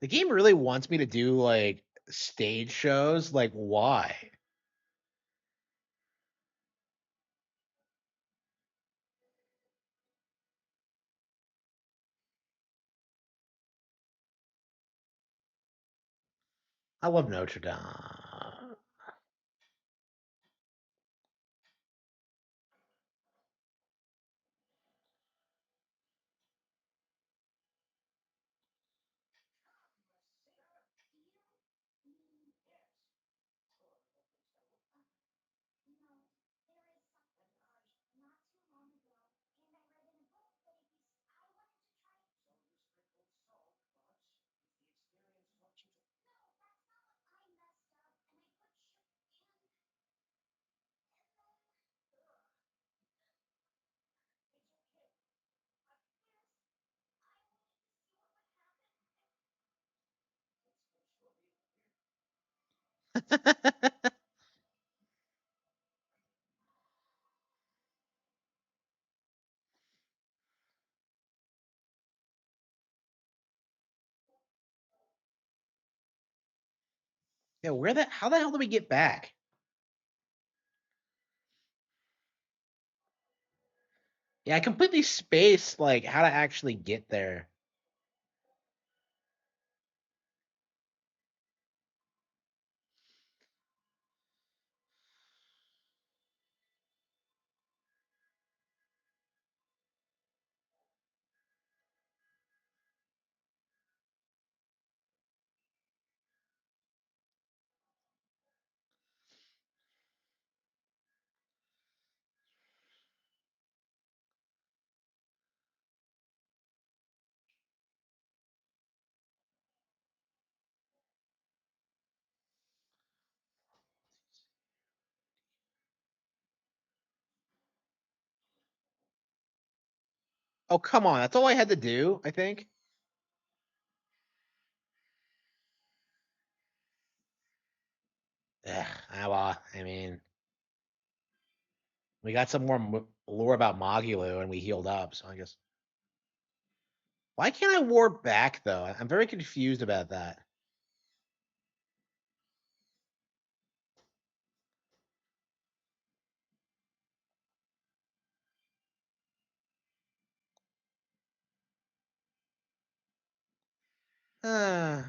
The game really wants me to do like stage shows. Like, why? I love Notre Dame. You know, there is something not too long ago, and I read in a book that if you, I wanted to try. So you sprinkled salt, but if the experience taught you to... No, that's not what I messed up, and I put and then. It's okay. Yes, I wanted to see what would happen. Let's make sure we don't hear. Yeah, how the hell do we get back? Yeah, I completely spaced like how to actually get there. Oh, come on. That's all I had to do, I think. Ugh, well, I mean, we got some more lore about Magulu and we healed up, so I guess. Why can't I warp back, though? I'm very confused about that. Uh,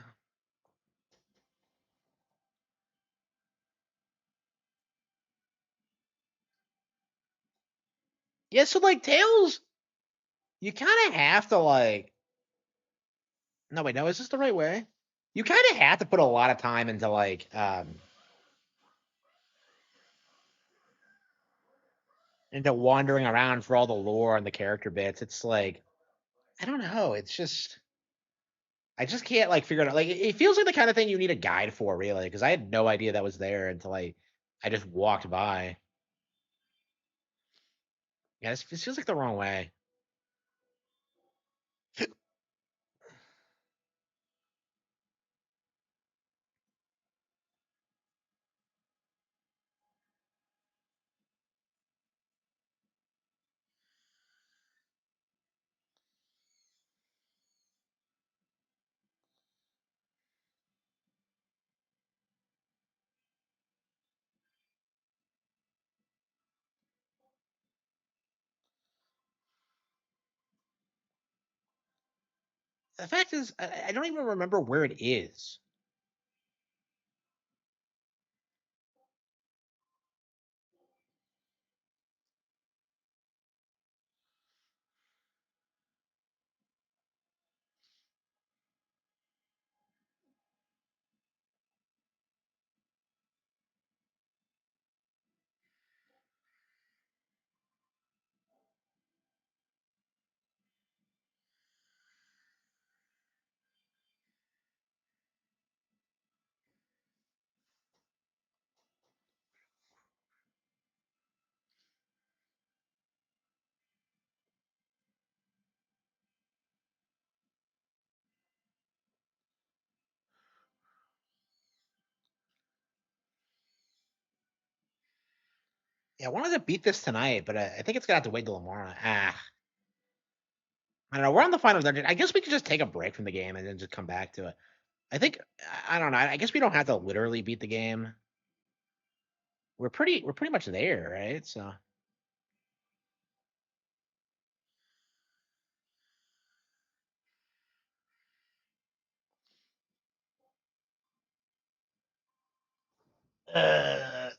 yeah, so, like, Tails, you kind of have to, like. No, wait, no, is this the right way? You kind of have to put a lot of time into, like, into wandering around for all the lore and the character bits. It's like, I don't know. It's just. I just can't like figure it out. Like it feels like the kind of thing you need a guide for, really, because I had no idea that was there until I just walked by. Yeah, this feels like the wrong way. The fact is, I don't even remember where it is. Yeah, I wanted to beat this tonight, but I think it's gonna have to wait till tomorrow. I don't know. We're on the final dungeon. I guess we could just take a break from the game and then just come back to it. I think I don't know. I guess we don't have to literally beat the game. We're pretty much there, right? So. Uh,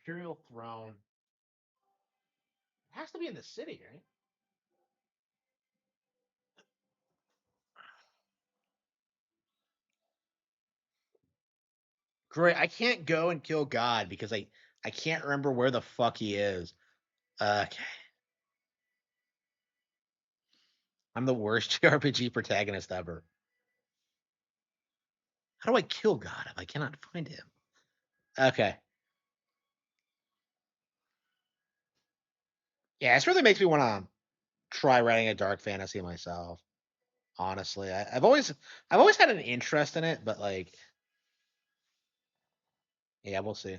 Imperial throne. It has to be in the city, right? Great. I can't go and kill God because I can't remember where the fuck he is. Okay. I'm the worst JRPG protagonist ever. How do I kill God if I cannot find him? Okay. Yeah, this really makes me want to try writing a dark fantasy myself. Honestly, I've always had an interest in it, but like, yeah, we'll see.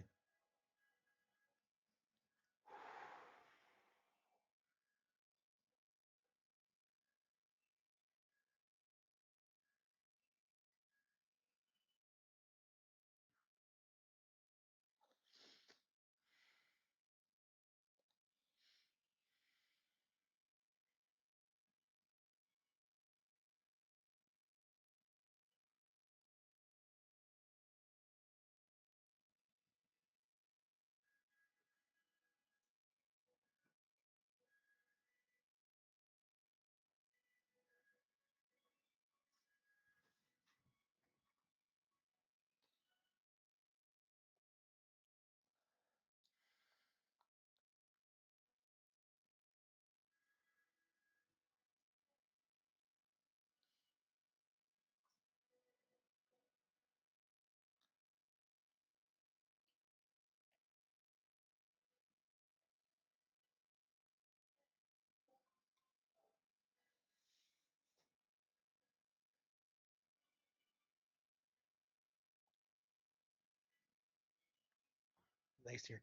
Nice here.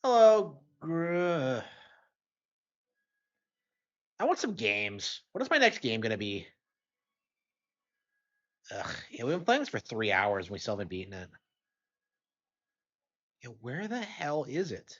Hello, I want some games. What is my next game gonna be? Ugh, yeah, we've been playing this for 3 hours and we still haven't beaten it. Yeah, where the hell is it?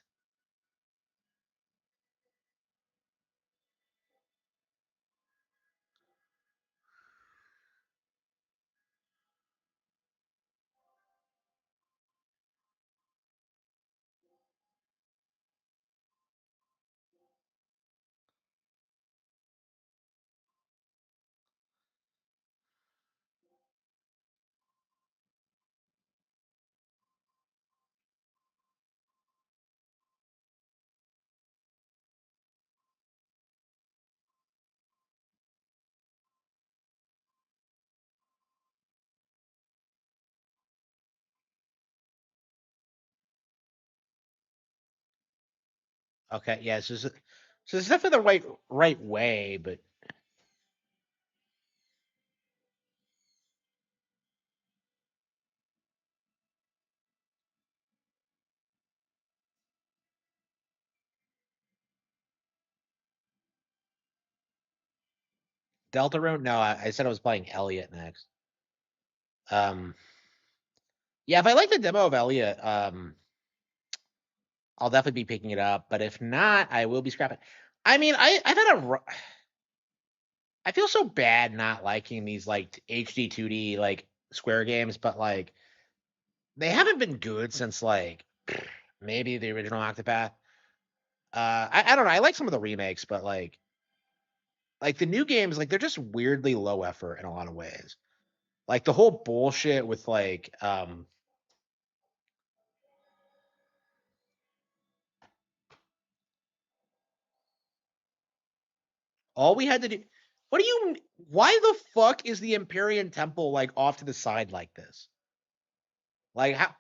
Okay, yeah, so it's definitely the right way, but Deltarune? No, I said I was playing Elliot next. Um, yeah, if I like the demo of Elliot, I'll definitely be picking it up. But if not, I will be scrapping. I mean, I've had I feel so bad not liking these like HD 2D like Square games, but like they haven't been good since like maybe the original Octopath. I don't know. I like some of the remakes, but like the new games, like they're just weirdly low effort in a lot of ways. Like the whole bullshit with like all we had to do. What do you? Why the fuck is the Empyrean Temple like off to the side like this? Like how?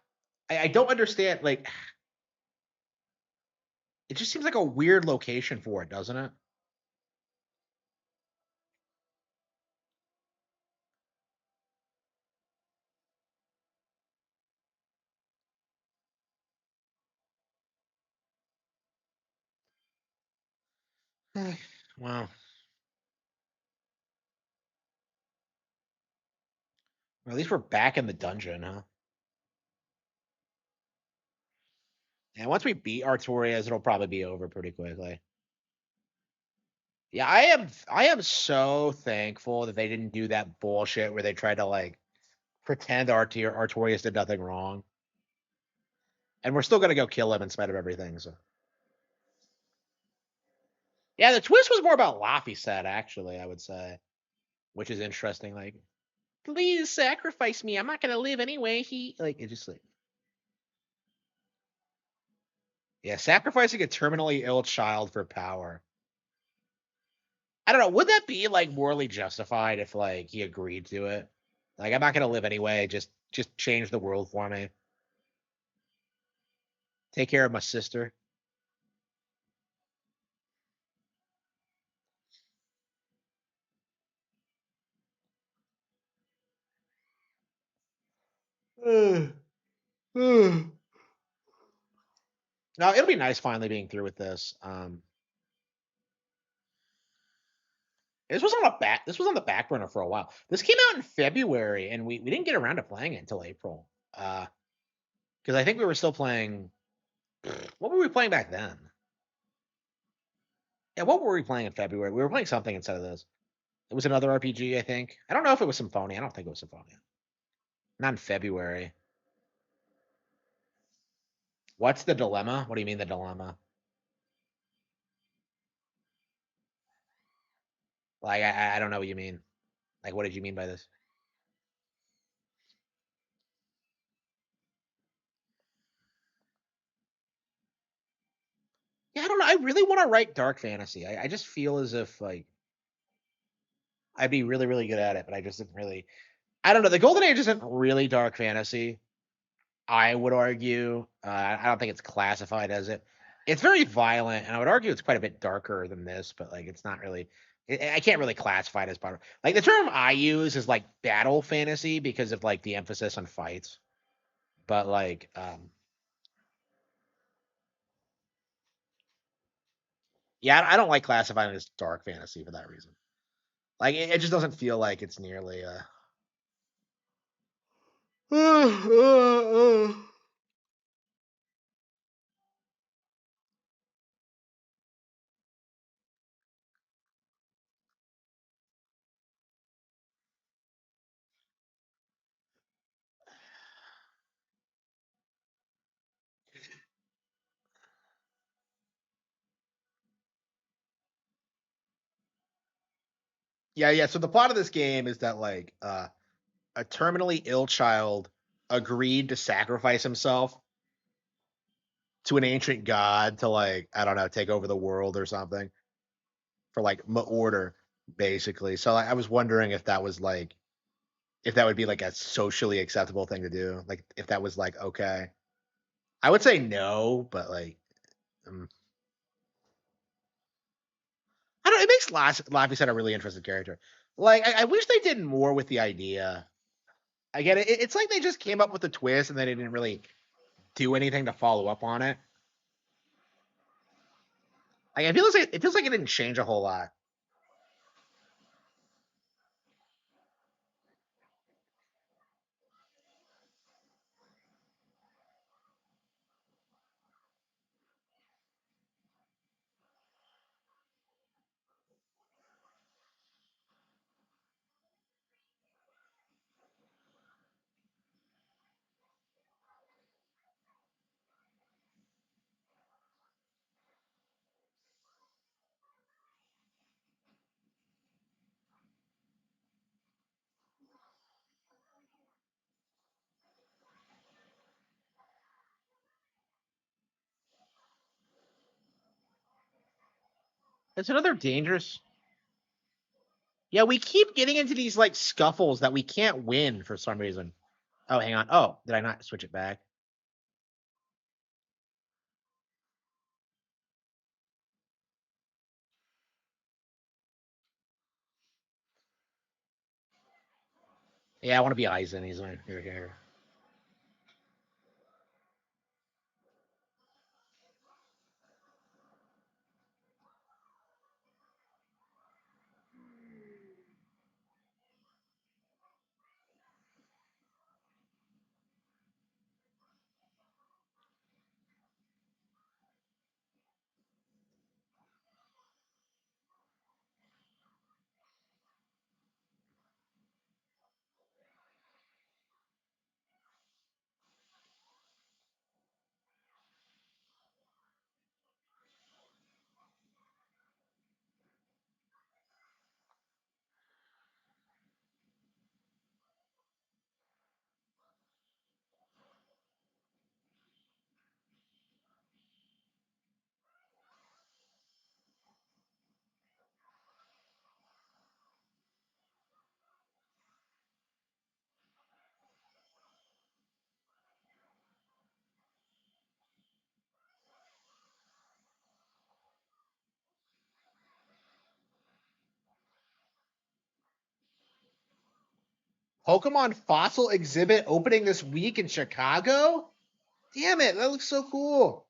I don't understand. Like it just seems like a weird location for it, doesn't it? Well, at least we're back in the dungeon, huh? And once we beat Artorias, it'll probably be over pretty quickly. Yeah, I am so thankful that they didn't do that bullshit where they tried to like pretend Artorias did nothing wrong. And we're still gonna go kill him in spite of everything. So yeah, the twist was more about Laphicet, actually, I would say, which is interesting. Like, please sacrifice me. I'm not gonna live anyway. He like it just like yeah, sacrificing a terminally ill child for power. I don't know. Would that be like morally justified if like he agreed to it? Like, I'm not gonna live anyway. Just change the world for me. Take care of my sister. No, it'll be nice finally being through with this. This was on a back. This was on the back burner for a while. This came out in February, and we didn't get around to playing it until April. Because I think we were still playing. What were we playing back then? Yeah, what were we playing in February? We were playing something instead of this. It was another RPG, I think. I don't know if it was Symphonia. I don't think it was Symphonia. Not in February. What's the dilemma? What do you mean the dilemma? Like I don't know what you mean. Like what did you mean by this? Yeah, I don't know. I really want to write dark fantasy. I just feel as if like I'd be really, really good at it, but I just didn't really. I don't know. The Golden Age isn't really dark fantasy. I would argue. I don't think it's classified as it. It's very violent, and I would argue it's quite a bit darker than this. But like, it's not really. I can't really classify it as part of. Like the term I use is like battle fantasy because of like the emphasis on fights. But like, yeah, I don't like classifying it as dark fantasy for that reason. Like, it just doesn't feel like it's nearly. Yeah. So the plot of this game is that like a terminally ill child agreed to sacrifice himself to an ancient god to like I don't know take over the world or something for like order basically. So like, I was wondering if that was like if that would be like a socially acceptable thing to do, like if that was like okay. I would say no, but like um, I don't. It makes Laffy said a really interesting character. Like I wish they did more with the idea. I get it. It's like they just came up with a twist and they didn't really do anything to follow up on it. Like it feels like it didn't change a whole lot. It's another dangerous. Yeah, we keep getting into these like scuffles that we can't win for some reason. Oh, hang on. Oh, did I not switch it back? Yeah, I want to be Aizen. He's my favorite character. Pokemon fossil exhibit opening this week in Chicago? Damn it, that looks so cool.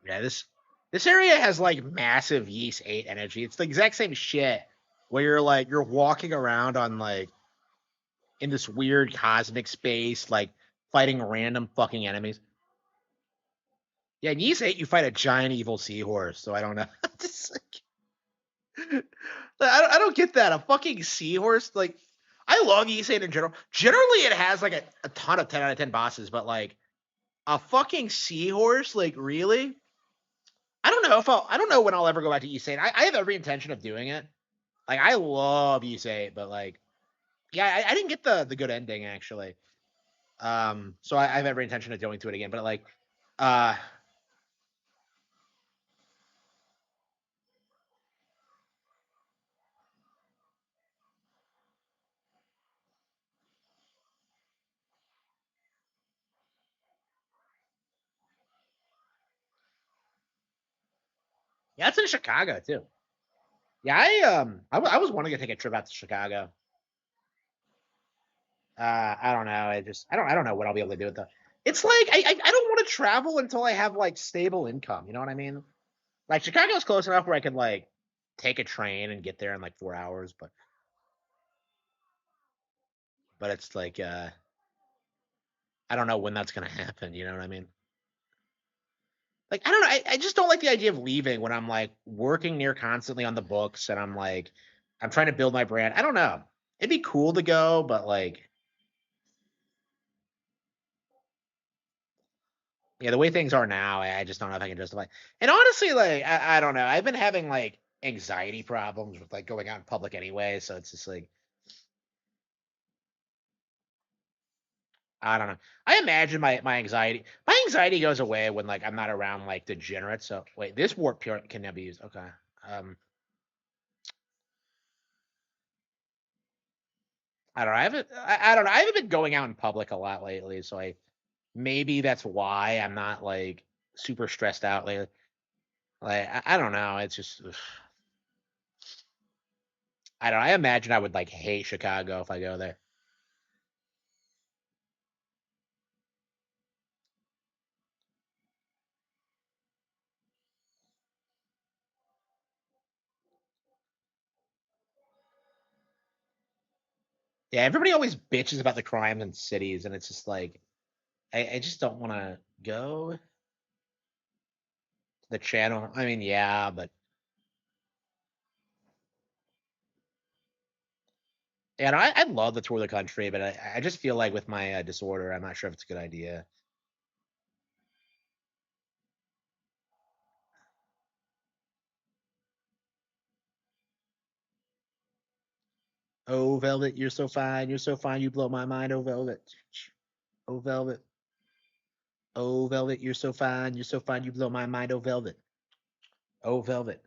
Yeah, this area has like massive Yeast 8 energy. It's the exact same shit where you're walking around on like in this weird cosmic space, like fighting random fucking enemies. Yeah, in Yeast 8 you fight a giant evil seahorse, so I don't know. Just like, I don't get that. A fucking seahorse, like I love Yeast 8 in general. Generally it has like a ton of 10 out of 10 bosses, but like a fucking seahorse, like really? I don't know when I'll ever go back to East 8. I have every intention of doing it. Like I love East 8, but like yeah, I didn't get the good ending actually. So I have every intention of going to it again. But like uh yeah, it's in Chicago too. Yeah, I was wanting to take a trip out to Chicago. I don't know. I don't know what I'll be able to do with that. It's like I don't want to travel until I have like stable income. You know what I mean? Like Chicago's close enough where I could like take a train and get there in like 4 hours, but it's like I don't know when that's gonna happen. You know what I mean? Like I don't know. I just don't like the idea of leaving when I'm like working near constantly on the books and I'm like I'm trying to build my brand. I don't know. It'd be cool to go, but like yeah, the way things are now, I just don't know if I can justify. And honestly, like I don't know. I've been having like anxiety problems with like going out in public anyway, so it's just like I don't know. I imagine my anxiety goes away when like I'm not around like degenerates. So wait, this warp pure can now be used. Okay. Um, I don't know. I don't know. I haven't been going out in public a lot lately, so I maybe that's why I'm not like super stressed out lately. Like I don't know. It's just ugh. I don't. I imagine I would like hate Chicago if I go there. Yeah, everybody always bitches about the crime in cities, and it's just like I just don't want to go to the channel. I mean, yeah, but and I'd love to tour the country, but I just feel like with my disorder, I'm not sure if it's a good idea. Oh, Velvet, you're so fine. You're so fine. You blow my mind. Oh, Velvet. Oh, Velvet. Oh, Velvet, you're so fine. You're so fine. You blow my mind. Oh, Velvet. Oh, Velvet.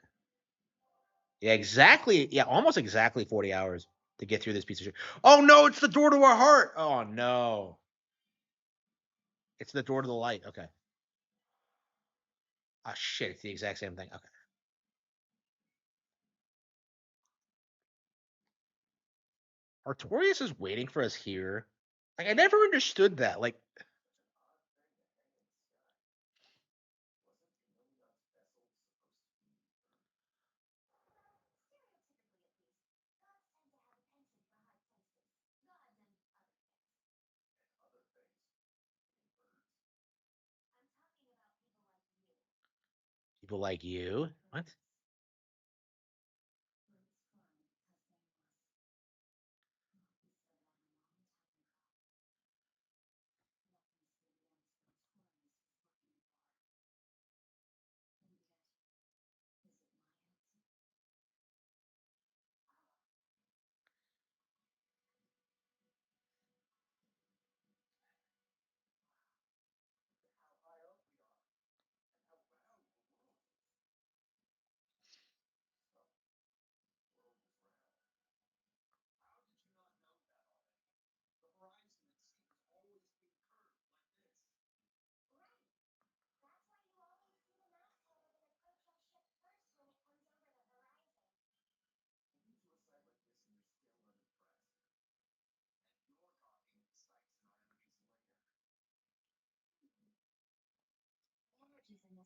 Yeah, exactly. Yeah, almost exactly 40 hours to get through this piece of shit. Oh, no, it's the door to our heart. Oh, no. It's the door to the light. Okay. Oh, shit. It's the exact same thing. Okay. Artorias is waiting for us here. Like, I never understood that. Like, people like you. What?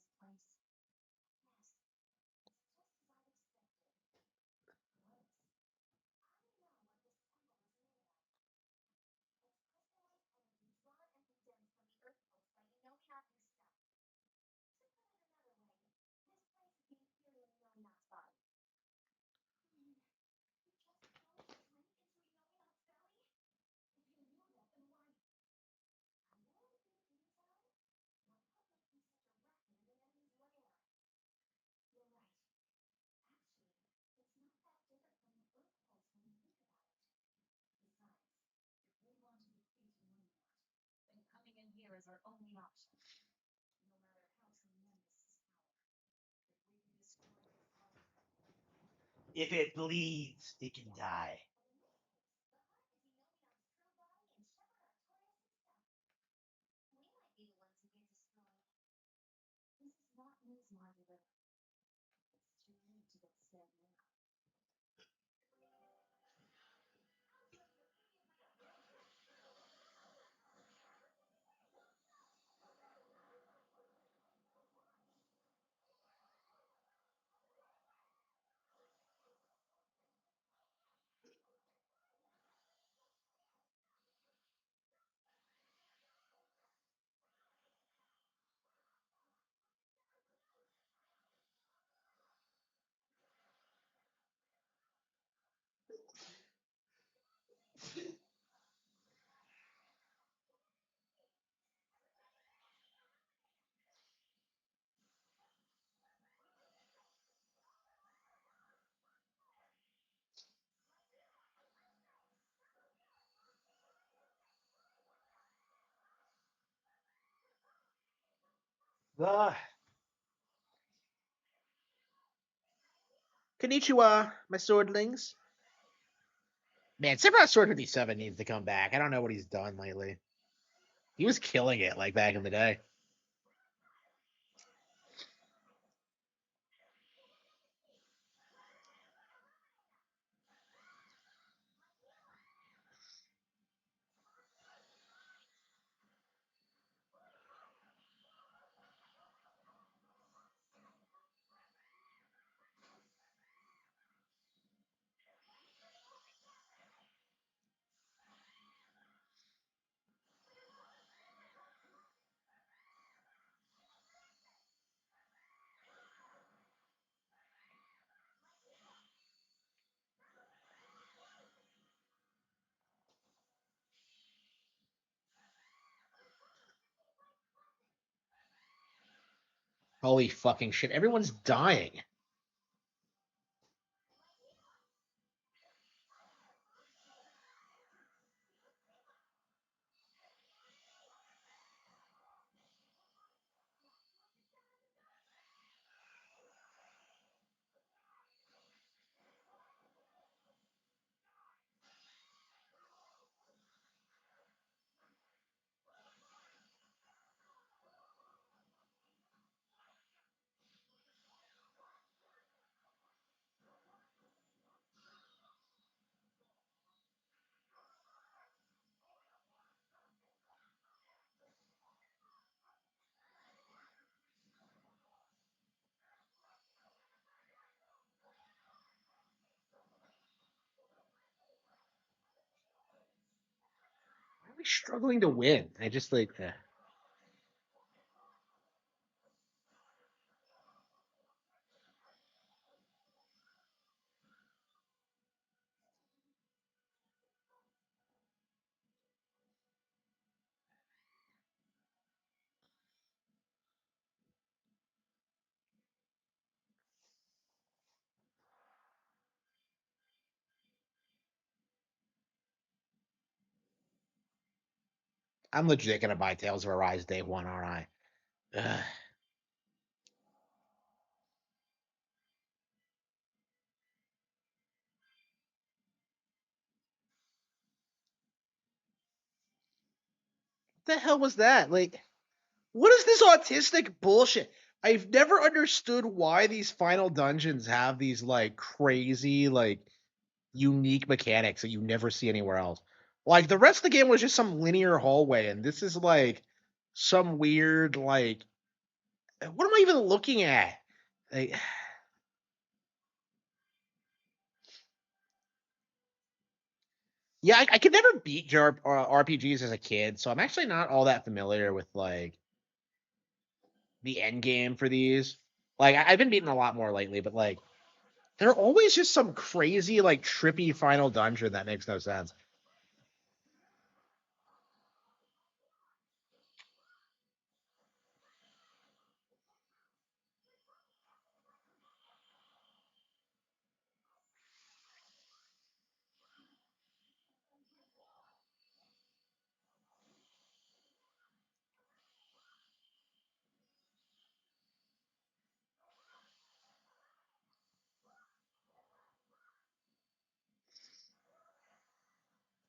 this place. Yes, it's just as I expected. It was. I know what this temple is made of. It's crystallite energy drawn and condensed from the earth pulse by Innominati stuff. To put it another way, this place is the Imperial Innominat's body. You just throw a drink into Innominat's belly? If you knew that, then why? I warned you, Intel. Not public be such a racket in an enemy's lair. You're right. Actually, it's not that different from the Earth Pulse when you think about it. Besides, if we want to defeat Illuminat, then coming in here is our only option. No matter how tremendous his power, if we can destroy his heart. If it bleeds, it can die. But in this case, the heart is Illuminat's true body and Shepard Artorias' stuff. We might be the ones who get destroyed. This is not news, Marguerite. It's too late to get scared now. Konnichiwa, my swordlings. Man, Samurai Sword 57 needs to come back. I don't know what he's done lately. He was killing it like back in the day. Holy fucking shit. Everyone's dying. Why are we struggling to win? I just like that. I'm legit gonna buy Tales of Arise Day 1, aren't I? Ugh. What the hell was that? Like, what is this autistic bullshit? I've never understood why these final dungeons have these like crazy, like unique mechanics that you never see anywhere else. Like the rest of the game was just some linear hallway, and this is like some weird like What am I even looking at? Like, yeah, I could never beat RPGs as a kid, so I'm actually not all that familiar with like the end game for these. Like I've been beating a lot more lately, but like they're always just some crazy like trippy final dungeon that makes no sense.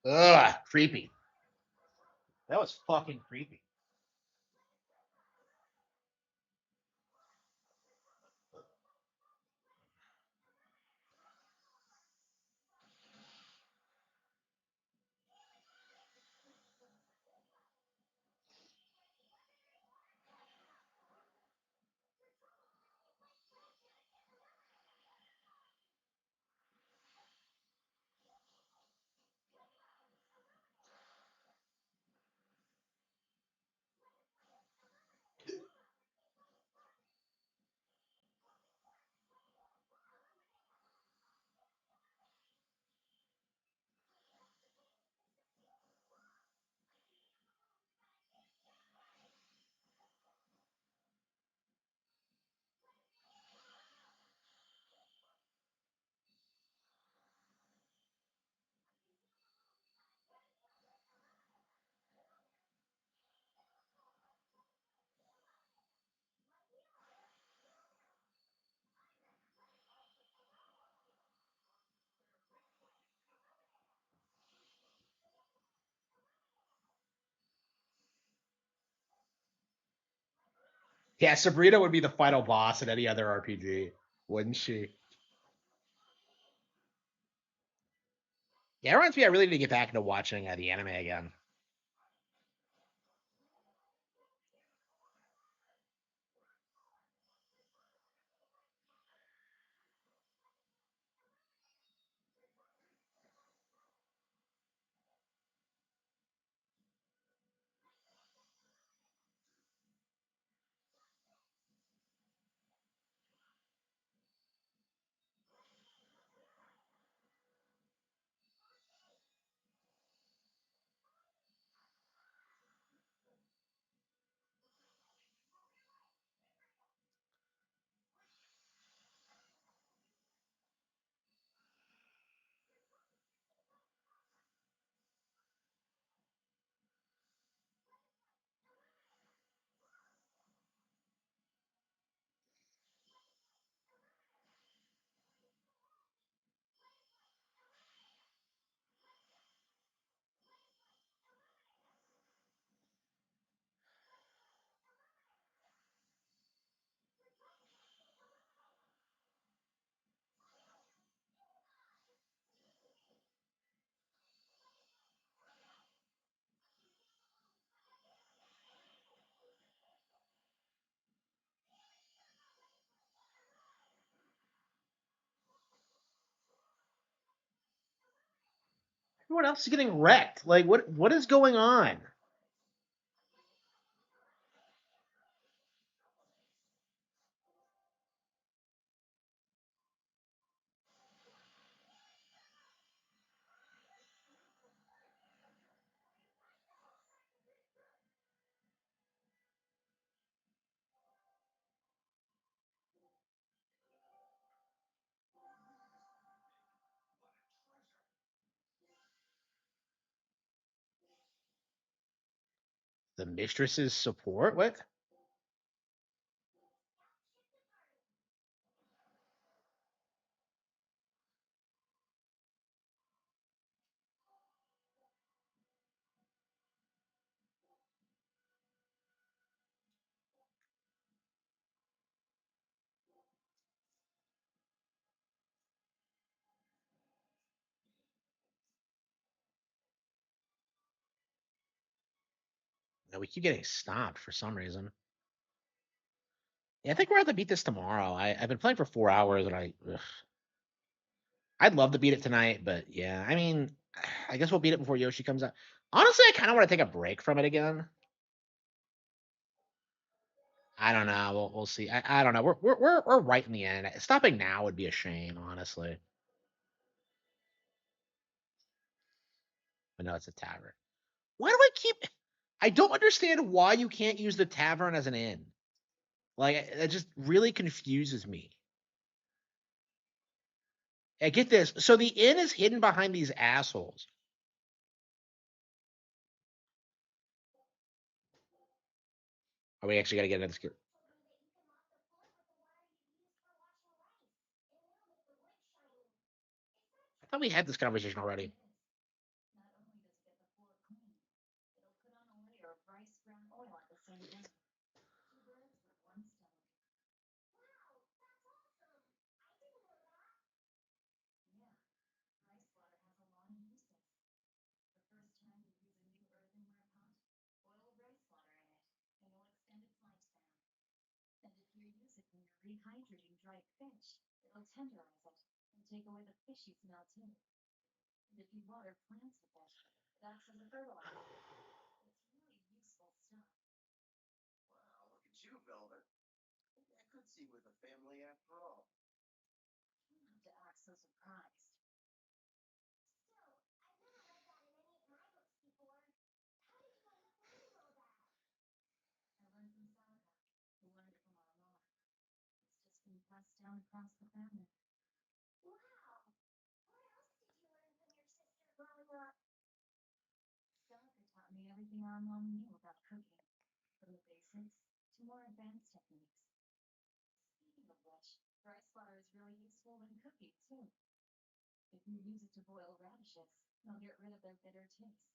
Ugh, creepy. That was fucking creepy. Yeah, Sabrina would be the final boss in any other RPG, wouldn't she? Yeah, it reminds me I really need to get back into watching the anime again. Everyone else is getting wrecked. Like, what is going on? The mistress's support? What? No, we keep getting stopped for some reason. Yeah, I think we're going to beat this tomorrow. I've been playing for 4 hours, and I'd love to beat it tonight, but yeah, I mean, I guess we'll beat it before Yoshi comes out. Honestly, I kind of want to take a break from it again. I don't know. We'll see. I don't know. We're right in the end. Stopping now would be a shame, honestly. But no, it's a tavern. Why do I keep? I don't understand why you can't use the tavern as an inn. Like it just really confuses me. I get this. So the inn is hidden behind these assholes. Are we actually got to get into this? I thought we had this conversation already. Not only does it get the floor clean, it'll put on a layer of rice bran oil at the same time. Two birds with one stone. Yeah, rice water has a long uses. The first time you use a new earthenware pot, boil rice water in it, and you'll extend its lifespan. And if you use it when you're rehydrating dried fish, it'll tenderize it and take away the fishy smell too. And if you water plants with it, it acts as a fertilizer. It's really useful stuff. Wow, look at you, Velvet. Maybe I could see with a family after all. You don't have to act so surprised. I learned from Salaka, who learned it from our mom. It's just been passed down across the family. Wow! What else did you learn from your sister growing up? Salaka taught me everything our mom knew about cooking, from the basics to more advanced techniques. Speaking of which, rice water is really useful when cooking too. If you use it to boil radishes, they'll get rid of their bitter taste.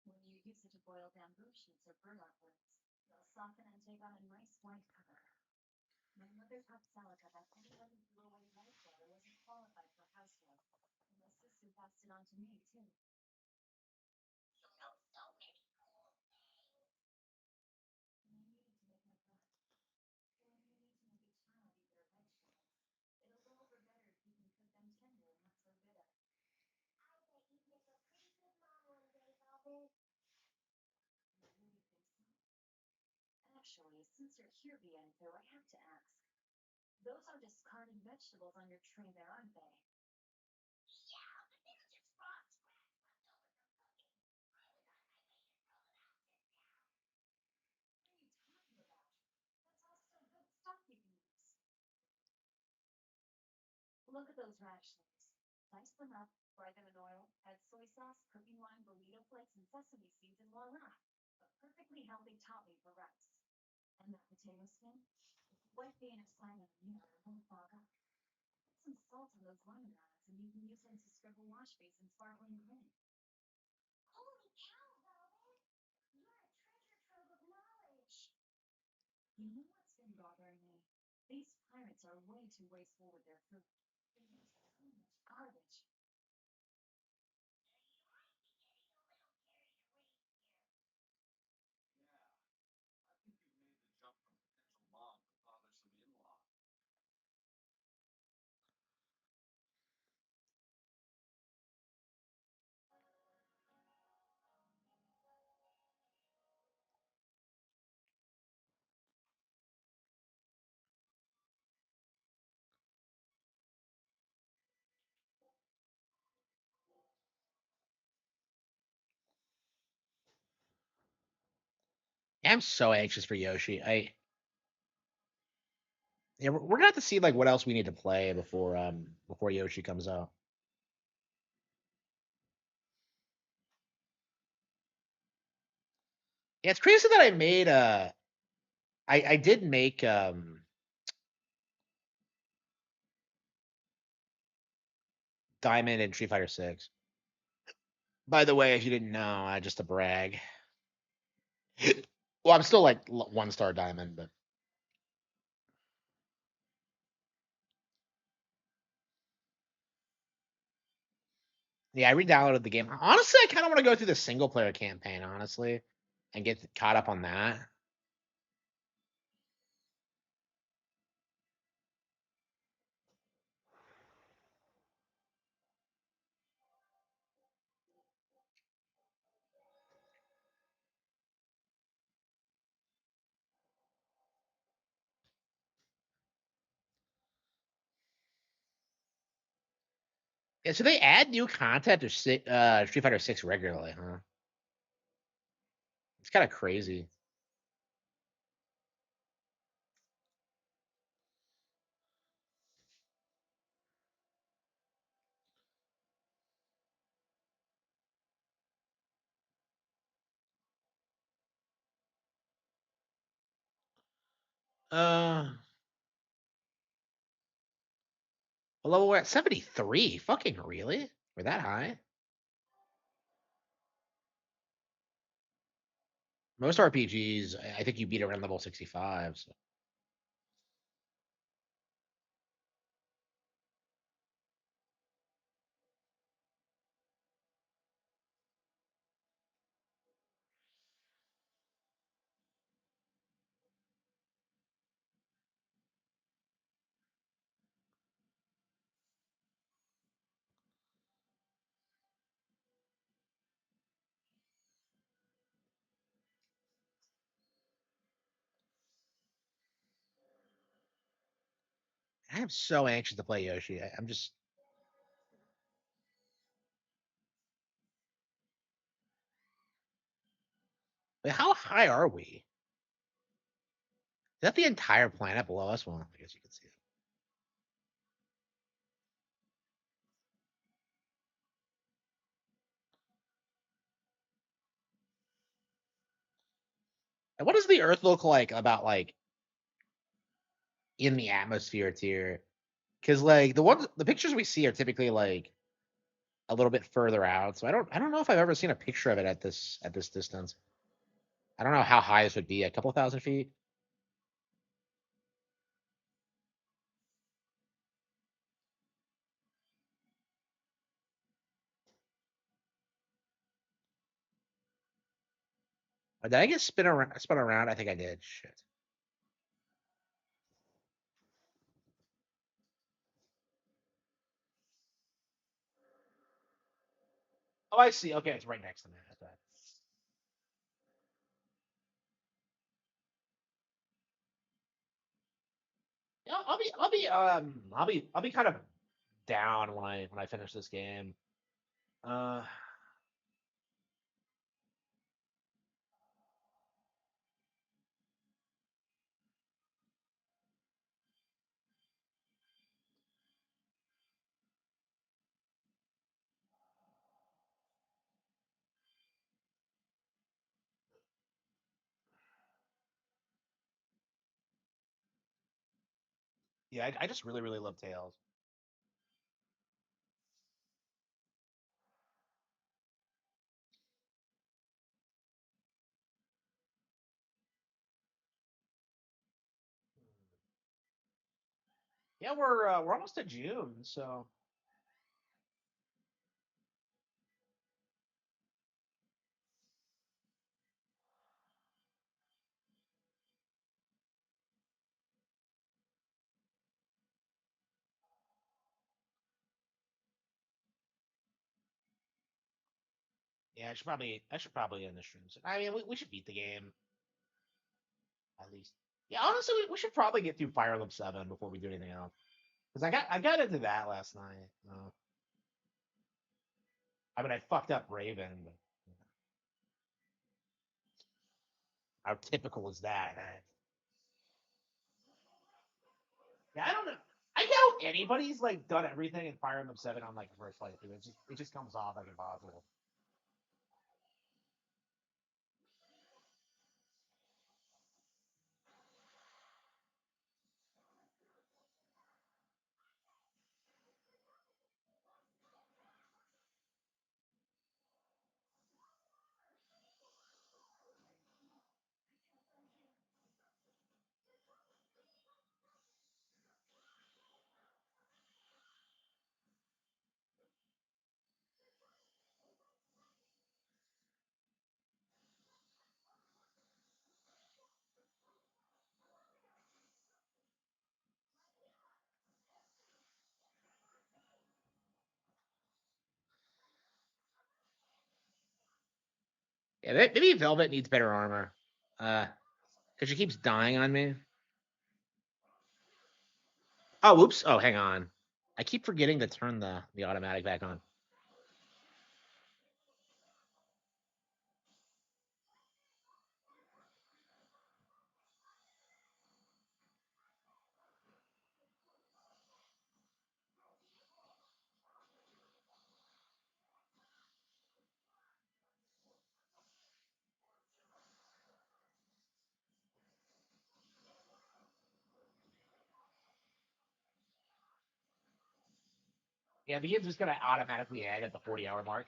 When you use it to boil bamboo shoots or burdock roots, they'll soften and take on a nice white color. My mother taught Salaka that anyone who threw away rice water wasn't qualified for housework, and my sister passed it on to me too. And I needed to make my bread. Or you need to make a child eat their vegetables. It'll go over better if you can cook them tender and not so bitter. I bet you'd make a pretty good mom one day, Velvet. You really think so? Actually, since you're here, Bianco, I have to ask. Those are discarded vegetables on your tray there, aren't they? Yeah, but they're just raw scraps left over from cooking. I was on my way to throw them out just now. What are you talking about? That's all still good stuff you can use. Look at those radish leaves. Dice them up, fry them in oil, add soy sauce, cooking wine, burrito flakes, and sesame seeds, and voila! A perfectly healthy topping for rice. And that potato skin? If you wipe the inside of the mirror, it won't fog up. Put some salt on those lemongrass, and you can use them to scrub a wash basin sparkling green. Holy cow, Velvet! You're a treasure trove of knowledge. You know what's been bothering me? These pirates are way too wasteful with their food. They use so much garbage. You might be getting a little carried away here. Yeah, I think you've made the jump from potential mom to bothersome in-law. I'm so anxious for Yoshi. Yeah, we're gonna have to see like what else we need to play before Yoshi comes out. Yeah, it's crazy that I made I did make Diamond and Street Fighter 6. By the way, if you didn't know, just to brag. Well, I'm still like 1 star Diamond, but yeah, I re-downloaded the game. Honestly, I kind of want to go through the single player campaign, honestly, and get caught up on that. Yeah, so they add new content to Street Fighter 6 regularly, huh? It's kind of crazy. Although we're at 73. Fucking really? We're that high? Most RPGs, I think you beat around level 65. So. I am so anxious to play Yoshi. I'm just. Wait, how high are we? Is that the entire planet below us? Well, I guess you can see it. And what does the Earth look like about like in the atmosphere tier? Because like the pictures we see are typically like a little bit further out. So I don't know if I've ever seen a picture of it at this distance. I don't know how high this would be. A couple thousand feet. Did I get spin around? Spun around? I think I did. Shit. Oh, I see. Okay, it's right next to me. That's right. Yeah, I'll be kind of down when I finish this game. Uh, yeah, I just really love Tails. Yeah, we're almost to June, so yeah, I should probably end the stream. I mean, we should beat the game at least. Yeah, honestly, we should probably get through Fire Emblem 7 before we do anything else. Because I got into that last night. I mean, I fucked up Raven, but how typical is that? Yeah, I don't know. I doubt anybody's like done everything in Fire Emblem 7 on like the first playthrough. It just comes off like impossible. Yeah, maybe Velvet needs better armor. Because she keeps dying on me. Oh, whoops. Oh, hang on. I keep forgetting to turn the automatic back on. Yeah, the game's just gonna automatically end at the 40-hour mark.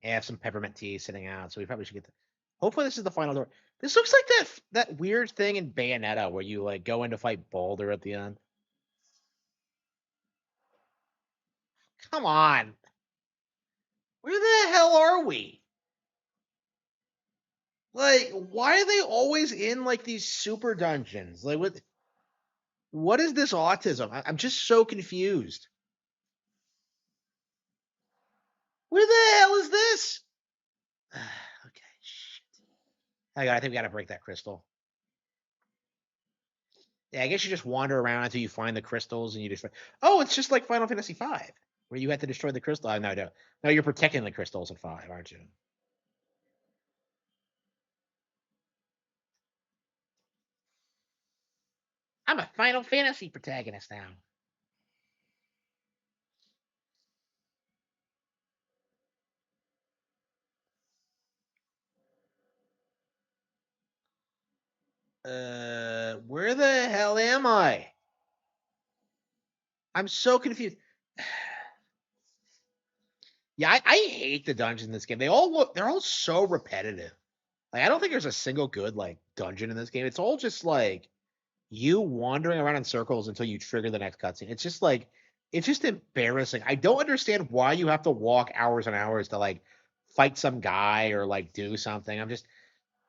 I have some peppermint tea sitting out, so we probably should get. Hopefully, this is the final door. This looks like that weird thing in Bayonetta where you like go in to fight Boulder at the end. Come on, where the hell are we? Like, why are they always in like these super dungeons? Like, what is this autism? I'm just so confused. Where the hell is this? Okay, shit. I think we gotta break that crystal. Yeah, I guess you just wander around until you find the crystals and you just. Oh, it's just like Final Fantasy V, where you have to destroy the crystal. Oh, no, you're protecting the crystals in 5, aren't you? I'm a Final Fantasy protagonist now. Where the hell am I? I'm so confused. Yeah, I hate the dungeons in this game. They're all so repetitive. Like I don't think there's a single good like dungeon in this game. It's all just like you wandering around in circles until you trigger the next cutscene. It's just like it's just embarrassing. I don't understand why you have to walk hours and hours to like fight some guy or like do something.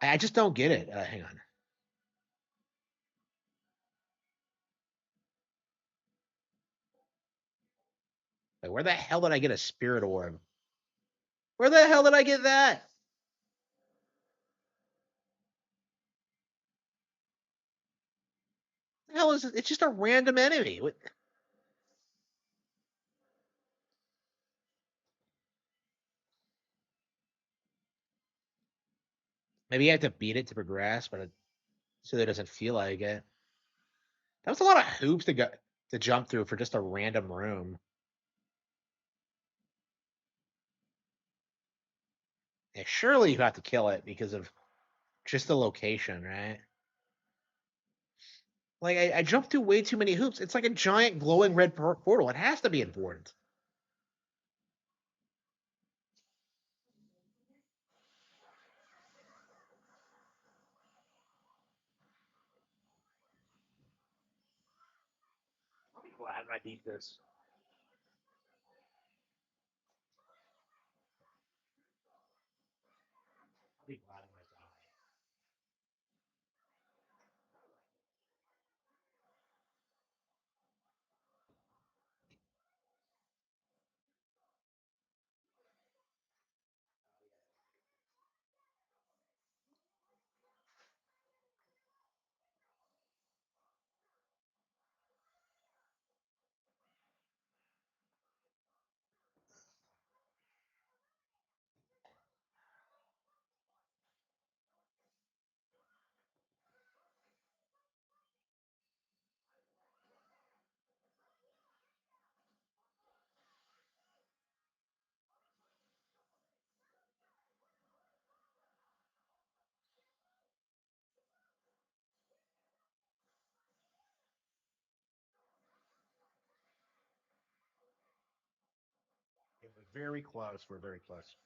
I just don't get it. Hang on. Like, where the hell did I get a spirit orb? Where the hell did I get that? The hell is it? It's just a random enemy. Maybe you have to beat it to progress, but so that it doesn't feel like it. That was a lot of hoops to jump through for just a random room. Yeah, surely you have to kill it because of just the location, right? Like I jumped through way too many hoops. It's like a giant glowing red portal. It has to be important. I'll be glad when I beat this. I'll be glad when I die. We're very close. We're very close.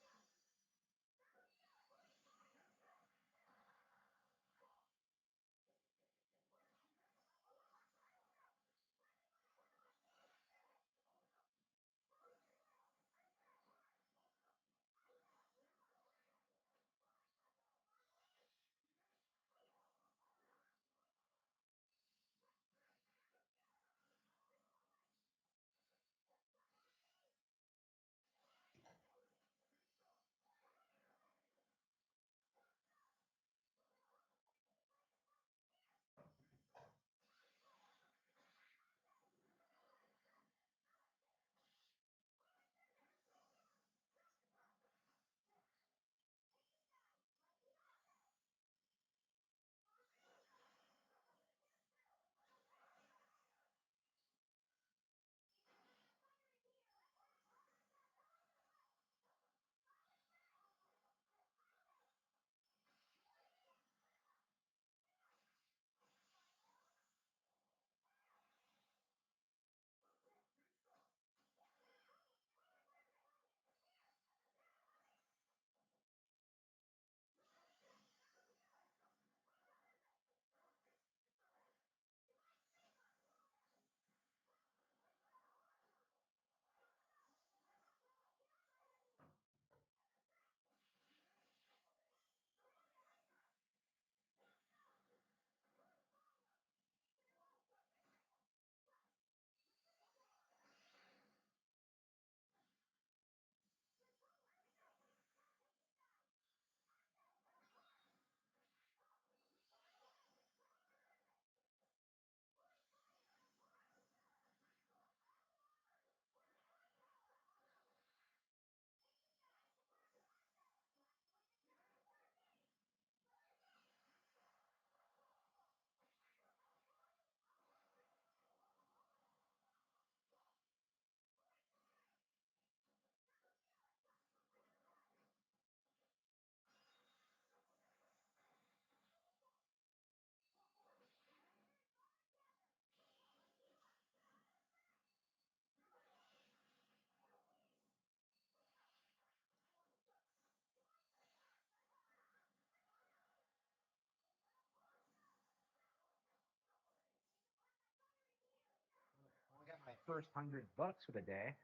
first $100 for the day.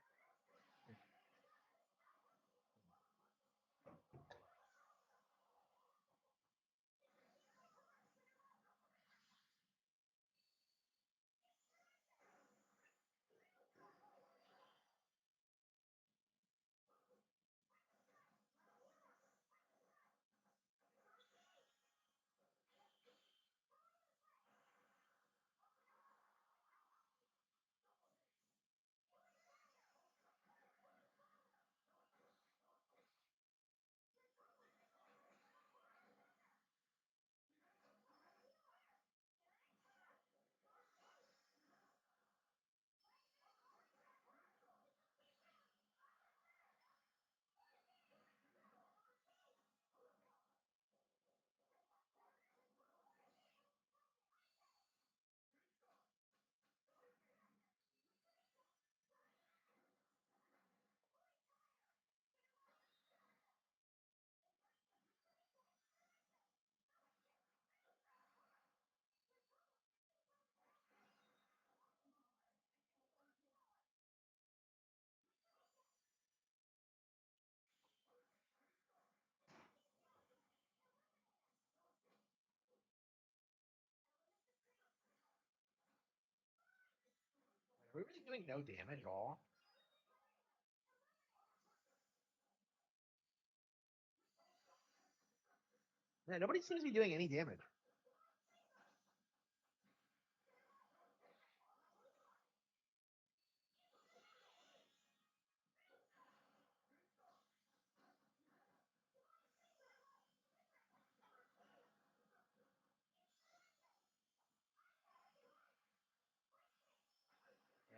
Are we really doing no damage at all? Yeah, nobody seems to be doing any damage.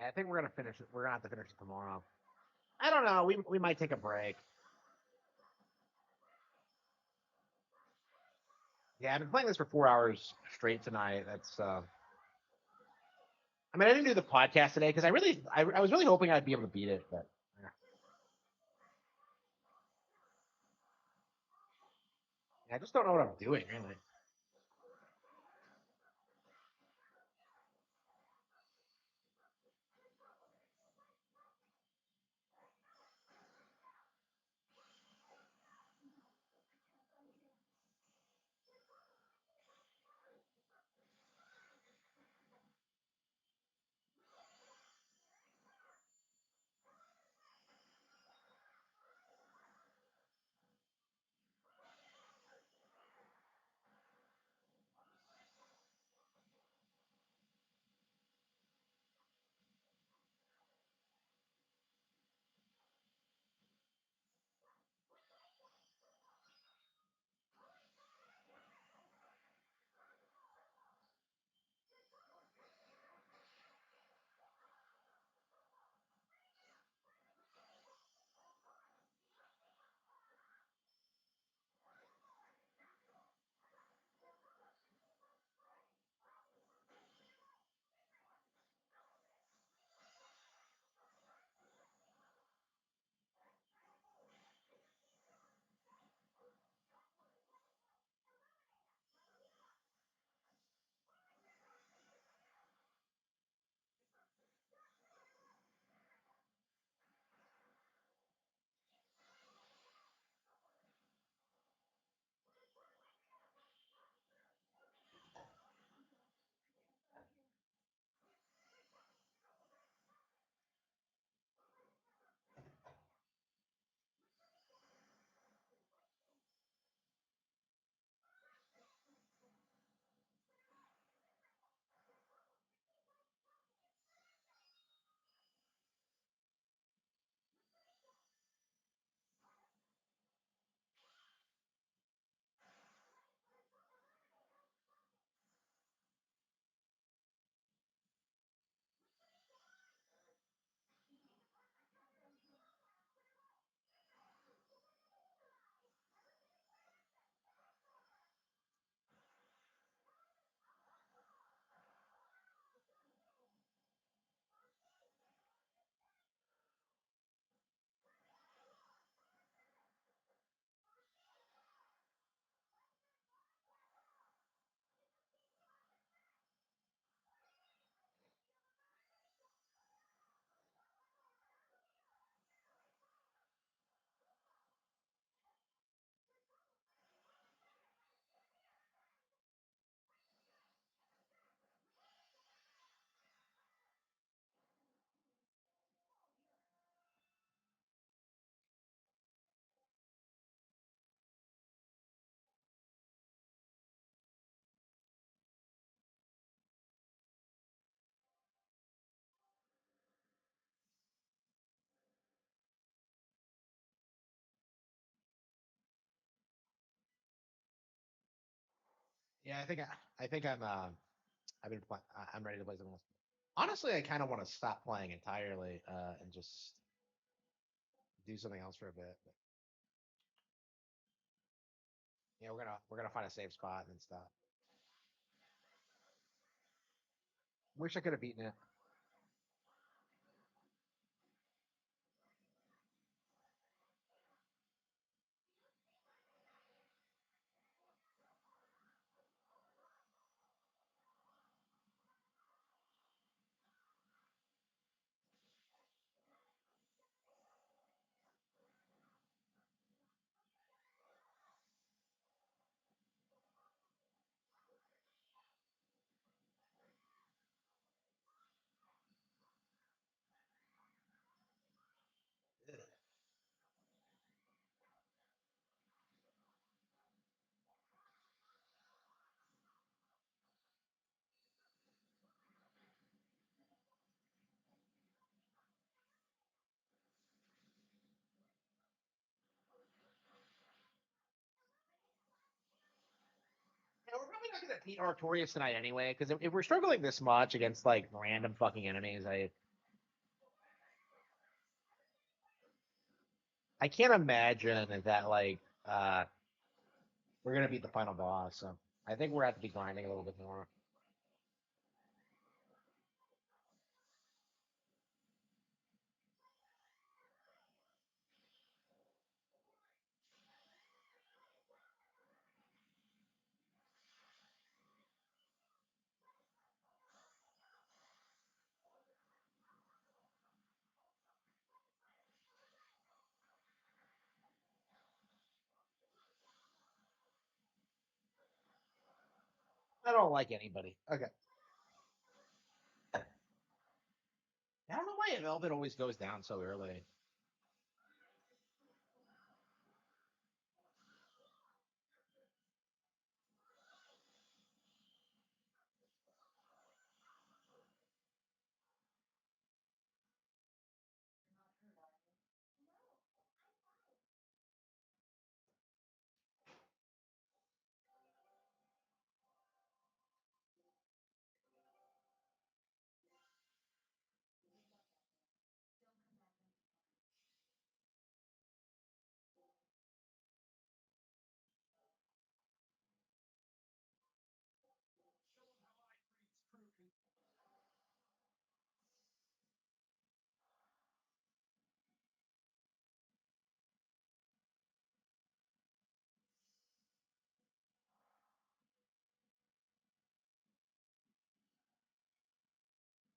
Yeah, I think we're gonna finish it. We're gonna have to finish it tomorrow. I don't know. We might take a break. Yeah, I've been playing this for 4 hours straight tonight. That's I mean, I didn't do the podcast today because I was really hoping I'd be able to beat it, but yeah, I just don't know what I'm doing really. Yeah, I think I'm ready to play something else. Honestly, I kind of want to stop playing entirely and just do something else for a bit. But, yeah, we're gonna find a safe spot and stop. Wish I could have beaten it. Yeah, we're probably not gonna beat Artorias tonight anyway, because if we're struggling this much against like random fucking enemies, I can't imagine that like uh we're gonna beat the final boss. So I think we're gonna have to be grinding a little bit more. I don't like anybody. Okay. I don't know why Velvet always goes down so early.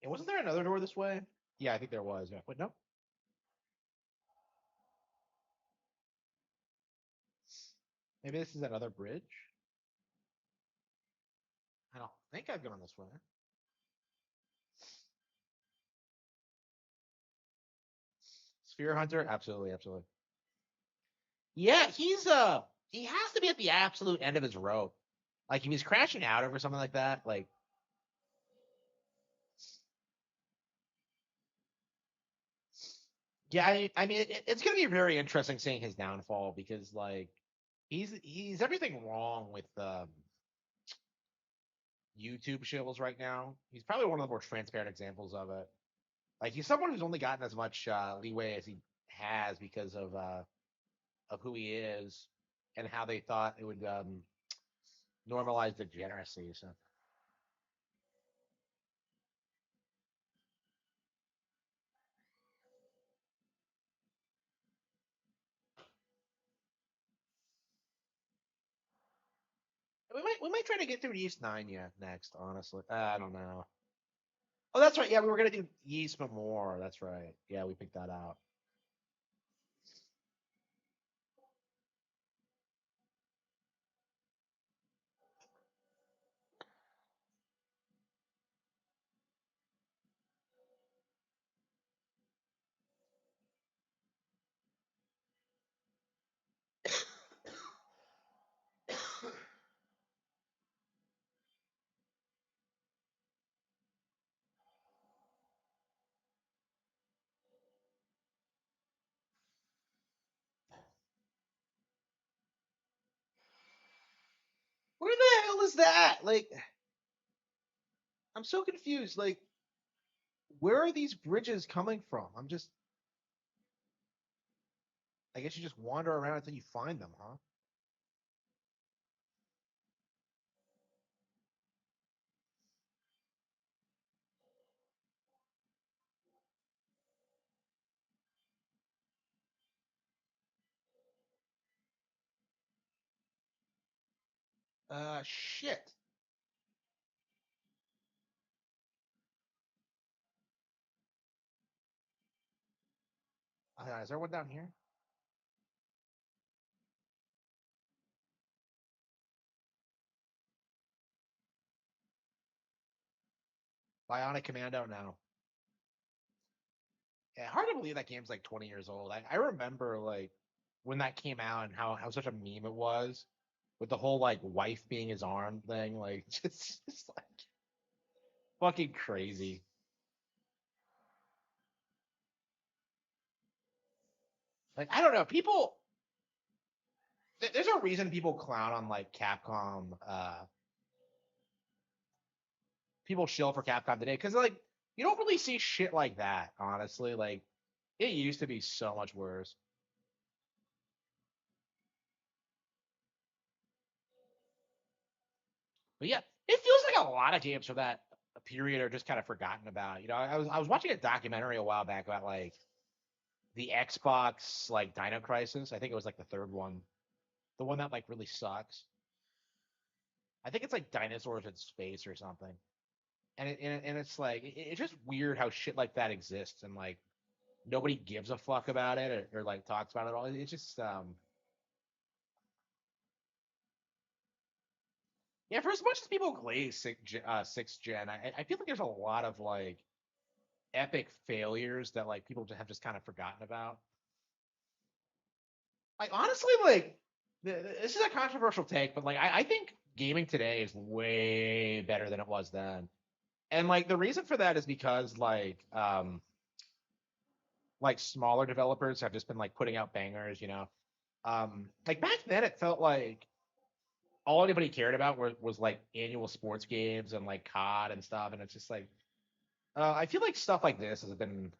And wasn't there another door this way? Yeah, I think there was. Yeah. Wait, no. Maybe this is another bridge. I don't think I've gone this way. Sphere Hunter, absolutely, absolutely. Yeah, he has to be at the absolute end of his rope. Like if he's crashing out over something like that, like yeah, I mean it's gonna be very interesting seeing his downfall because like he's everything wrong with YouTube shills right now. He's probably one of the more transparent examples of it. Like he's someone who's only gotten as much leeway as he has because of who he is and how they thought it would normalize degeneracy. So we might try to get through East Nine yet next. Honestly, I don't know. Oh, that's right. Yeah, we were gonna do Yeast more. That's right. Yeah, we picked that out. Where the hell is that? Like, I'm so confused. Like, where are these bridges coming from? I guess you just wander around until you find them, huh? Shit. Is there one down here? Bionic Commando? No. Yeah, hard to believe that game's like 20 years old. I remember like when that came out and how such a meme it was with the whole like wife being his arm thing. Like just like fucking crazy. Like I don't know. There's a reason people clown on like Capcom. People shill for Capcom today because like you don't really see shit like that. Honestly, like it used to be so much worse. But yeah, it feels like a lot of games from that period are just kind of forgotten about. You know, I was watching a documentary a while back about like the Xbox like Dino Crisis. I think it was like the third one, the one that like really sucks. I think it's like dinosaurs in space or something. And it's like it's just weird how shit like that exists and like nobody gives a fuck about it or like talks about it at all. It's just yeah. For as much as people glaze sixth gen, I feel like there's a lot of like epic failures that like people have just kind of forgotten about. Like honestly, like this is a controversial take, but like I think gaming today is way better than it was then. And like the reason for that is because like smaller developers have just been like putting out bangers, you know. Like back then it felt like all anybody cared about was like annual sports games and like COD and stuff, and it's just like I feel like stuff like this has been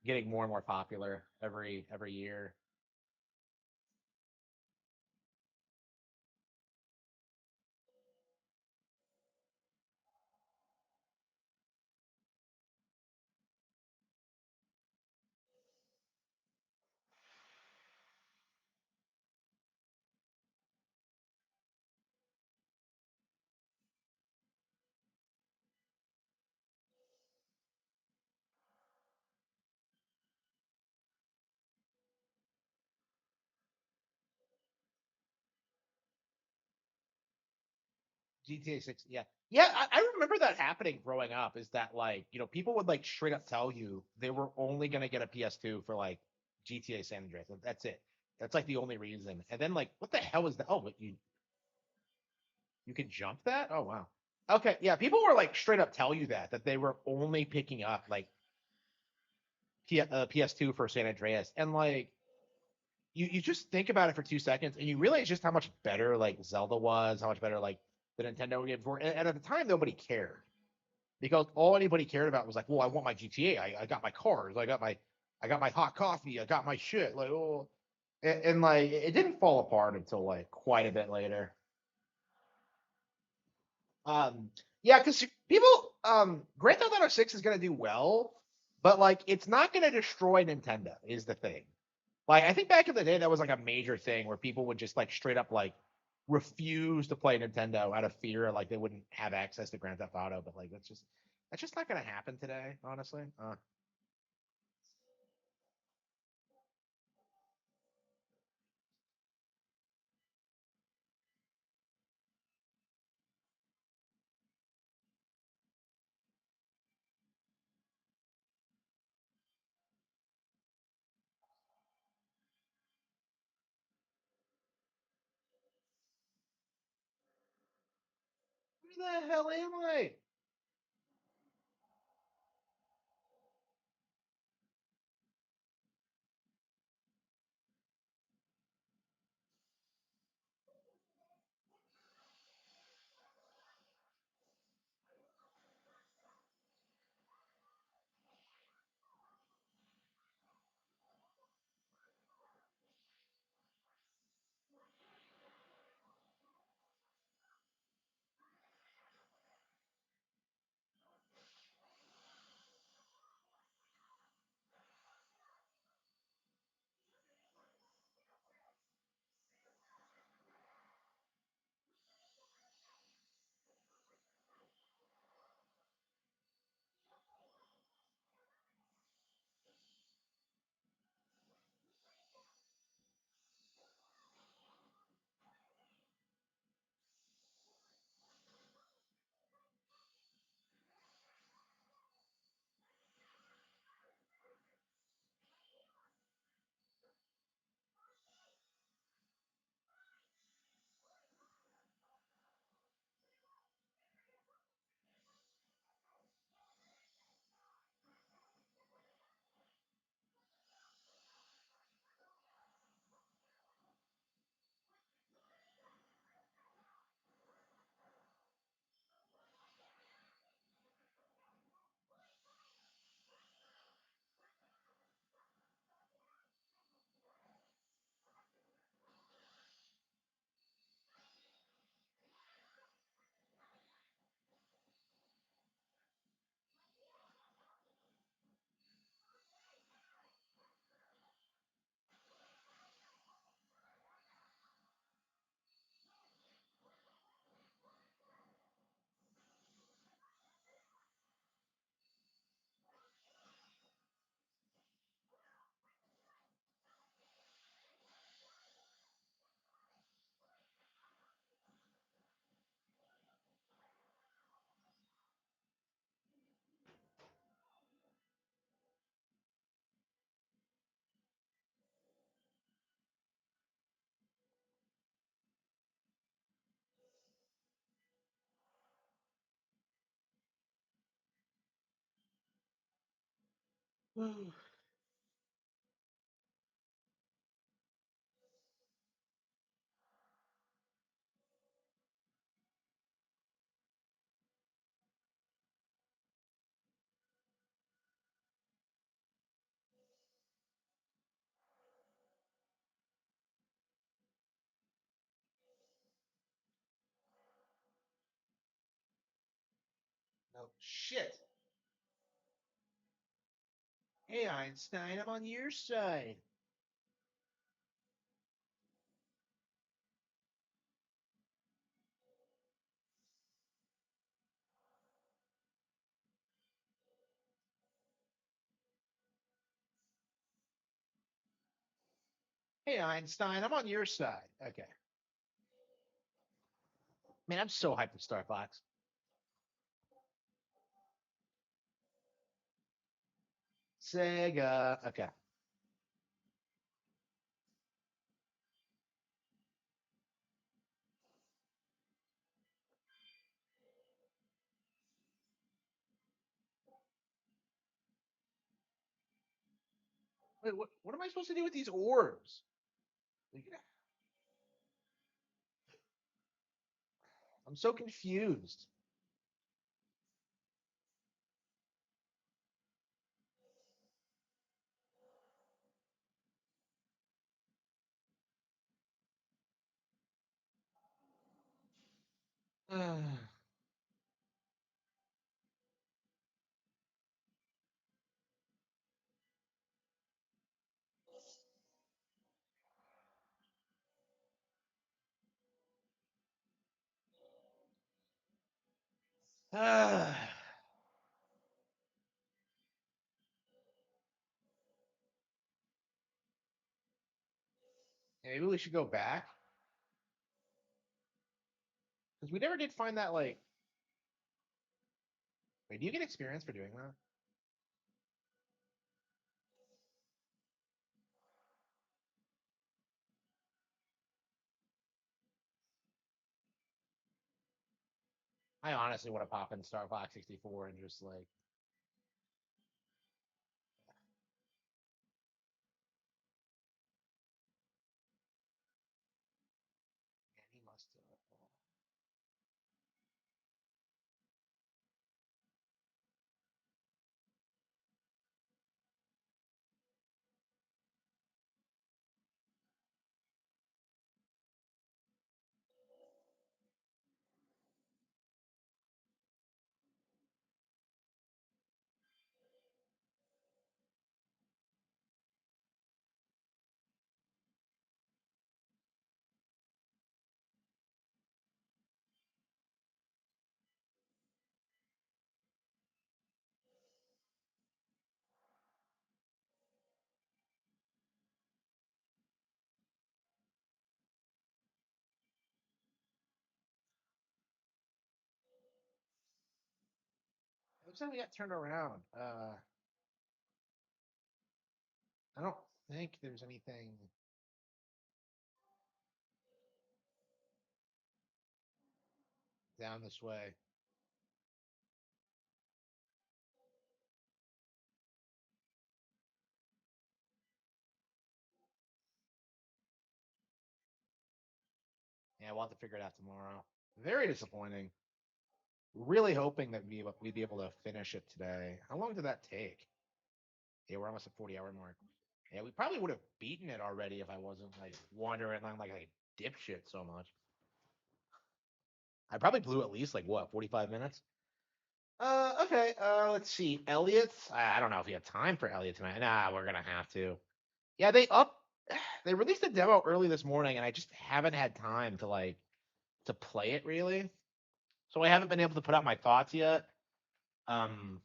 getting more and more popular every year. GTA 6, yeah. Yeah, I remember that happening growing up. Is that like, you know, people would like straight up tell you they were only gonna get a PS2 for like GTA San Andreas. That's it. That's like the only reason. And then like, what the hell is that? Oh, but you can jump that? Oh wow. Okay, yeah, people were like straight up tell you that they were only picking up like PS2 for San Andreas, and like you just think about it for 2 seconds, and you realize just how much better like Zelda was, how much better like the Nintendo games were, and at the time nobody cared because all anybody cared about was like, well, I want my GTA, I got my cars, I got my hot coffee, I got my shit, like oh, and like it didn't fall apart until like quite a bit later. Um, yeah, because people, Grand Theft Auto 6 is gonna do well, but like it's not gonna destroy Nintendo is the thing. Like I think back in the day that was like a major thing where people would just like straight up like refuse to play Nintendo out of fear like they wouldn't have access to Grand Theft Auto, but like that's just not gonna happen today, honestly. Where the hell am I? No shit. Hey Einstein, I'm on your side. Hey Einstein, I'm on your side. Okay. Man, I'm so hyped for Star Fox. Sega. Okay. Wait, what am I supposed to do with these orbs? I'm so confused. Maybe we should go back because we never did find that. Like, wait, do you get experience for doing that? I honestly want to pop in Star Fox 64 and just like. Man, he must have. Looks like we got turned around. I don't think there's anything down this way. Yeah, we'll have to figure it out tomorrow. Very disappointing. Really hoping that we'd be able to finish it today. How long did that take? Yeah, we're almost at 40-hour mark. Yeah, we probably would have beaten it already if I wasn't like wandering around like a dipshit so much. I probably blew at least like what, 45 minutes? Okay. Let's see. Elliot. I don't know if you have time for Elliot tonight. Nah, we're gonna have to. Yeah, they released a demo early this morning, and I just haven't had time to like to play it really. So I haven't been able to put out my thoughts yet. Um,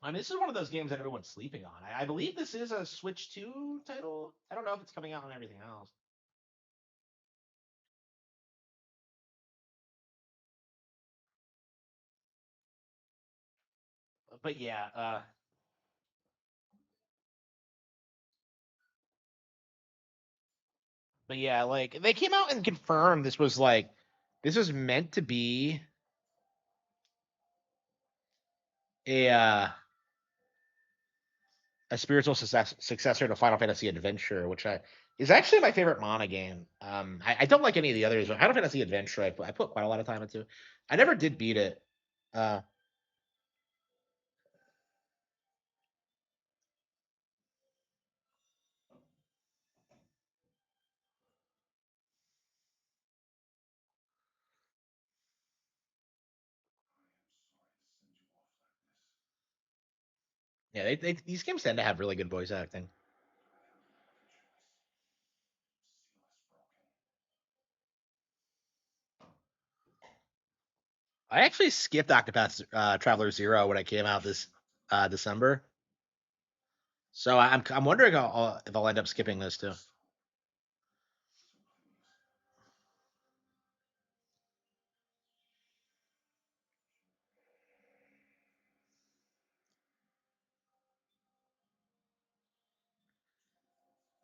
I mean, this is one of those games that everyone's sleeping on. I believe this is a Switch 2 title. I don't know if it's coming out on everything else. But yeah, like they came out and confirmed this was meant to be a a spiritual successor to Final Fantasy Adventure, which is actually my favorite mana game. I don't like any of the others, but Final Fantasy Adventure I put quite a lot of time into. I never did beat it. Uh, yeah, these games tend to have really good voice acting. I actually skipped Octopath Traveler Zero when it came out this December, so I'm wondering if I'll end up skipping this too.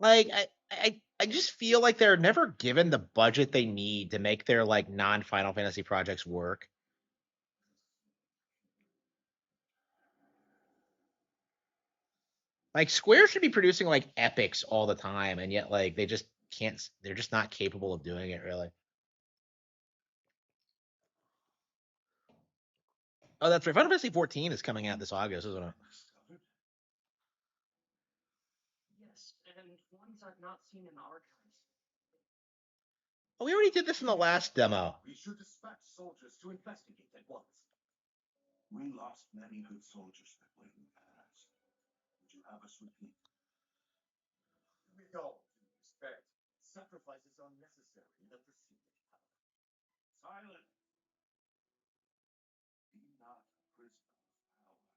Like I just feel like they're never given the budget they need to make their like non Final Fantasy projects work. Like Square should be producing like epics all the time, and yet like they just can't. They're just not capable of doing it really. Oh, that's right. Final Fantasy 14 is coming out this August, isn't it? Yes, and ones I've not seen in the archives. Oh, we already did this in the last demo. We should dispatch soldiers to investigate at once. We lost many good soldiers that way in the past. Would you have us repeat? We don't respect. Sacrifice is unnecessary in the pursuit of power. Silent! Be not a prisoner of power.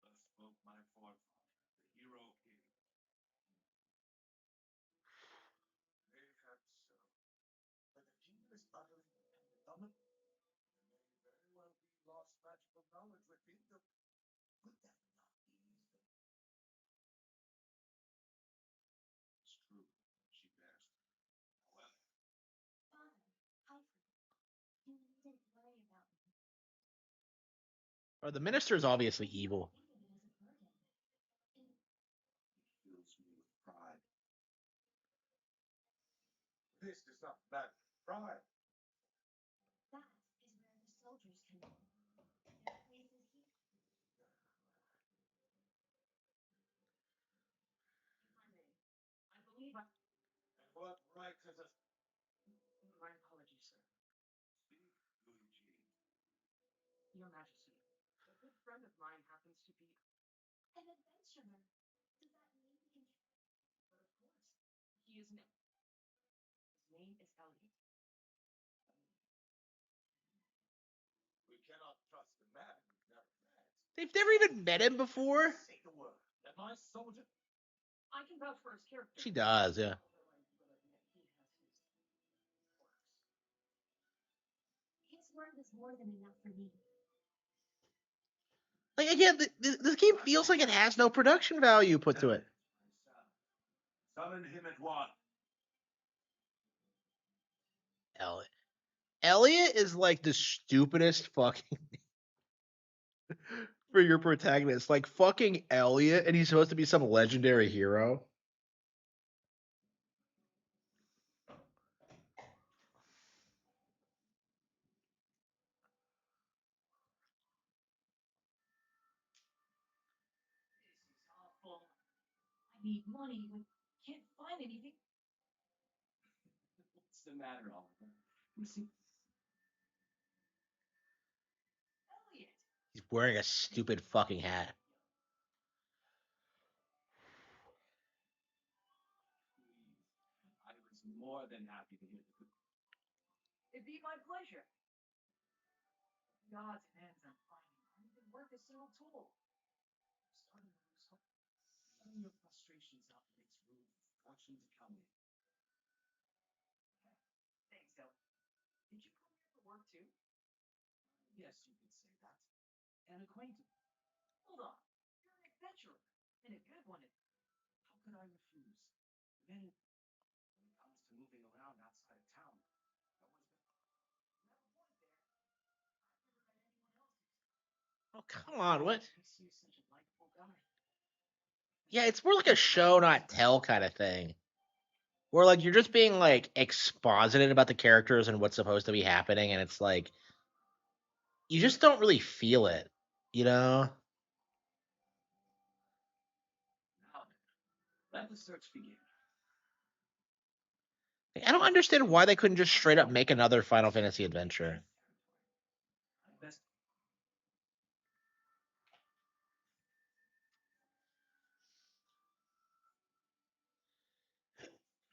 Thus spoke my forefather, the hero king. Mayhap so. But the king is utterly dependent on them. There may very well be lost magical knowledge within them. Would that not ease them? It's true. She bears them. However, Father, I forgot. You needn't worry about me. Or the minister is obviously evil. Think of it as a burden. And it fills me with pride. This does not matter. Pride. that is where the soldiers come in. Their place is here. If I may, I believe I. And what right has a... My apologies, sir. Speak, Luigi. Your Majesty, a good friend of mine happens to be. An adventurer. Does that mean we can trust? But of course, he is no. His name is Elliot. We cannot trust a man we've never met. They've never even met him before. Say the word. Am I soldier? I can vouch for his character. She does, yeah. Although I will admit he has his quirks. His word is more than enough for me. Like again, this game feels like it has no production value put to it. Summon him at once. Elliot. Elliot is like the stupidest fucking for your protagonist. Like fucking Elliot, and he's supposed to be some legendary hero. This is awful. I need money, but can't find anything. What's the matter, Oliver? Listen. Elliot! He's wearing a stupid fucking hat. I was more than happy to hear the good. It'd be my pleasure. The odds and ends I'm finding aren't even worth a single tool. I'm starting to lose hope. Letting your frustrations out makes room for fortune to come in. Thanks, Elliot. Did you come here for work too? Yes, you could say that. An acquaintance. Hold on. You're an adventurer. And a good one. How could I refuse? Then, when it comes to moving around outside of town, I've always been. You have a point there. I've never met anyone else who's. Oh come on, what? I see such a likable guy. Yeah, it's more like a show not tell kind of thing. Where like you're just being like exposited about the characters and what's supposed to be happening, and it's like you just don't really feel it, you know? Now then, let the search begin. Like, I don't understand why they couldn't just straight up make another Final Fantasy adventure. Best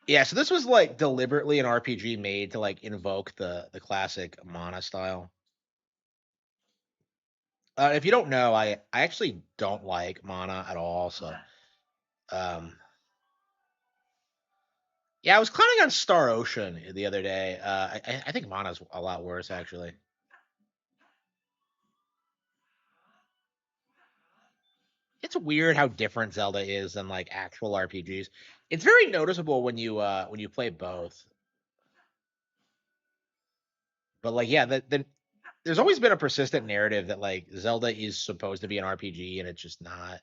Yeah, so this was like deliberately an RPG made to like invoke the classic Mana style. If you don't know, I actually don't like Mana at all. So, um, yeah, I was clowning on Star Ocean the other day. I think Mana's a lot worse actually. It's weird how different Zelda is than like actual RPGs. It's very noticeable when you play both. But like, yeah, there's always been a persistent narrative that like Zelda is supposed to be an RPG and it's just not.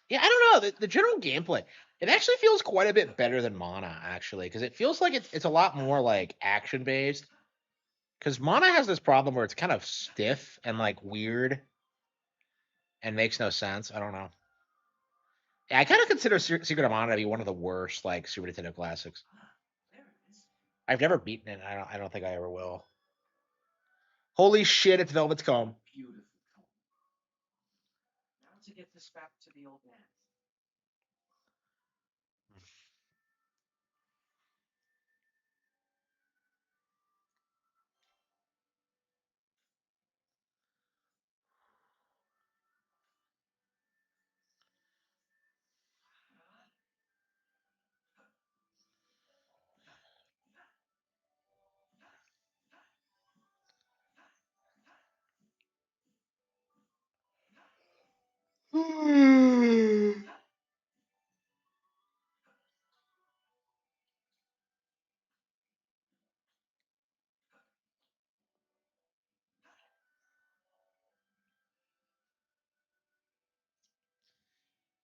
Yeah, I don't know. The general gameplay, it actually feels quite a bit better than Mana, actually, because it feels like it's a lot more like action based. Because Mana has this problem where it's kind of stiff and like weird and makes no sense. I don't know. Yeah, I kind of consider Secret of Mana to be one of the worst like Super Nintendo classics. there it is. I've never beaten it. I don't think I ever will. Holy shit! It's Velvet's Comb. Beautiful comb. Now to get this back to the old man.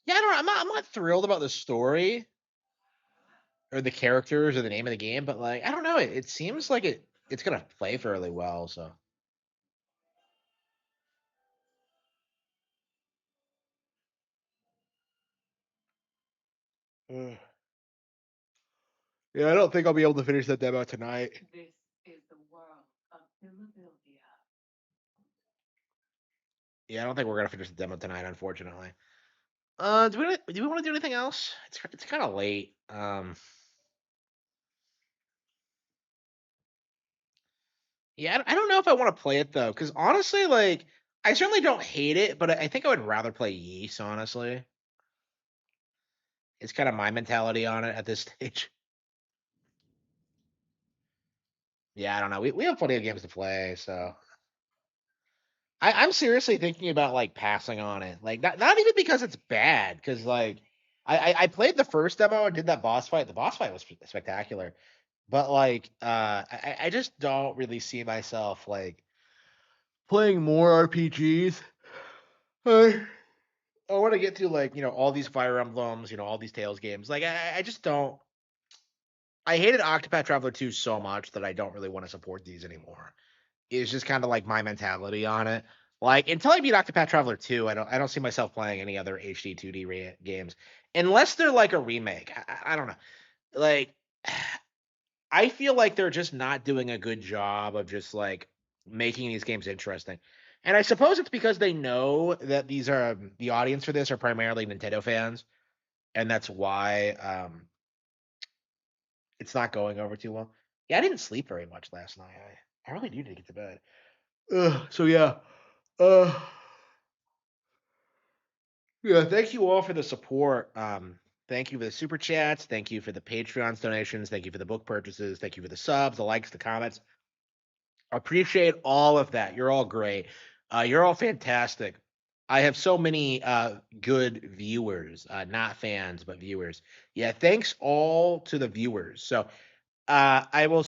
Yeah, I don't know. I'm not thrilled about the story or the characters or the name of the game, but like I don't know. It seems like it's gonna play fairly well. So. Mm. Yeah, I don't think I'll be able to finish that demo tonight. This is the world of Philadelphia. Yeah, I don't think we're gonna finish the demo tonight, unfortunately. Do we want to do anything else? It's kind of late. Yeah, I don't know if I want to play it though, because honestly, like I certainly don't hate it, but I think I would rather play Yeast. Honestly, it's kind of my mentality on it at this stage. Yeah, I don't know. We have plenty of games to play, so I'm seriously thinking about like passing on it. Like not even because it's bad, because like I played the first demo and did that boss fight. The boss fight was spectacular, but like I just don't really see myself like playing more RPGs. I want to get to like all these Fire Emblems, all these Tales games. Like I just don't. I hated Octopath Traveler 2 so much that I don't really want to support these anymore. It's just kind of like my mentality on it. Like until I beat Octopath Traveler 2, I don't see myself playing any other HD 2D games unless they're like a remake. I don't know. Like I feel like they're just not doing a good job of just like making these games interesting. And I suppose it's because they know that these are the audience for this are primarily Nintendo fans, and that's why it's not going over too well. Yeah, I didn't sleep very much last night. I really needed to get to bed. So yeah. Uh yeah, thank you all for the support. Thank you for the super chats, thank you for the Patreon's donations, thank you for the book purchases, thank you for the subs, the likes, the comments. Appreciate all of that. You're all great. You're all fantastic. I have so many good viewers, not fans, but viewers. Yeah, thanks all to the viewers. So I will